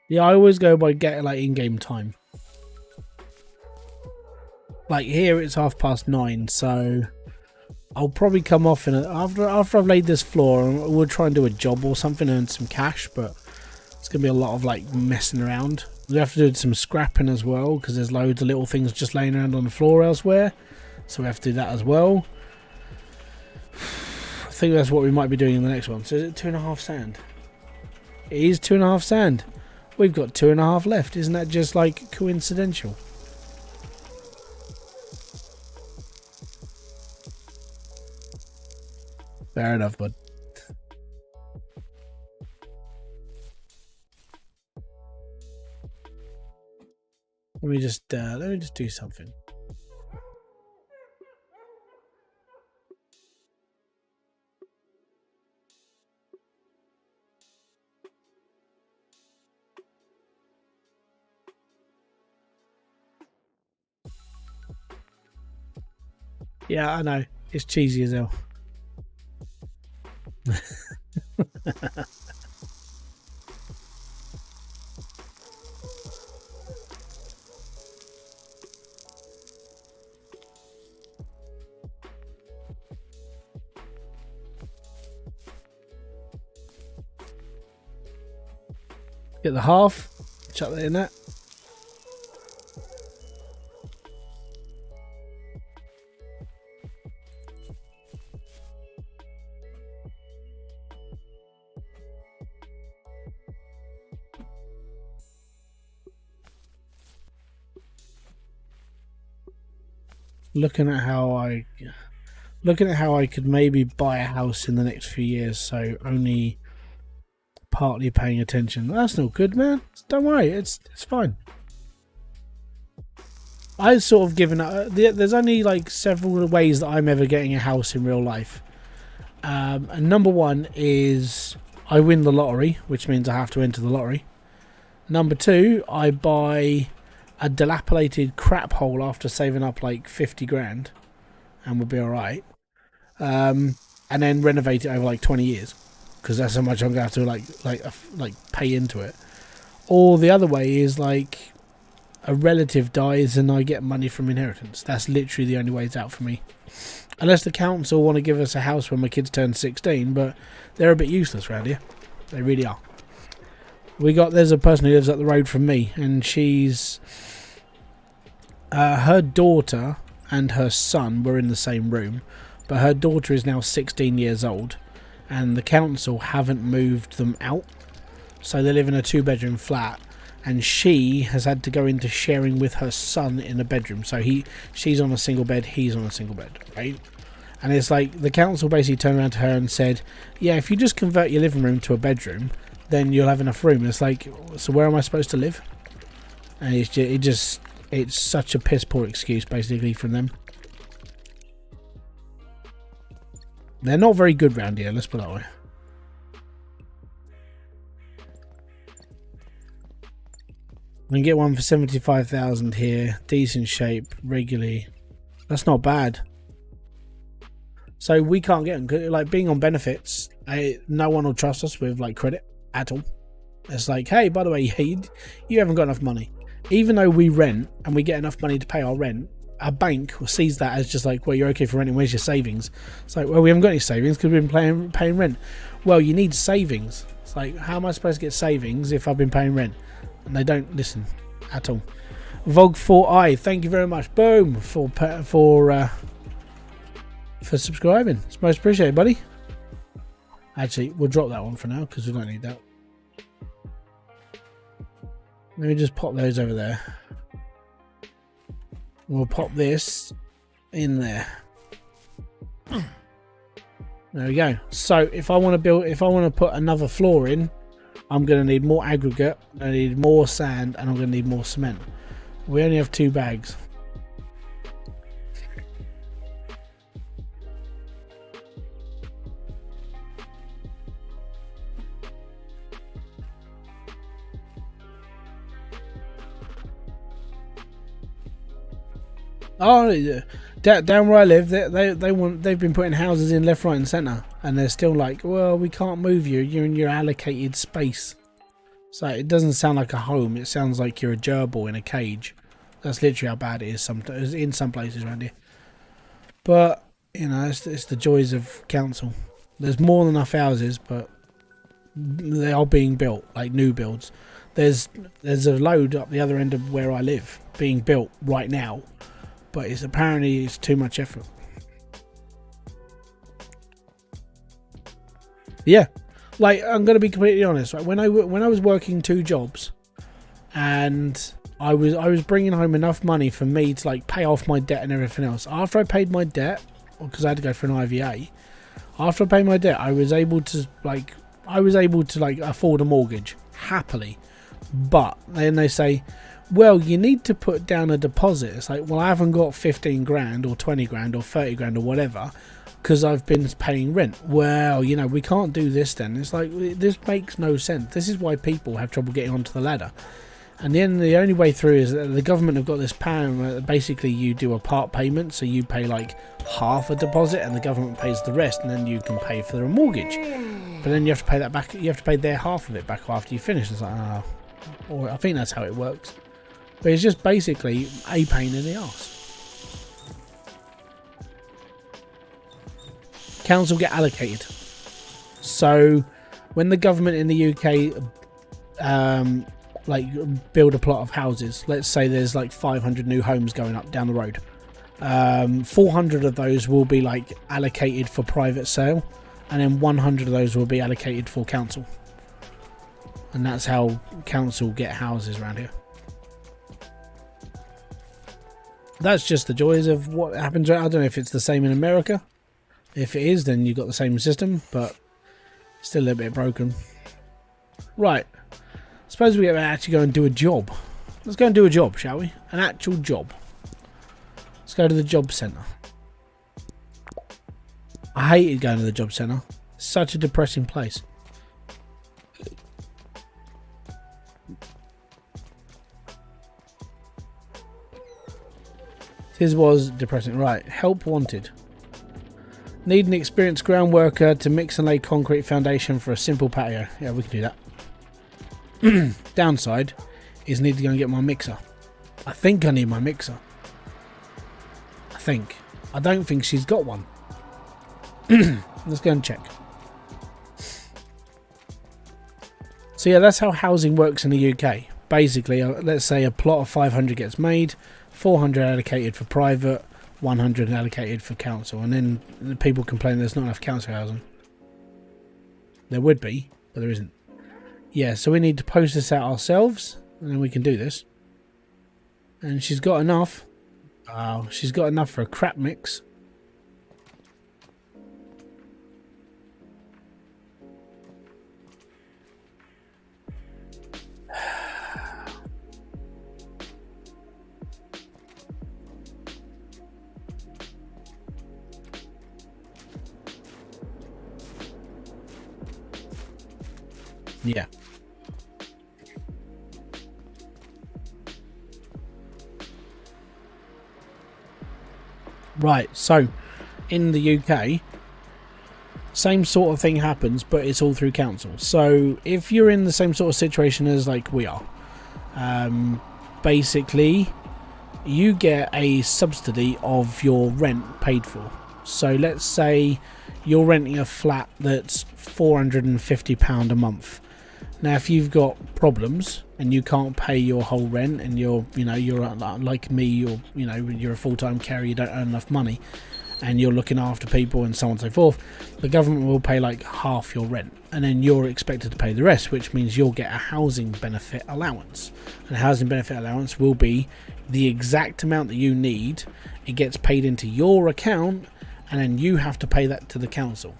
Yeah, I always go by get like in-game time. Like here it's 9:30, so I'll probably come off after I've laid this floor and we'll try and do a job or something and earn some cash, but it's gonna be a lot of like messing around. We have to do some scrapping as well because there's loads of little things just laying around on the floor elsewhere, so we have to do that as well. I think that's what we might be doing in the next one. So is it 2.5 sand? It is 2.5 sand. We've got 2.5 left. Isn't that just like coincidental? Fair enough, bud. Let me just do something. Yeah, I know. It's cheesy as hell. Get the half. Chuck that in that. Looking at how I could maybe buy a house in the next few years, so only partly paying attention. That's not good, man. Don't worry, it's fine. I've sort of given up. There's only like several ways that I'm ever getting a house in real life. And number one is I win the lottery, which means I have to enter the lottery. Number two, I buy a dilapidated crap hole after saving up like 50 grand, and we'll be all right. And then renovate it over like 20 years, because that's how much I'm gonna have to like pay into it. Or the other way is like a relative dies and I get money from inheritance. That's literally the only way it's out for me. Unless the council want to give us a house when my kids turn 16, but they're a bit useless around here. They really are. There's a person who lives up the road from me, and she's her daughter and her son were in the same room, but her daughter is now 16 years old, and the council haven't moved them out, so they live in a 2-bedroom flat. And she has had to go into sharing with her son in a bedroom. So she's on a single bed, he's on a single bed, right? And it's like the council basically turned around to her and said, yeah, if you just convert your living room to a bedroom, then you'll have enough room. And it's like, so where am I supposed to live? And it's such a piss poor excuse basically from them. They're not very good round here, let's put it that way. I can get one for 75,000 here, decent shape, regularly. That's not bad. So we can't get them, like being on benefits. No one will trust us with like credit at all. It's like, hey, by the way, you haven't got enough money. Even though we rent and we get enough money to pay our rent, a bank sees that as just like, well, you're okay for renting. Where's your savings? It's like, well, we haven't got any savings because we've been paying rent. Well, you need savings. It's like, how am I supposed to get savings if I've been paying rent? And they don't listen at all. Vog4i, thank you very much. Boom for subscribing. It's most appreciated, buddy. Actually, we'll drop that one for now because we don't need that. Let me just pop those over there. We'll pop this in there. There we go. So if I want to put another floor in, I'm going to need more aggregate, I need more sand, and I'm going to need more cement. We only have 2 bags. Oh, down where I live, they've been putting houses in left, right, and centre, and they're still like, well, we can't move you. You're in your allocated space. So it doesn't sound like a home. It sounds like you're a gerbil in a cage. That's literally how bad it is. Sometimes in some places around here. But you know, it's the joys of council. There's more than enough houses, but they are being built, like new builds. There's a load up the other end of where I live being built right now. But apparently it's too much effort. Yeah, like I'm gonna be completely honest. Right? When I was working 2 jobs, and I was bringing home enough money for me to like pay off my debt and everything else. After I paid my debt, because I had to go for an IVA. After I paid my debt, I was able to afford a mortgage happily. But then they say, well, you need to put down a deposit. It's like, well, I haven't got 15 grand or 20 grand or 30 grand or whatever because I've been paying rent. Well, you know, we can't do this then. It's like, this makes no sense. This is why people have trouble getting onto the ladder. And then the only way through is that the government have got this plan where basically you do a part payment. So you pay like half a deposit and the government pays the rest, and then you can pay for their mortgage. But then you have to pay that back. You have to pay their half of it back after you finish. It's like, oh, or I think that's how it works. But it's just basically a pain in the arse. Council get allocated. So when the government in the UK like build a plot of houses, let's say there's like 500 new homes going up down the road, 400 of those will be like allocated for private sale, and then 100 of those will be allocated for council. And that's how council get houses around here. That's just the joys of what happens. I don't know if it's the same in America. If it is, then you've got the same system, but still a little bit broken. Right. Suppose we actually go and do a job. Let's go and do a job, shall we? An actual job. Let's go to the job centre. I hated going to the job centre. Such a depressing place. His was depressing. Right. Help wanted. Need an experienced ground worker to mix and lay concrete foundation for a simple patio. Yeah, we can do that. Downside is need to go and get my mixer. I think I need my mixer. I don't think she's got one. Let's go and check. So yeah, that's how housing works in the UK. Basically, let's say a plot of 500 gets made, 400 allocated for private, 100 allocated for council, and then the people complain there's not enough council housing. There would be, but there isn't. Yeah, so we need to post this out ourselves, and then we can do this. And she's got enough. Oh, she's got enough for a crap mix. Yeah. Right, so in the UK, same sort of thing happens, but it's all through council. So if you're in the same sort of situation as like we are, basically you get a subsidy of your rent paid for. So let's say you're renting a flat that's £450 a month. Now, if you've got problems and you can't pay your whole rent, and you're like me, you're a full-time carer, you don't earn enough money, and you're looking after people and so on and so forth, the government will pay like half your rent, and then you're expected to pay the rest, which means you'll get a housing benefit allowance. And a housing benefit allowance will be the exact amount that you need. It gets paid into your account, and then you have to pay that to the council.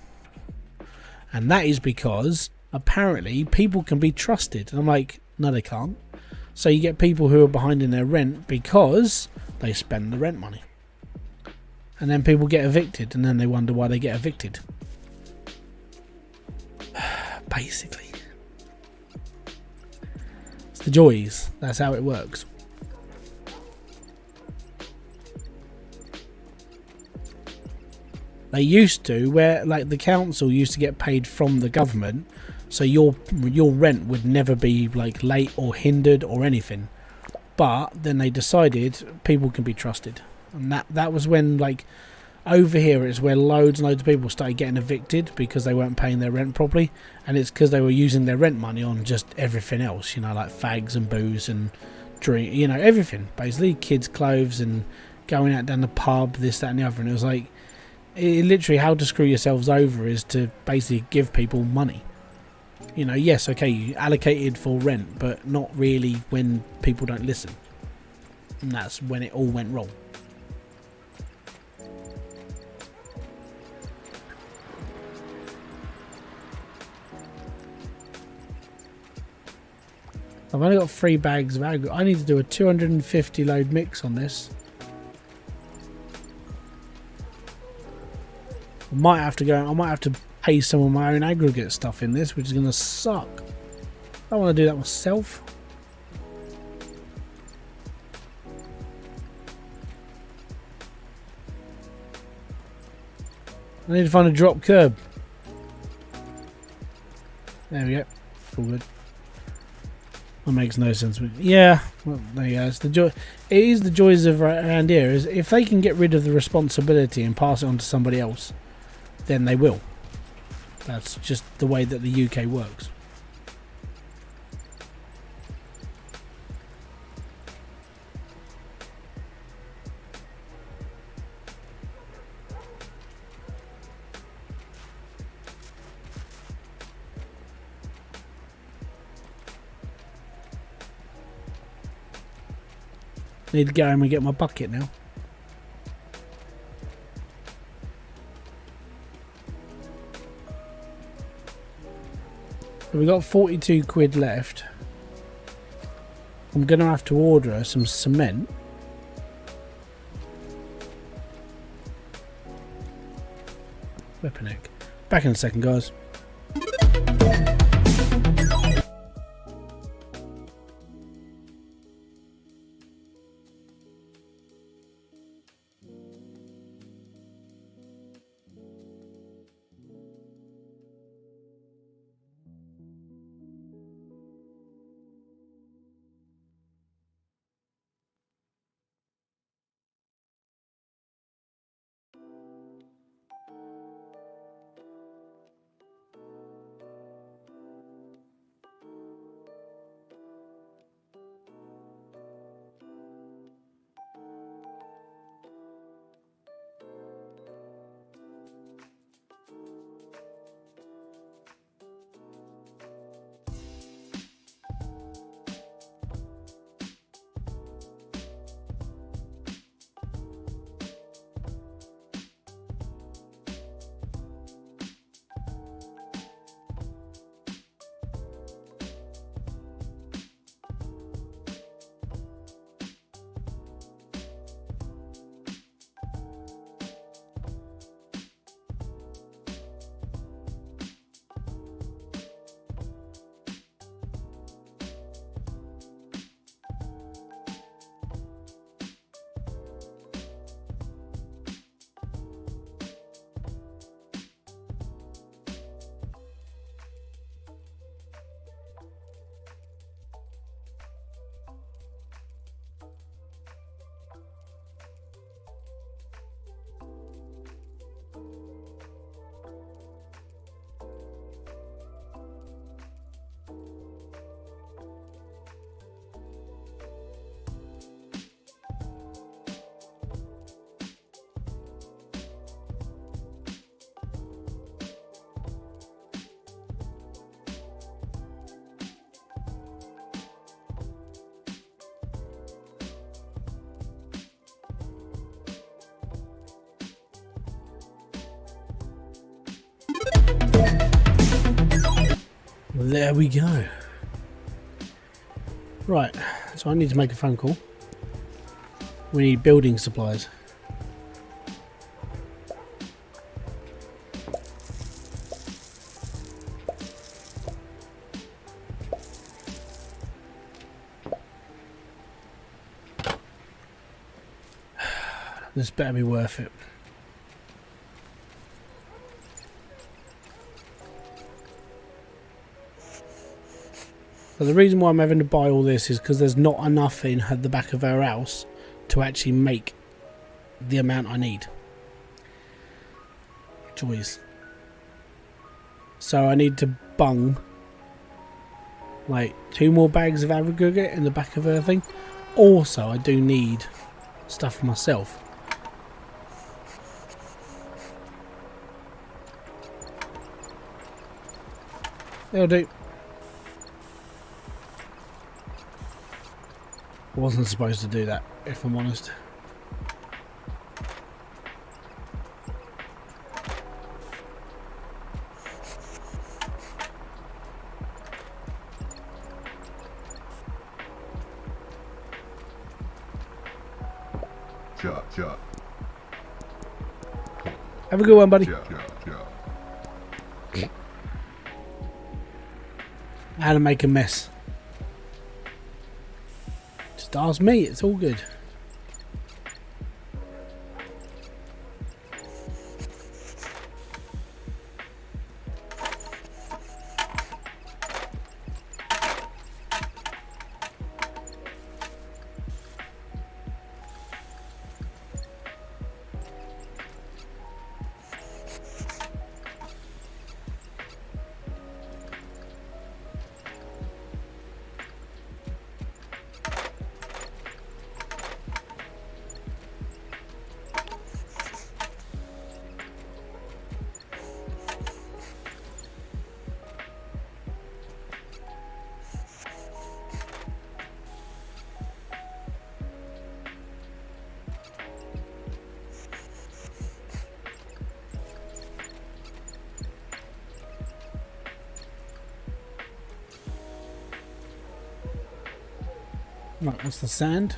And that is because apparently people can be trusted. And I'm like, no, they can't. So you get people who are behind in their rent because they spend the rent money. And then people get evicted, and then they wonder why they get evicted. Basically. It's the joys. That's how it works. They used to, where like the council used to get paid from the government, so your rent would never be like late or hindered or anything. But then they decided people can be trusted, and that was when, like, over here it's where loads and loads of people started getting evicted because they weren't paying their rent properly, and it's because they were using their rent money on just everything else, like fags and booze and drink, everything basically, kids' clothes and going out down the pub, this, that, and the other. And it was like, literally how to screw yourselves over is to basically give people money. Yes, okay, you allocated for rent, but not really when people don't listen. And that's when it all went wrong. I've only got 3 bags of aggregate. I need to do a 250 load mix on this. I might have to pay some of my own aggregate stuff in this, which is going to suck. I don't want to do that myself. I need to find a drop curb. There we go. All good. That makes no sense. Yeah, well, there you go. It's the joy. It is the joys of around here. Is if they can get rid of the responsibility and pass it on to somebody else, then they will. That's just the way that the UK works. Need to go home and get my bucket now. We got 42 quid left. I'm gonna have to order some cement. Weapon egg. Back in a second, guys. There we go. Right, so I need to make a phone call. We need building supplies. This better be worth it. But the reason why I'm having to buy all this is because there's not enough in at the back of our house to actually make the amount I need. Joys. So I need to bung like 2 more bags of aggregate in the back of everything. Also, I do need stuff for myself. That'll do. I wasn't supposed to do that, if I'm honest. Have a good one, buddy. How to make a mess. Just ask me, it's all good. Right, that's the sand.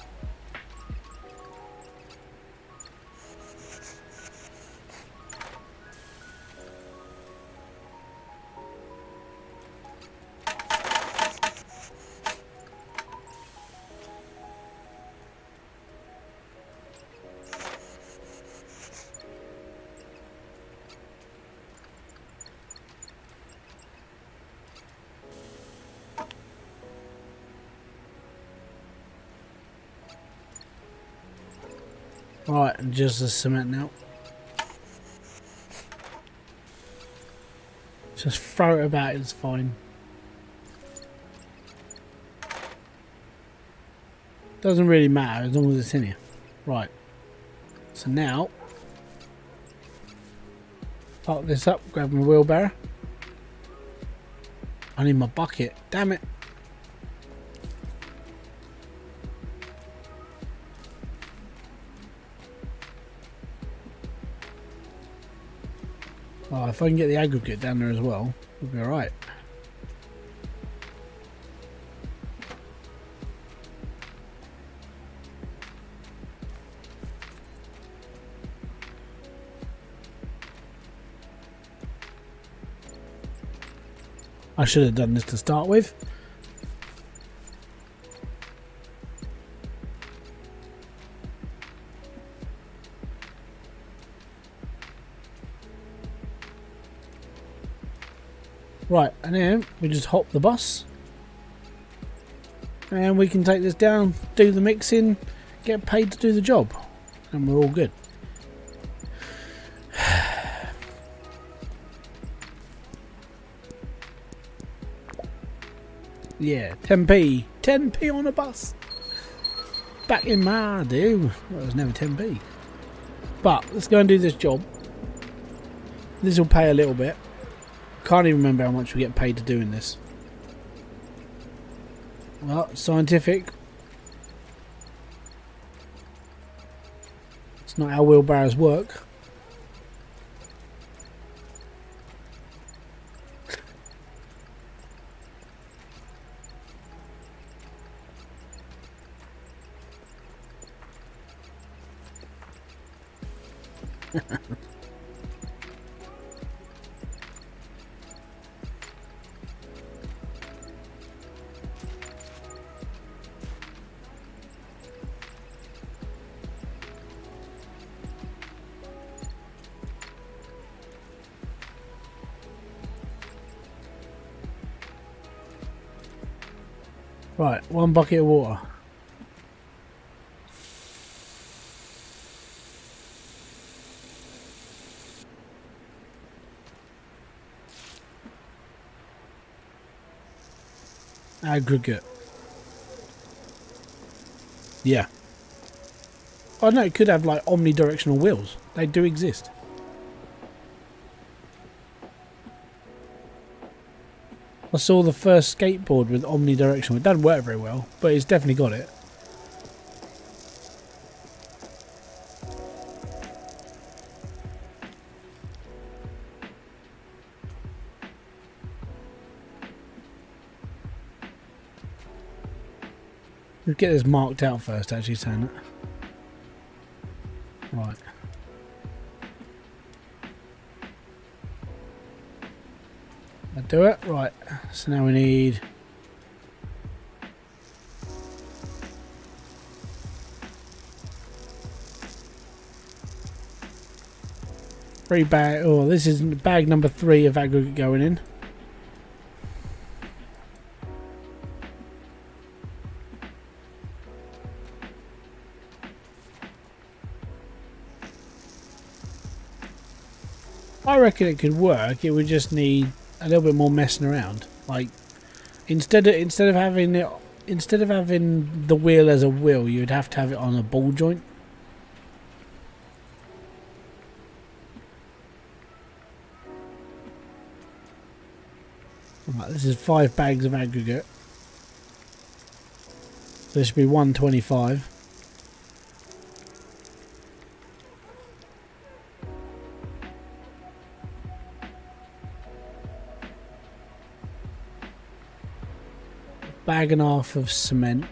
Right, and just the cement now. Just throw it about, it's fine. Doesn't really matter as long as it's in here. Right. So now, park this up, grab my wheelbarrow. I need my bucket, damn it. Oh, if I can get the aggregate down there as well, we'll be alright. I should have done this to start with. Right, and then we just hop the bus. And we can take this down, do the mixing, get paid to do the job. And we're all good. Yeah, 10p. 10p on a bus. Back in my day, well, it was never 10p. But let's go and do this job. This will pay a little bit. Can't even remember how much we get paid to doing this. Well, scientific. It's not how wheelbarrows work. Right, 1 bucket of water. Aggregate. Yeah. Oh no, it could have like omnidirectional wheels. They do exist. I saw the first skateboard with omnidirectional. It doesn't work very well, but it's definitely got it. Let's get this marked out first, actually, saying it. Right. That do it? Right. So now we need... three bag... Oh, this is bag number 3 of aggregate going in. I reckon it could work. It would just need a little bit more messing around. Like instead of having the wheel as a wheel, you'd have to have it on a ball joint. Right, this is 5 bags of aggregate. So this should be 125. Bag and a half of cement.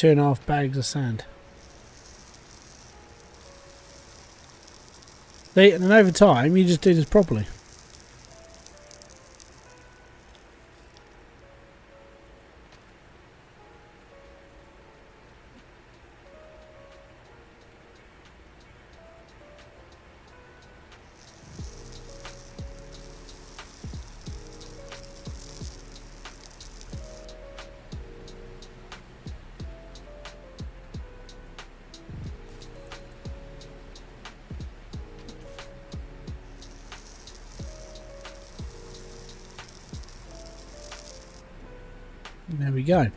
2.5 bags of sand. See, and then over time, you just do this properly. There we go.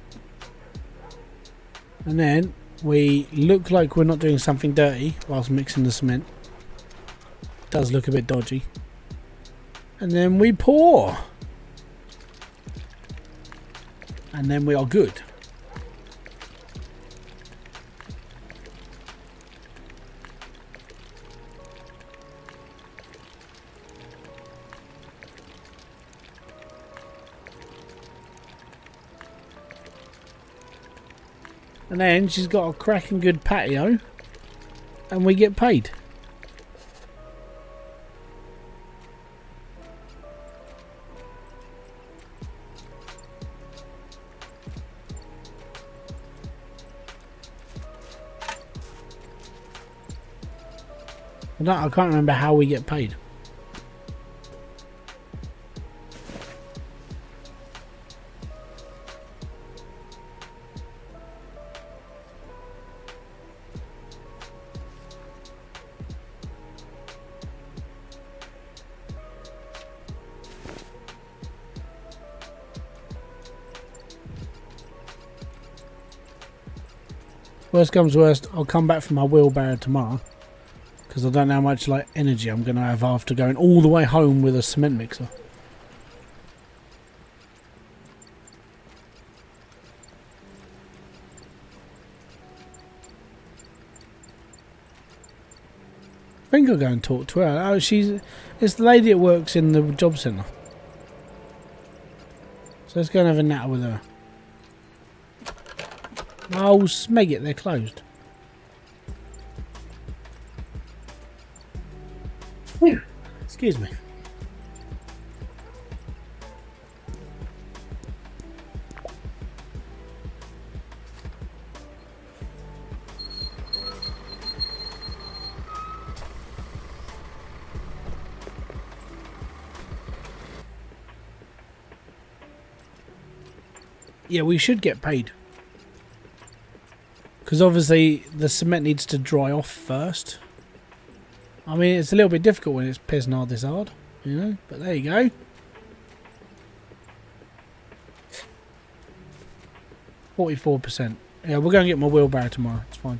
And then we look like we're not doing something dirty whilst mixing the cement. Does look a bit dodgy. And then we pour. And then we are good. And then she's got a cracking good patio, and we get paid. I can't remember how we get paid. Worst comes worst, I'll come back for my wheelbarrow tomorrow, because I don't know how much energy I'm going to have after going all the way home with a cement mixer. I think I'll go and talk to her. Oh, it's the lady that works in the job centre. So let's go and have a natter with her. Oh, smeg it, they're closed. Excuse me. Yeah, we should get paid. Because obviously the cement needs to dry off first. I mean, it's a little bit difficult when it's pissing hard this hard, you know, but there you go. %. Yeah, we're going to get my wheelbarrow tomorrow. It's fine.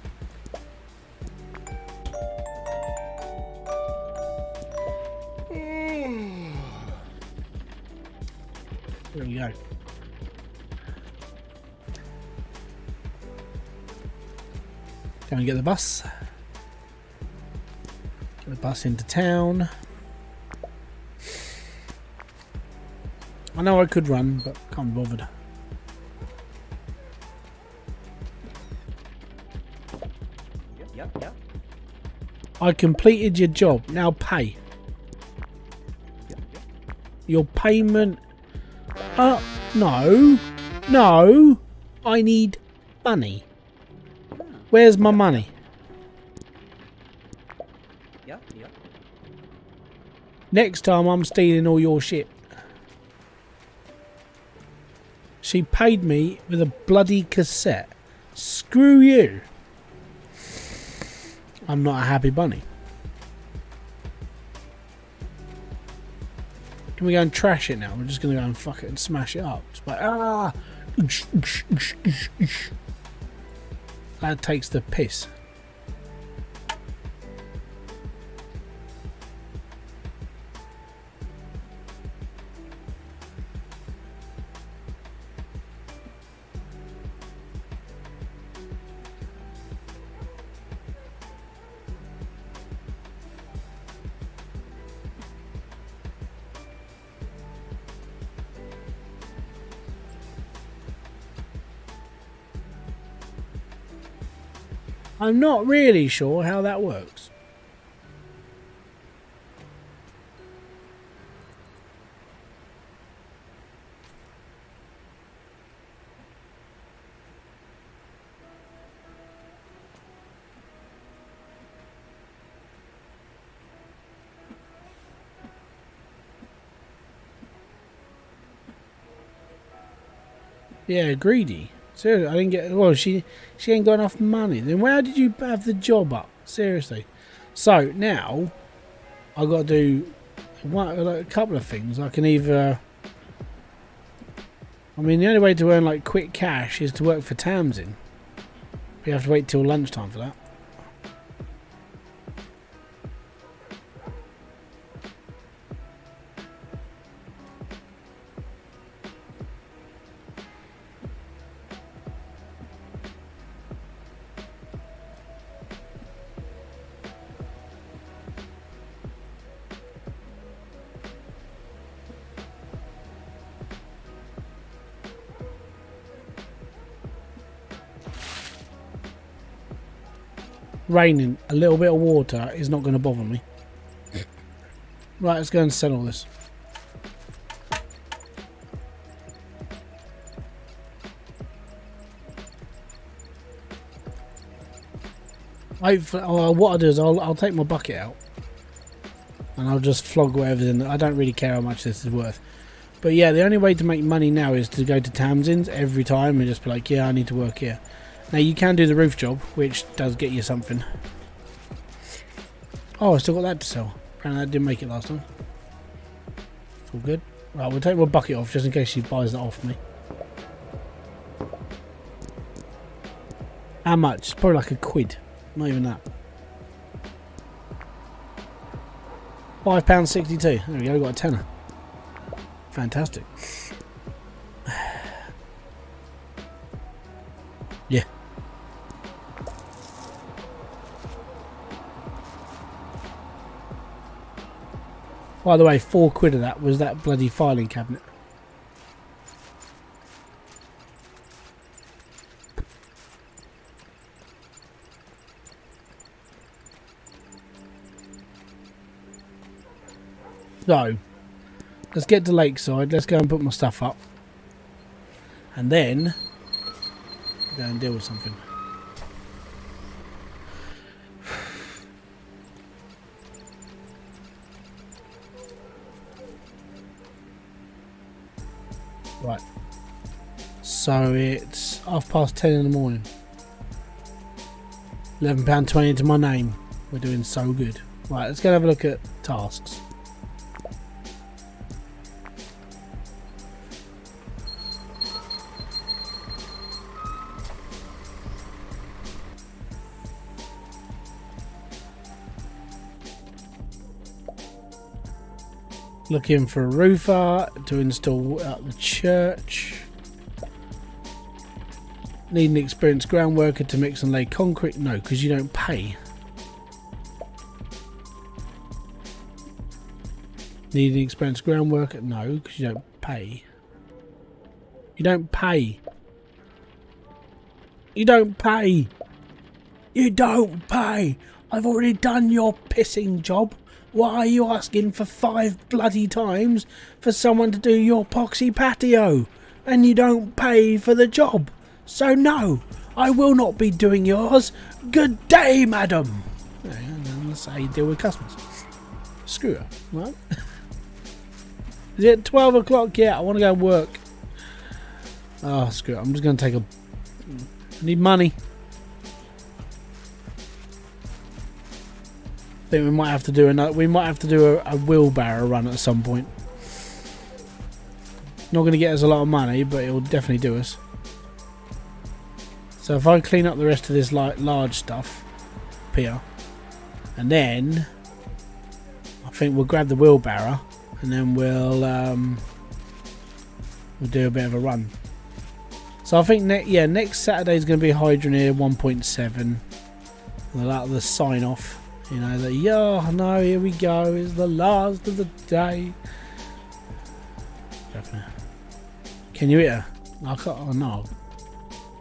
There we go. Go and get the bus. Get the bus into town. I know I could run, but can't be bothered. Yep. I completed your job. Now pay. Yep. Your payment. No. I need money. Where's my money? Yep. Next time I'm stealing all your shit. She paid me with a bloody cassette. Screw you. I'm not a happy bunny. Can we go and trash it now? We're just going to go and fuck it and smash it up. It's like, ah. That takes the piss. I'm not really sure how that works. Yeah, greedy. Seriously, I didn't get. Well, she ain't got enough money. Then where did you have the job up? Seriously. So now I got to do a couple of things. I can either. I mean, the only way to earn like quick cash is to work for Tamsin. You have to wait till lunchtime for that. Raining, a little bit of water is not going to bother me. Right, let's go and sell all this. What I'll do is I'll take my bucket out and I'll just flog whatever's in there. I don't really care how much this is worth. But yeah, the only way to make money now is to go to Tamsin's every time and just be like, yeah, I need to work here. Now you can do the roof job, which does get you something. Oh, I still got that to sell. Apparently that didn't make it last time. It's all good. Right, we'll take my bucket off just in case she buys that off me. How much? It's probably like £1. Not even that. £5.62. There we go, got a tenner. Fantastic. Yeah. By the way, £4 of that was that bloody filing cabinet. So, let's get to Lakeside. Let's go and put my stuff up. And then, go and deal with something. Right. So it's 10:30 in the morning. £11.20 into my name. We're doing so good. Right, let's go and have a look at tasks. Looking for a roofer to install at the church. Need an experienced ground worker to mix and lay concrete. No, because you don't pay. Need an experienced ground worker. No, because you don't pay. You don't pay. You don't pay. You don't pay. I've already done your pissing job. Why are you asking for 5 bloody times for someone to do your poxy patio? And you don't pay for the job. So no, I will not be doing yours. Good day, madam. That's how you deal with customers. Screw her. Right? Is it 12 o'clock? Yeah, I want to go work. Oh, screw it. I'm just going to take a... I need money. I think we might have to do another. We might have to do a wheelbarrow run at some point. Not going to get us a lot of money, but it will definitely do us. So if I clean up the rest of this large stuff up here, and then I think we'll grab the wheelbarrow, and then we'll do a bit of a run. So I think next Saturday is going to be Hydroneer 1.7. The sign off. You know, yeah, no, here we go. It's the last of the day. Can you hit her? I can't. Oh, no.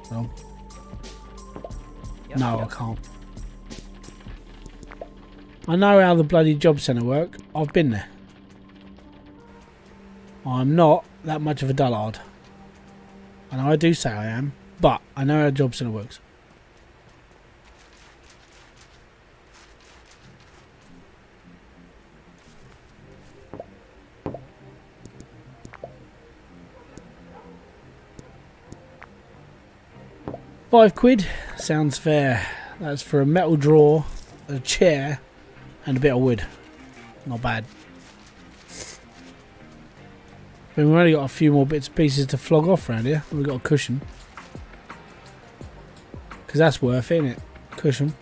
Well. No, I can't. I know how the bloody job centre work. I've been there. I'm not that much of a dullard. I know I do say I am, but I know how a job centre works. £5 sounds fair. That's for a metal drawer, a chair, and a bit of wood. Not bad. But we've only got a few more bits and pieces to flog off around here. We've got a cushion. Because that's worth it, isn't it? Cushion.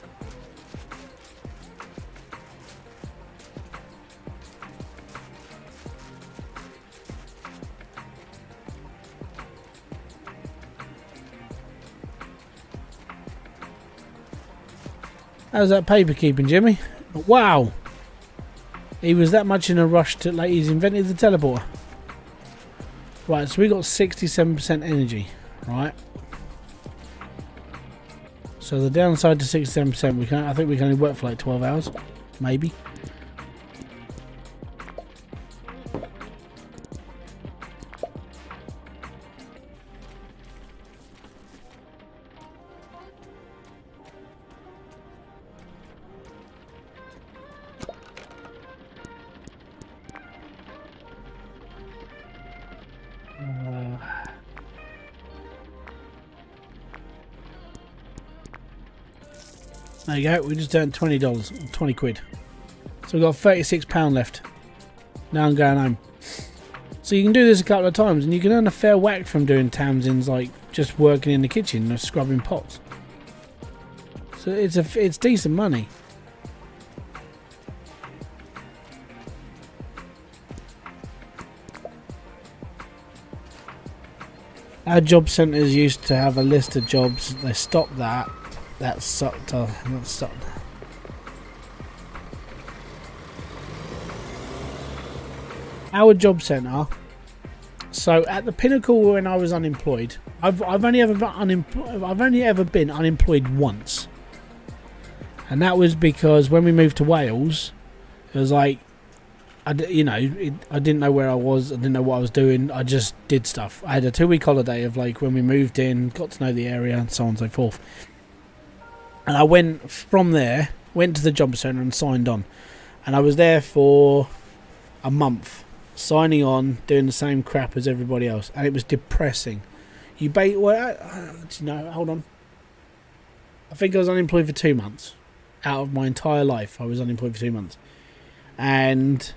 How's that paper keeping, Jimmy? Wow! He was that much in a rush to, like, he's invented the teleporter. Right, so we got 67% energy, right? So the downside to 67%, I think we can only work for like 12 hours, maybe. There you go, we just earned $20, 20 quid. So we've got £36 left. Now I'm going home. So you can do this a couple of times and you can earn a fair whack from doing Tamsin's, like just working in the kitchen or scrubbing pots. So it's decent money. Our job centres used to have a list of jobs. They stopped that. That sucked. That sucked. Our job centre. So at the pinnacle when I was unemployed, I've only ever been unemployed once, and that was because when we moved to Wales, it was like I didn't know where I was. I didn't know what I was doing. I just did stuff. I had a 2-week holiday of like when we moved in, got to know the area, and so on and so forth. And I went from there, went to the job centre and signed on. And I was there for a month, signing on, doing the same crap as everybody else. And it was depressing. Hold on. I think I was unemployed for 2 months. Out of my entire life, I was unemployed for 2 months. And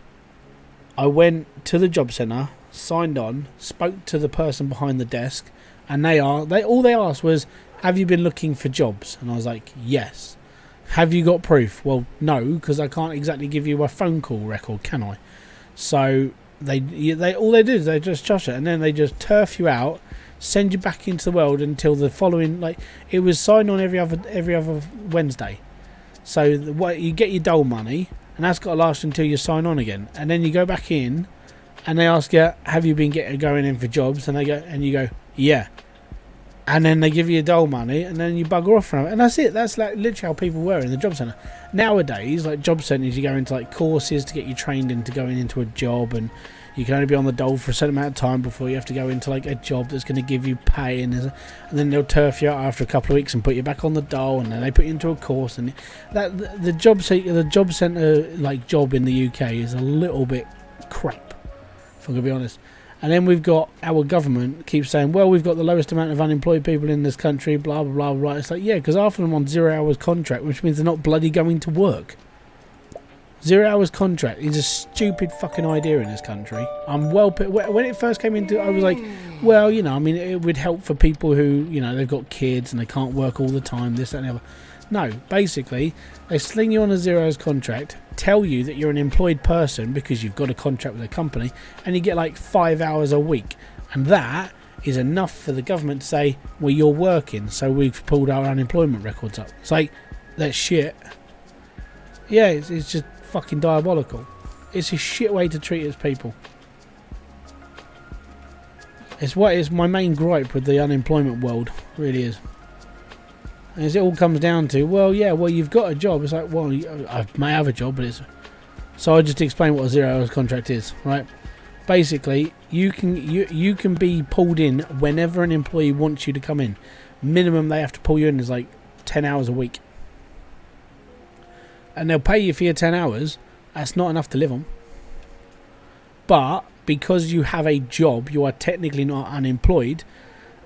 I went to the job centre, signed on, spoke to the person behind the desk, and all they asked was, have you been looking for jobs? And I was like, yes. Have you got proof? Well, no, because I can't exactly give you a phone call record, can I? So they all they do is they just josh it, and then they just turf you out, send you back into the world until the following. Like it was signed on every other Wednesday. So you get your dole money, and that's got to last until you sign on again, and then you go back in, and they ask you, have you been going in for jobs? And you go, yeah. And then they give you dole money, and then you bugger off from it. And that's it. That's like literally how people were in the job centre. Nowadays, like job centres, you go into like courses to get you trained into going into a job, and you can only be on the dole for a certain amount of time before you have to go into like a job that's going to give you pay, and then they'll turf you out after a couple of weeks and put you back on the dole, and then they put you into a course. And the job centre like job in the UK is a little bit crap, if I'm going to be honest. And then we've got our government keeps saying, well, we've got the lowest amount of unemployed people in this country, blah, blah, blah, blah. It's like, yeah, because half of them on 0 hours contract, which means they're not bloody going to work. 0 hours contract is a stupid fucking idea in this country. When it first came into, I was like, well, I mean, it would help for people who, they've got kids and they can't work all the time, this, that, and the other. No, basically, they sling you on a 0 hours contract, tell you that you're an employed person because you've got a contract with a company, and you get like 5 hours a week. And that is enough for the government to say, well, you're working, so we've pulled our unemployment records up. It's like, that's shit. Yeah, it's just fucking diabolical. It's a shit way to treat its people. It's my main gripe with the unemployment world, really is. And it all comes down to, well, yeah, well, you've got a job. It's like, well, I may have a job, but it's... So I just explain what a 0 hours contract is, right? Basically, you can be pulled in whenever an employee wants you to come in. Minimum they have to pull you in is like 10 hours a week. And they'll pay you for your 10 hours. That's not enough to live on. But because you have a job, you are technically not unemployed.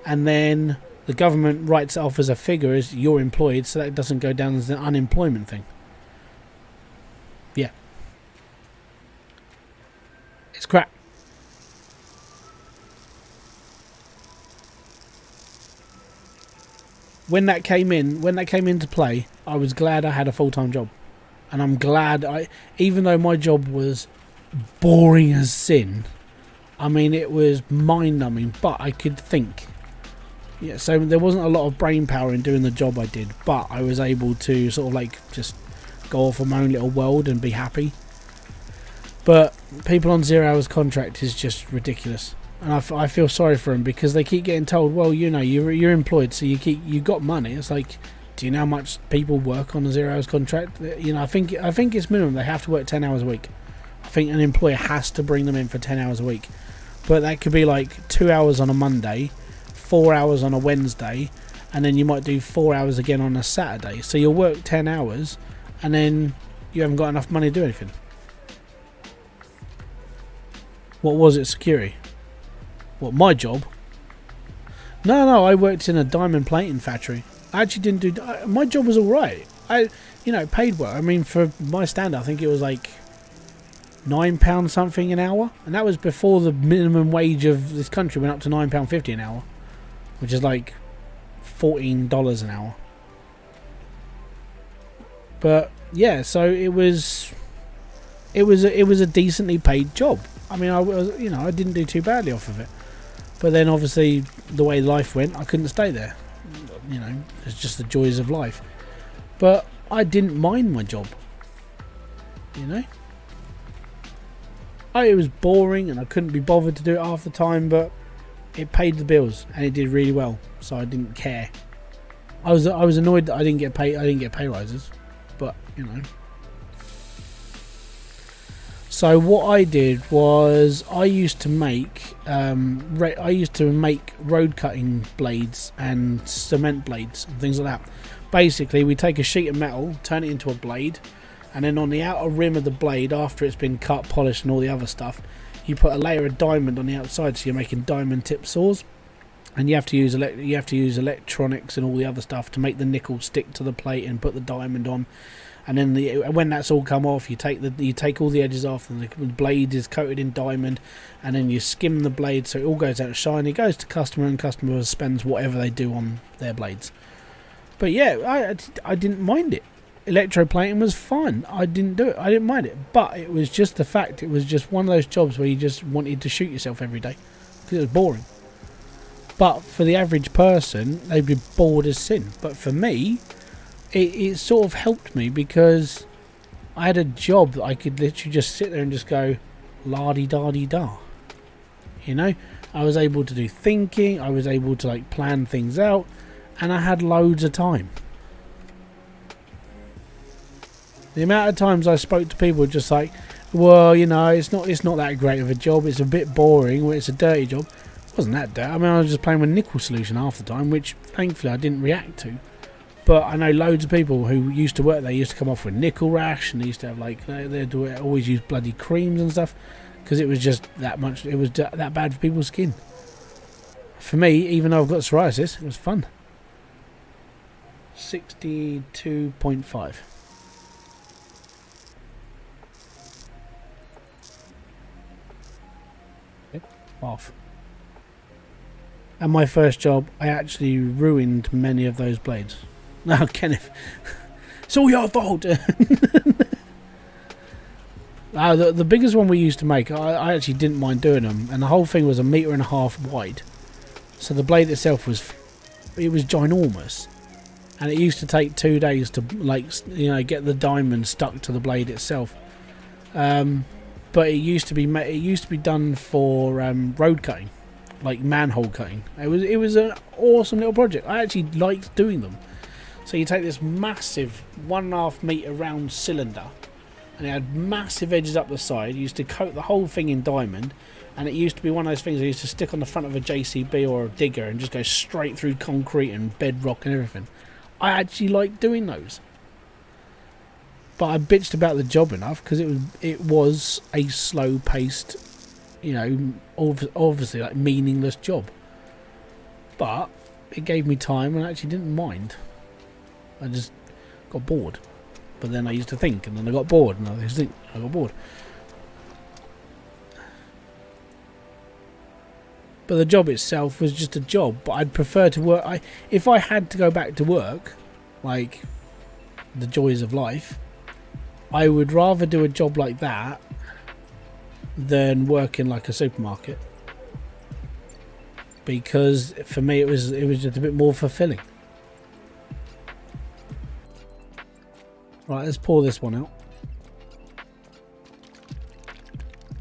And then the government writes it off as a figure as you're employed, so that it doesn't go down as an unemployment thing. Yeah. It's crap. When that came into play, I was glad I had a full-time job. And I'm glad even though my job was boring as sin, I mean, it was mind-numbing, but I could think. Yeah, so there wasn't a lot of brain power in doing the job I did, but I was able to sort of like just go off on my own little world and be happy. But people on 0 hours contract is just ridiculous. And I feel sorry for them because they keep getting told, well, you know, you're employed, so you got money. It's like, do you know how much people work on a 0 hours contract? You know, I think it's minimum. They have to work 10 hours a week. I think an employer has to bring them in for 10 hours a week. But that could be like 2 hours on a Monday, 4 hours on a Wednesday, and then you might do 4 hours again on a Saturday. So you'll work 10 hours, and then you haven't got enough money to do anything. What was it, security? What, my job? No, I worked in a diamond plating factory. I actually didn't do... My job was alright. It paid well. I mean, for my standard, I think it was like £9 something an hour. And that was before the minimum wage of this country went up to £9.50 an hour. Which is like $14 an hour. But, yeah, so it was a decently paid job. I mean, I didn't do too badly off of it. But then obviously the way life went, I couldn't stay there. You know, it's just the joys of life. But I didn't mind my job. You know? It was boring and I couldn't be bothered to do it half the time, but it paid the bills and it did really well, so I didn't care. I was annoyed that I didn't get pay rises, but you know. So what I did was I used to make road cutting blades and cement blades and things like that. Basically, we take a sheet of metal, turn it into a blade, and then on the outer rim of the blade, after it's been cut, polished, and all the other stuff, you put a layer of diamond on the outside, so you're making diamond tip saws. And you have to use electronics and all the other stuff to make the nickel stick to the plate and put the diamond on. And then when that's all come off, you take all the edges off, and the blade is coated in diamond, and then you skim the blade so it all goes out shiny. It goes to customer, and customer spends whatever they do on their blades. But yeah, I didn't mind it. Electroplating was fun. I didn't do it. I didn't mind it. But it was just the fact. It was just one of those jobs where you just wanted to shoot yourself every day because it was boring. But for the average person, they'd be bored as sin. But for me, it sort of helped me because I had a job that I could literally just sit there and just go la-di-da-di-da. You know, I was able to do thinking, I was able to like plan things out, and I had loads of time. The amount of times I spoke to people just like, well, you know, it's not that great of a job, it's a bit boring, it's a dirty job. It wasn't that dirty. I mean, I was just playing with nickel solution half the time, which thankfully I didn't react to. But I know loads of people who used to work there used to come off with nickel rash, and they used to have like they'd always use bloody creams and stuff because it was just that much. It was that bad for people's skin. For me, even though I've got psoriasis, it was fun. 62.5. Off. And my first job, I actually ruined many of those blades. No, Kenneth, it's all your fault. The biggest one we used to make, I actually didn't mind doing them, and the whole thing was 1.5 meters wide. So the blade itself was ginormous, and it used to take 2 days to get the diamond stuck to the blade itself. But it used to be done for road cutting, like manhole cutting. It was an awesome little project. I actually liked doing them. So you take this massive 1.5 metre round cylinder, and it had massive edges up the side. You used to coat the whole thing in diamond, and it used to be one of those things that used to stick on the front of a JCB or a digger and just go straight through concrete and bedrock and everything. I actually liked doing those, but I bitched about the job enough because it was a slow paced, you know, obviously like meaningless job. But it gave me time and I actually didn't mind. I just got bored. But then I used to think, and then I got bored, and I used to think, I got bored. But the job itself was just a job. But I'd prefer to work. If I had to go back to work, like the joys of life, I would rather do a job like that than work in like a supermarket. Because for me, it was just a bit more fulfilling. Right, let's pour this one out.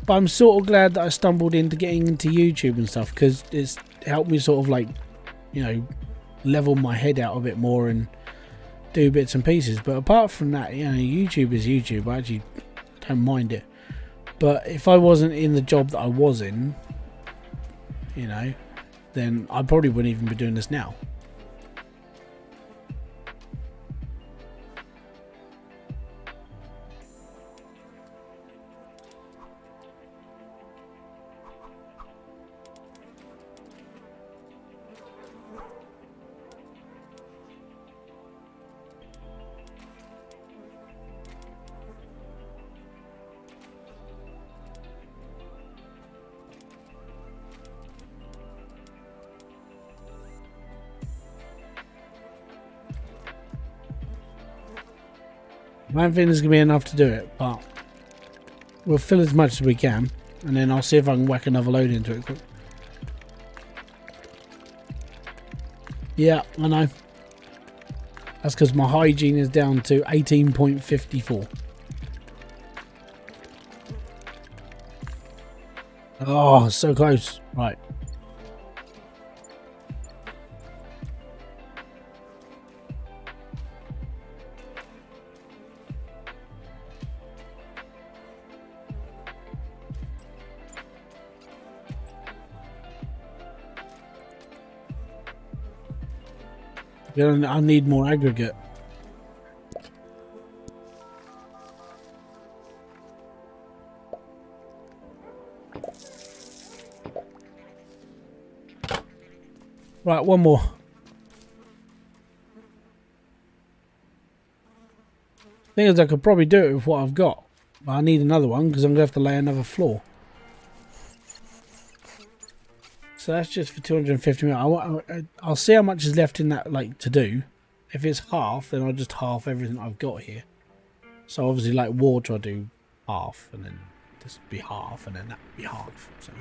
But I'm sort of glad that I stumbled into getting into YouTube and stuff, because it's helped me sort of like, you know, level my head out a bit more and do bits and pieces. But apart from that, you know, YouTube is YouTube. I actually don't mind it. But if I wasn't in the job that I was in, you know, then I probably wouldn't even be doing this now. I don't think there's going to be enough to do it, but we'll fill as much as we can, and then I'll see if I can whack another load into it quick. Yeah, I know. That's because my hygiene is down to 18.54. Oh, so close. Right. I need more aggregate. Right, one more. Thing is, I could probably do it with what I've got, but I need another one because I'm gonna have to lay another floor. So that's just for 250 mil. I'll see how much is left in that, like, to do. If it's half, then I'll just half everything I've got here. So obviously, like water, I'll do half, and then this would be half, and then that would be half. So.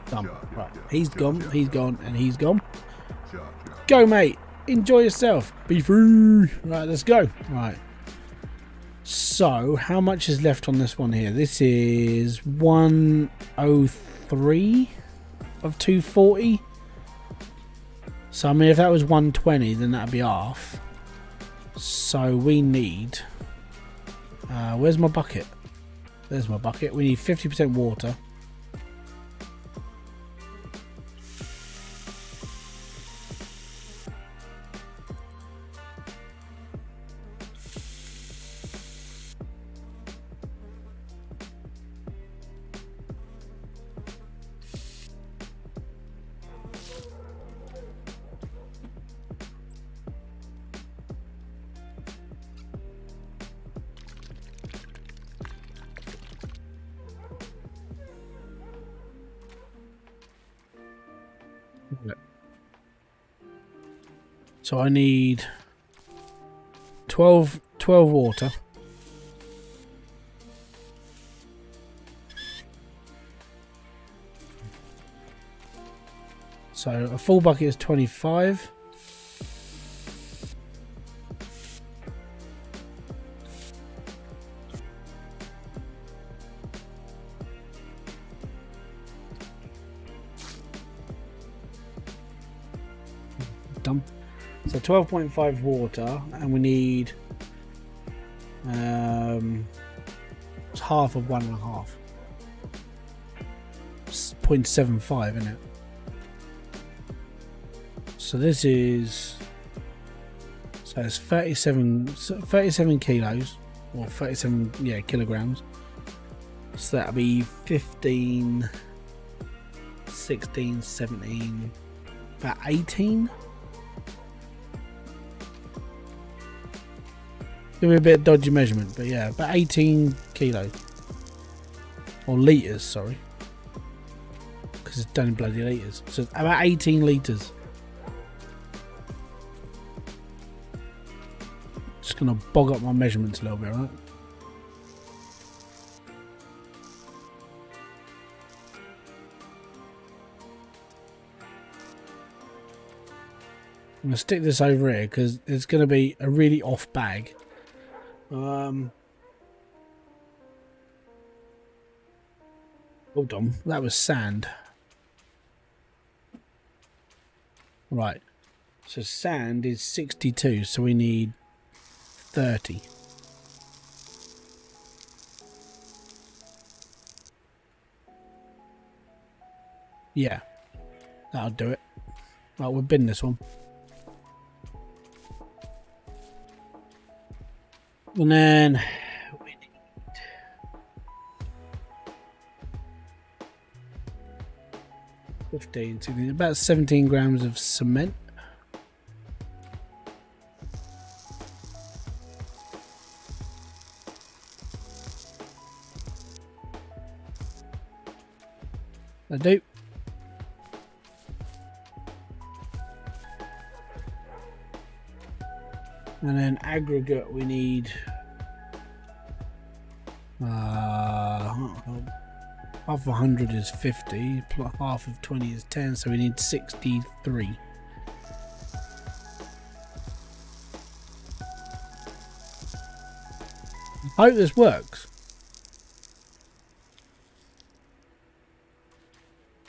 Done. Right. He's gone, and he's gone. Go, mate. Enjoy yourself. Be free. Right, let's go. Right. So, how much is left on this one here? This is 103 of 240. So, I mean, if that was 120, then that'd be half. So, we need... where's my bucket? There's my bucket. We need 50% water. So I need 12 water. So a full bucket is 25. Dump. So 12.5 water, and we need it's half of 1.5. It's 0.75, isn't it? So this is, so it's 37 kilos, or 37 kilograms. So that'll be 15, 16, 17, about 18. Give me a bit of dodgy measurement, but yeah, about 18 kilos. Or litres, sorry. Because it's done in bloody litres. So it's about 18 litres. Just going to bog up my measurements a little bit, right? I'm going to stick this over here because it's going to be a really off bag. Hold on, that was sand. Right, so sand is 62, so we need 30. Yeah, that'll do it. Right, we'll bin this one. And then we need 15, 16, about 17 grams of cement. I do. And then aggregate we need half of 100 is 50, plus half of 20 is 10, so we need 63. I hope this works.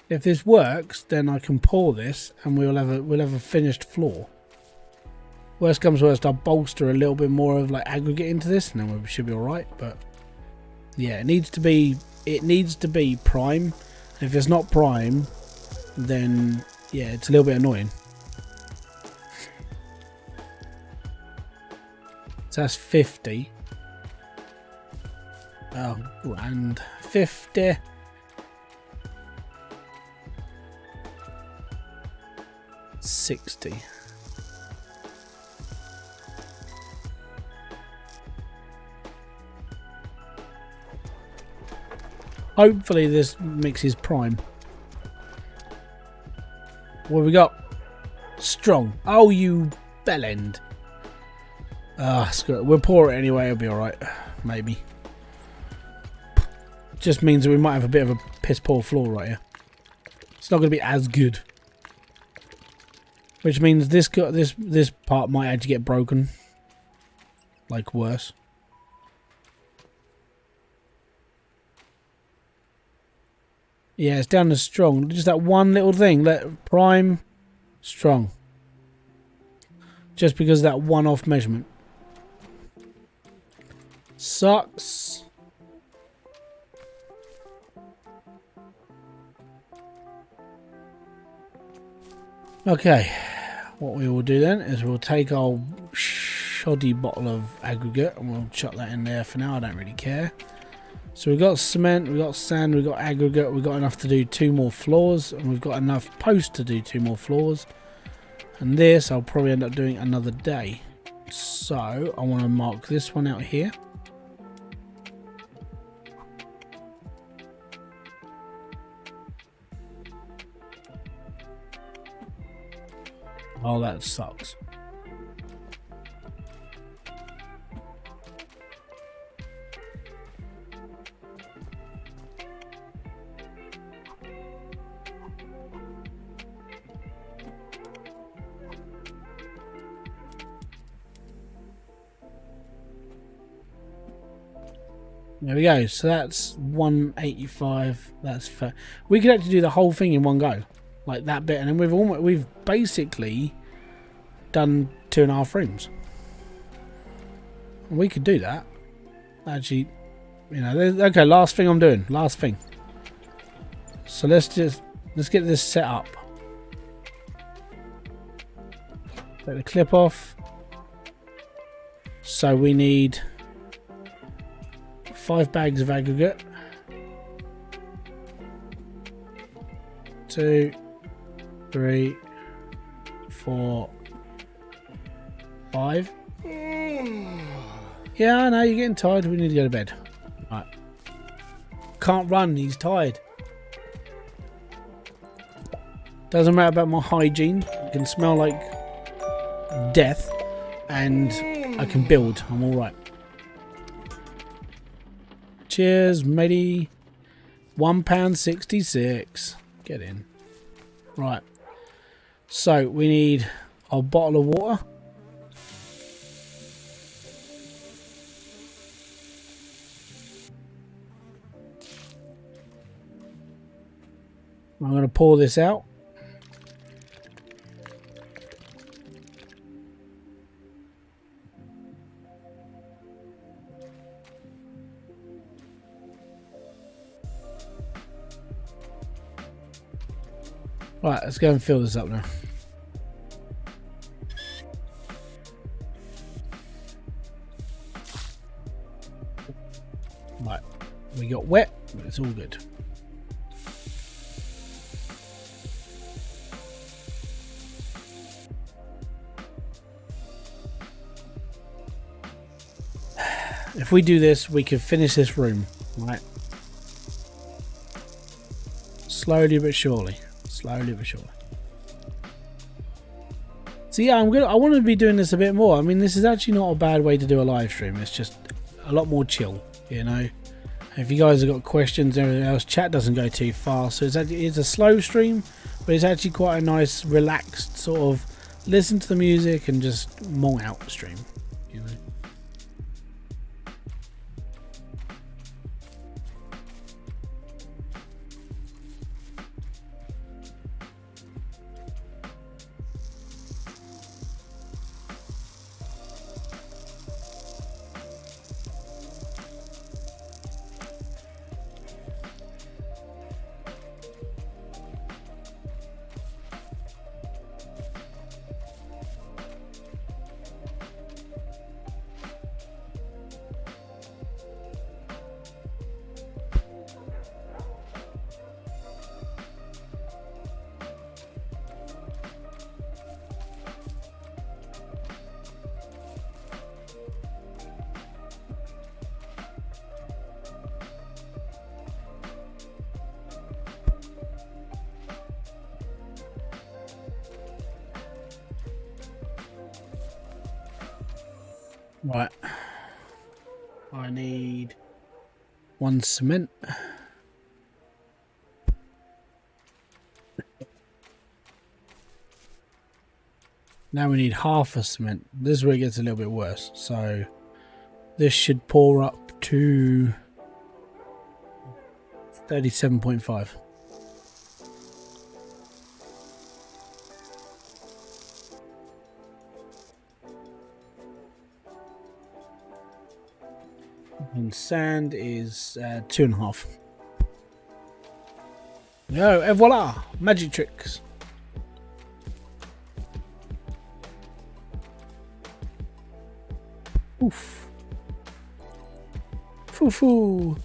If this works, then I can pour this and we'll have a finished floor. Worst comes worst, I'll bolster a little bit more of like aggregate into this, and then we should be all right. But yeah, it needs to be prime. If it's not prime, then yeah, it's a little bit annoying. So that's 50. Oh, grand. 50. $60. Hopefully this mixes prime. What have we got? Strong. Oh, you bellend. Screw it. We'll pour it anyway. It'll be alright. Maybe. Just means that we might have a bit of a piss poor floor right here. It's not going to be as good. Which means this part might actually get broken. Like worse. Yeah, it's down to strong. Just that one little thing. Let prime, strong. Just because of that one-off measurement. Sucks. Okay. What we will do then is we'll take our shoddy bottle of aggregate and we'll chuck that in there for now. I don't really care. So we've got cement, we've got sand, we've got aggregate, we've got enough to do 2 more floors, and we've got enough posts to do 2 more floors. And this I'll probably end up doing another day. So I want to mark this one out here. Oh, that sucks. There we go. So that's 185. That's fair. We could actually do the whole thing in one go, like that bit, and then we've basically done 2.5 rooms. We could do that. Actually, you know. Okay, last thing I'm doing. Last thing. So let's get this set up. Take the clip off. So we need 5 bags of aggregate. 2, 3, 4, 5. Yeah, I know you're getting tired. We need to go to bed. Right. Can't run. He's tired. Doesn't matter about my hygiene. It can smell like death, and I can build. I'm all right. Cheers, matey. £1.66. Get in. Right. So we need a bottle of water. I'm going to pour this out. Right, let's go and fill this up now. Right, we got wet, but it's all good. If we do this, we can finish this room, right? Slowly but surely. Slowly but surely. So yeah, I want to be doing this a bit more. I mean, this is actually not a bad way to do a live stream. It's just a lot more chill, you know. If you guys have got questions and everything else, chat doesn't go too fast. So it's a slow stream, but it's actually quite a nice, relaxed sort of listen to the music and just mong out stream, you know. Right, I need 1 cement. Now we need half a cement. This is where it gets a little bit worse. So this should pour up to 37.5. And sand is 2.5. No, et voila! Magic tricks. Oof. Foo-foo.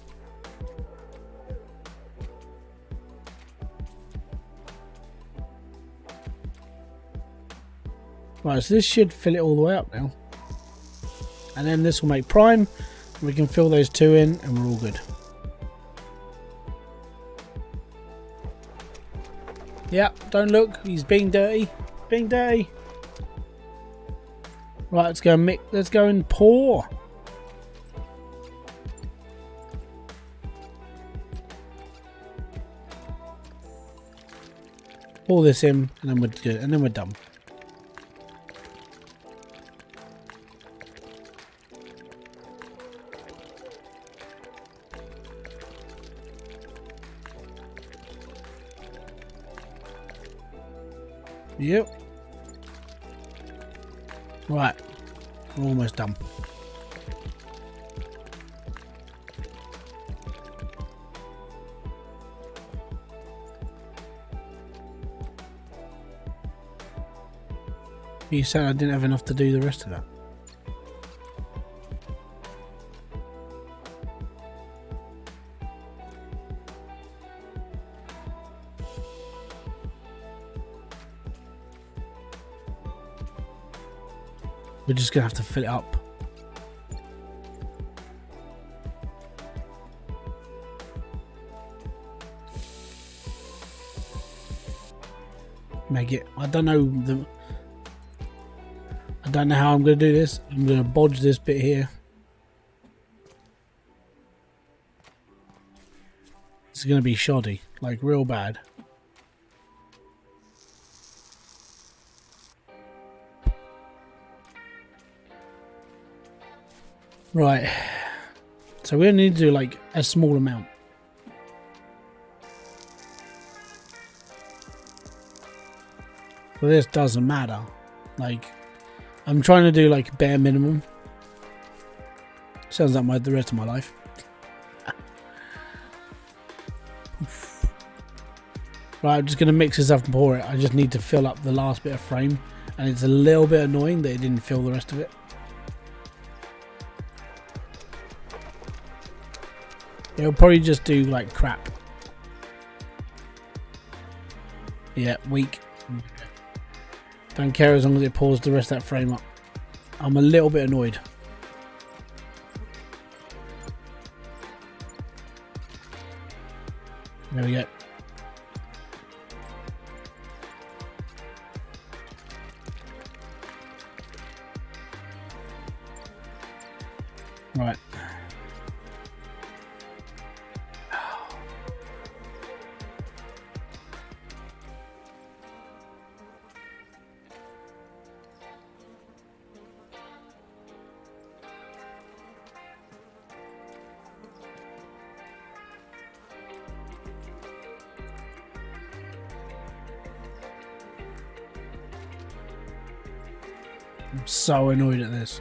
Right, so this should fill it all the way up now. And then this will make prime. We can fill those 2 in and we're all good. Yeah, don't look. He's being dirty. Being dirty. Right, let's go and let's go and pour. Pour this in and then we're good. And then we're done. Yep. Right. We're almost done. You said I didn't have enough to do the rest of that. We're just gonna have to fill it up. Make it. I don't know how I'm gonna do this. I'm gonna bodge this bit here. It's gonna be shoddy, like real bad. Right, so we only need to do like a small amount. But this doesn't matter. Like, I'm trying to do like bare minimum. Sounds like the rest of my life. Right, I'm just going to mix this up and pour it. I just need to fill up the last bit of frame. And it's a little bit annoying that it didn't fill the rest of it. It'll probably just do like crap. Yeah, weak. Don't care as long as it pours the rest of that frame up. I'm a little bit annoyed. There we go. Right. I'm so annoyed at this.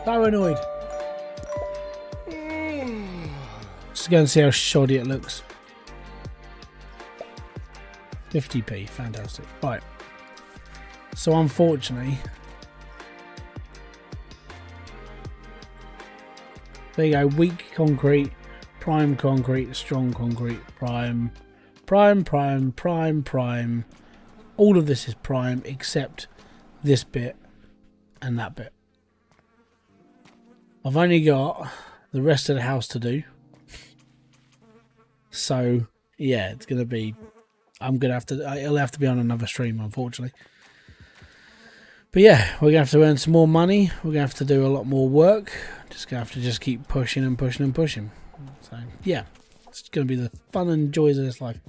So annoyed. Just go and see how shoddy it looks. 50p, fantastic. Right. So unfortunately, there you go. Weak concrete, prime concrete, strong concrete, prime. All of this is prime except this bit and that bit. I've only got the rest of the house to do. So yeah, it's gonna be, I'm gonna have to, it'll have to be on another stream, unfortunately. But yeah, we're gonna have to earn some more money. We're gonna have to do a lot more work. Just gonna have to just keep pushing and pushing and pushing. So yeah, it's gonna be the fun and joys of this life.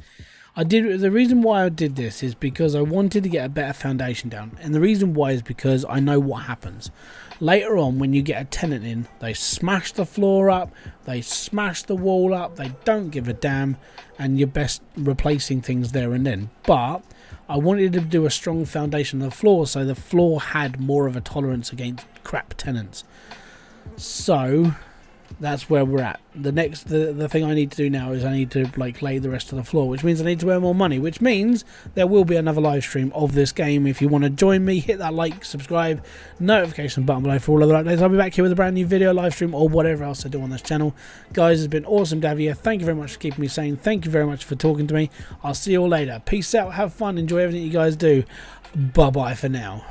The reason why I did this is because I wanted to get a better foundation down, and the reason why is because I know what happens later on when you get a tenant in. They smash the floor up, they smash the wall up, they don't give a damn, and you're best replacing things there and then. But I wanted to do a strong foundation of the floor so the floor had more of a tolerance against crap tenants. So that's where we're at. The thing I need to do now is I need to like lay the rest of the floor, which means I need to earn more money, which means there will be another live stream of this game. If you want to join me, hit that like, subscribe, notification button below for all other updates. I'll be back here with a brand new video, live stream, or whatever else I do on this channel. Guys, it's been awesome to have you here. Thank you very much for keeping me sane. Thank you very much for talking to me. I'll see you all later. Peace out, have fun, enjoy everything you guys do. Bye bye for now.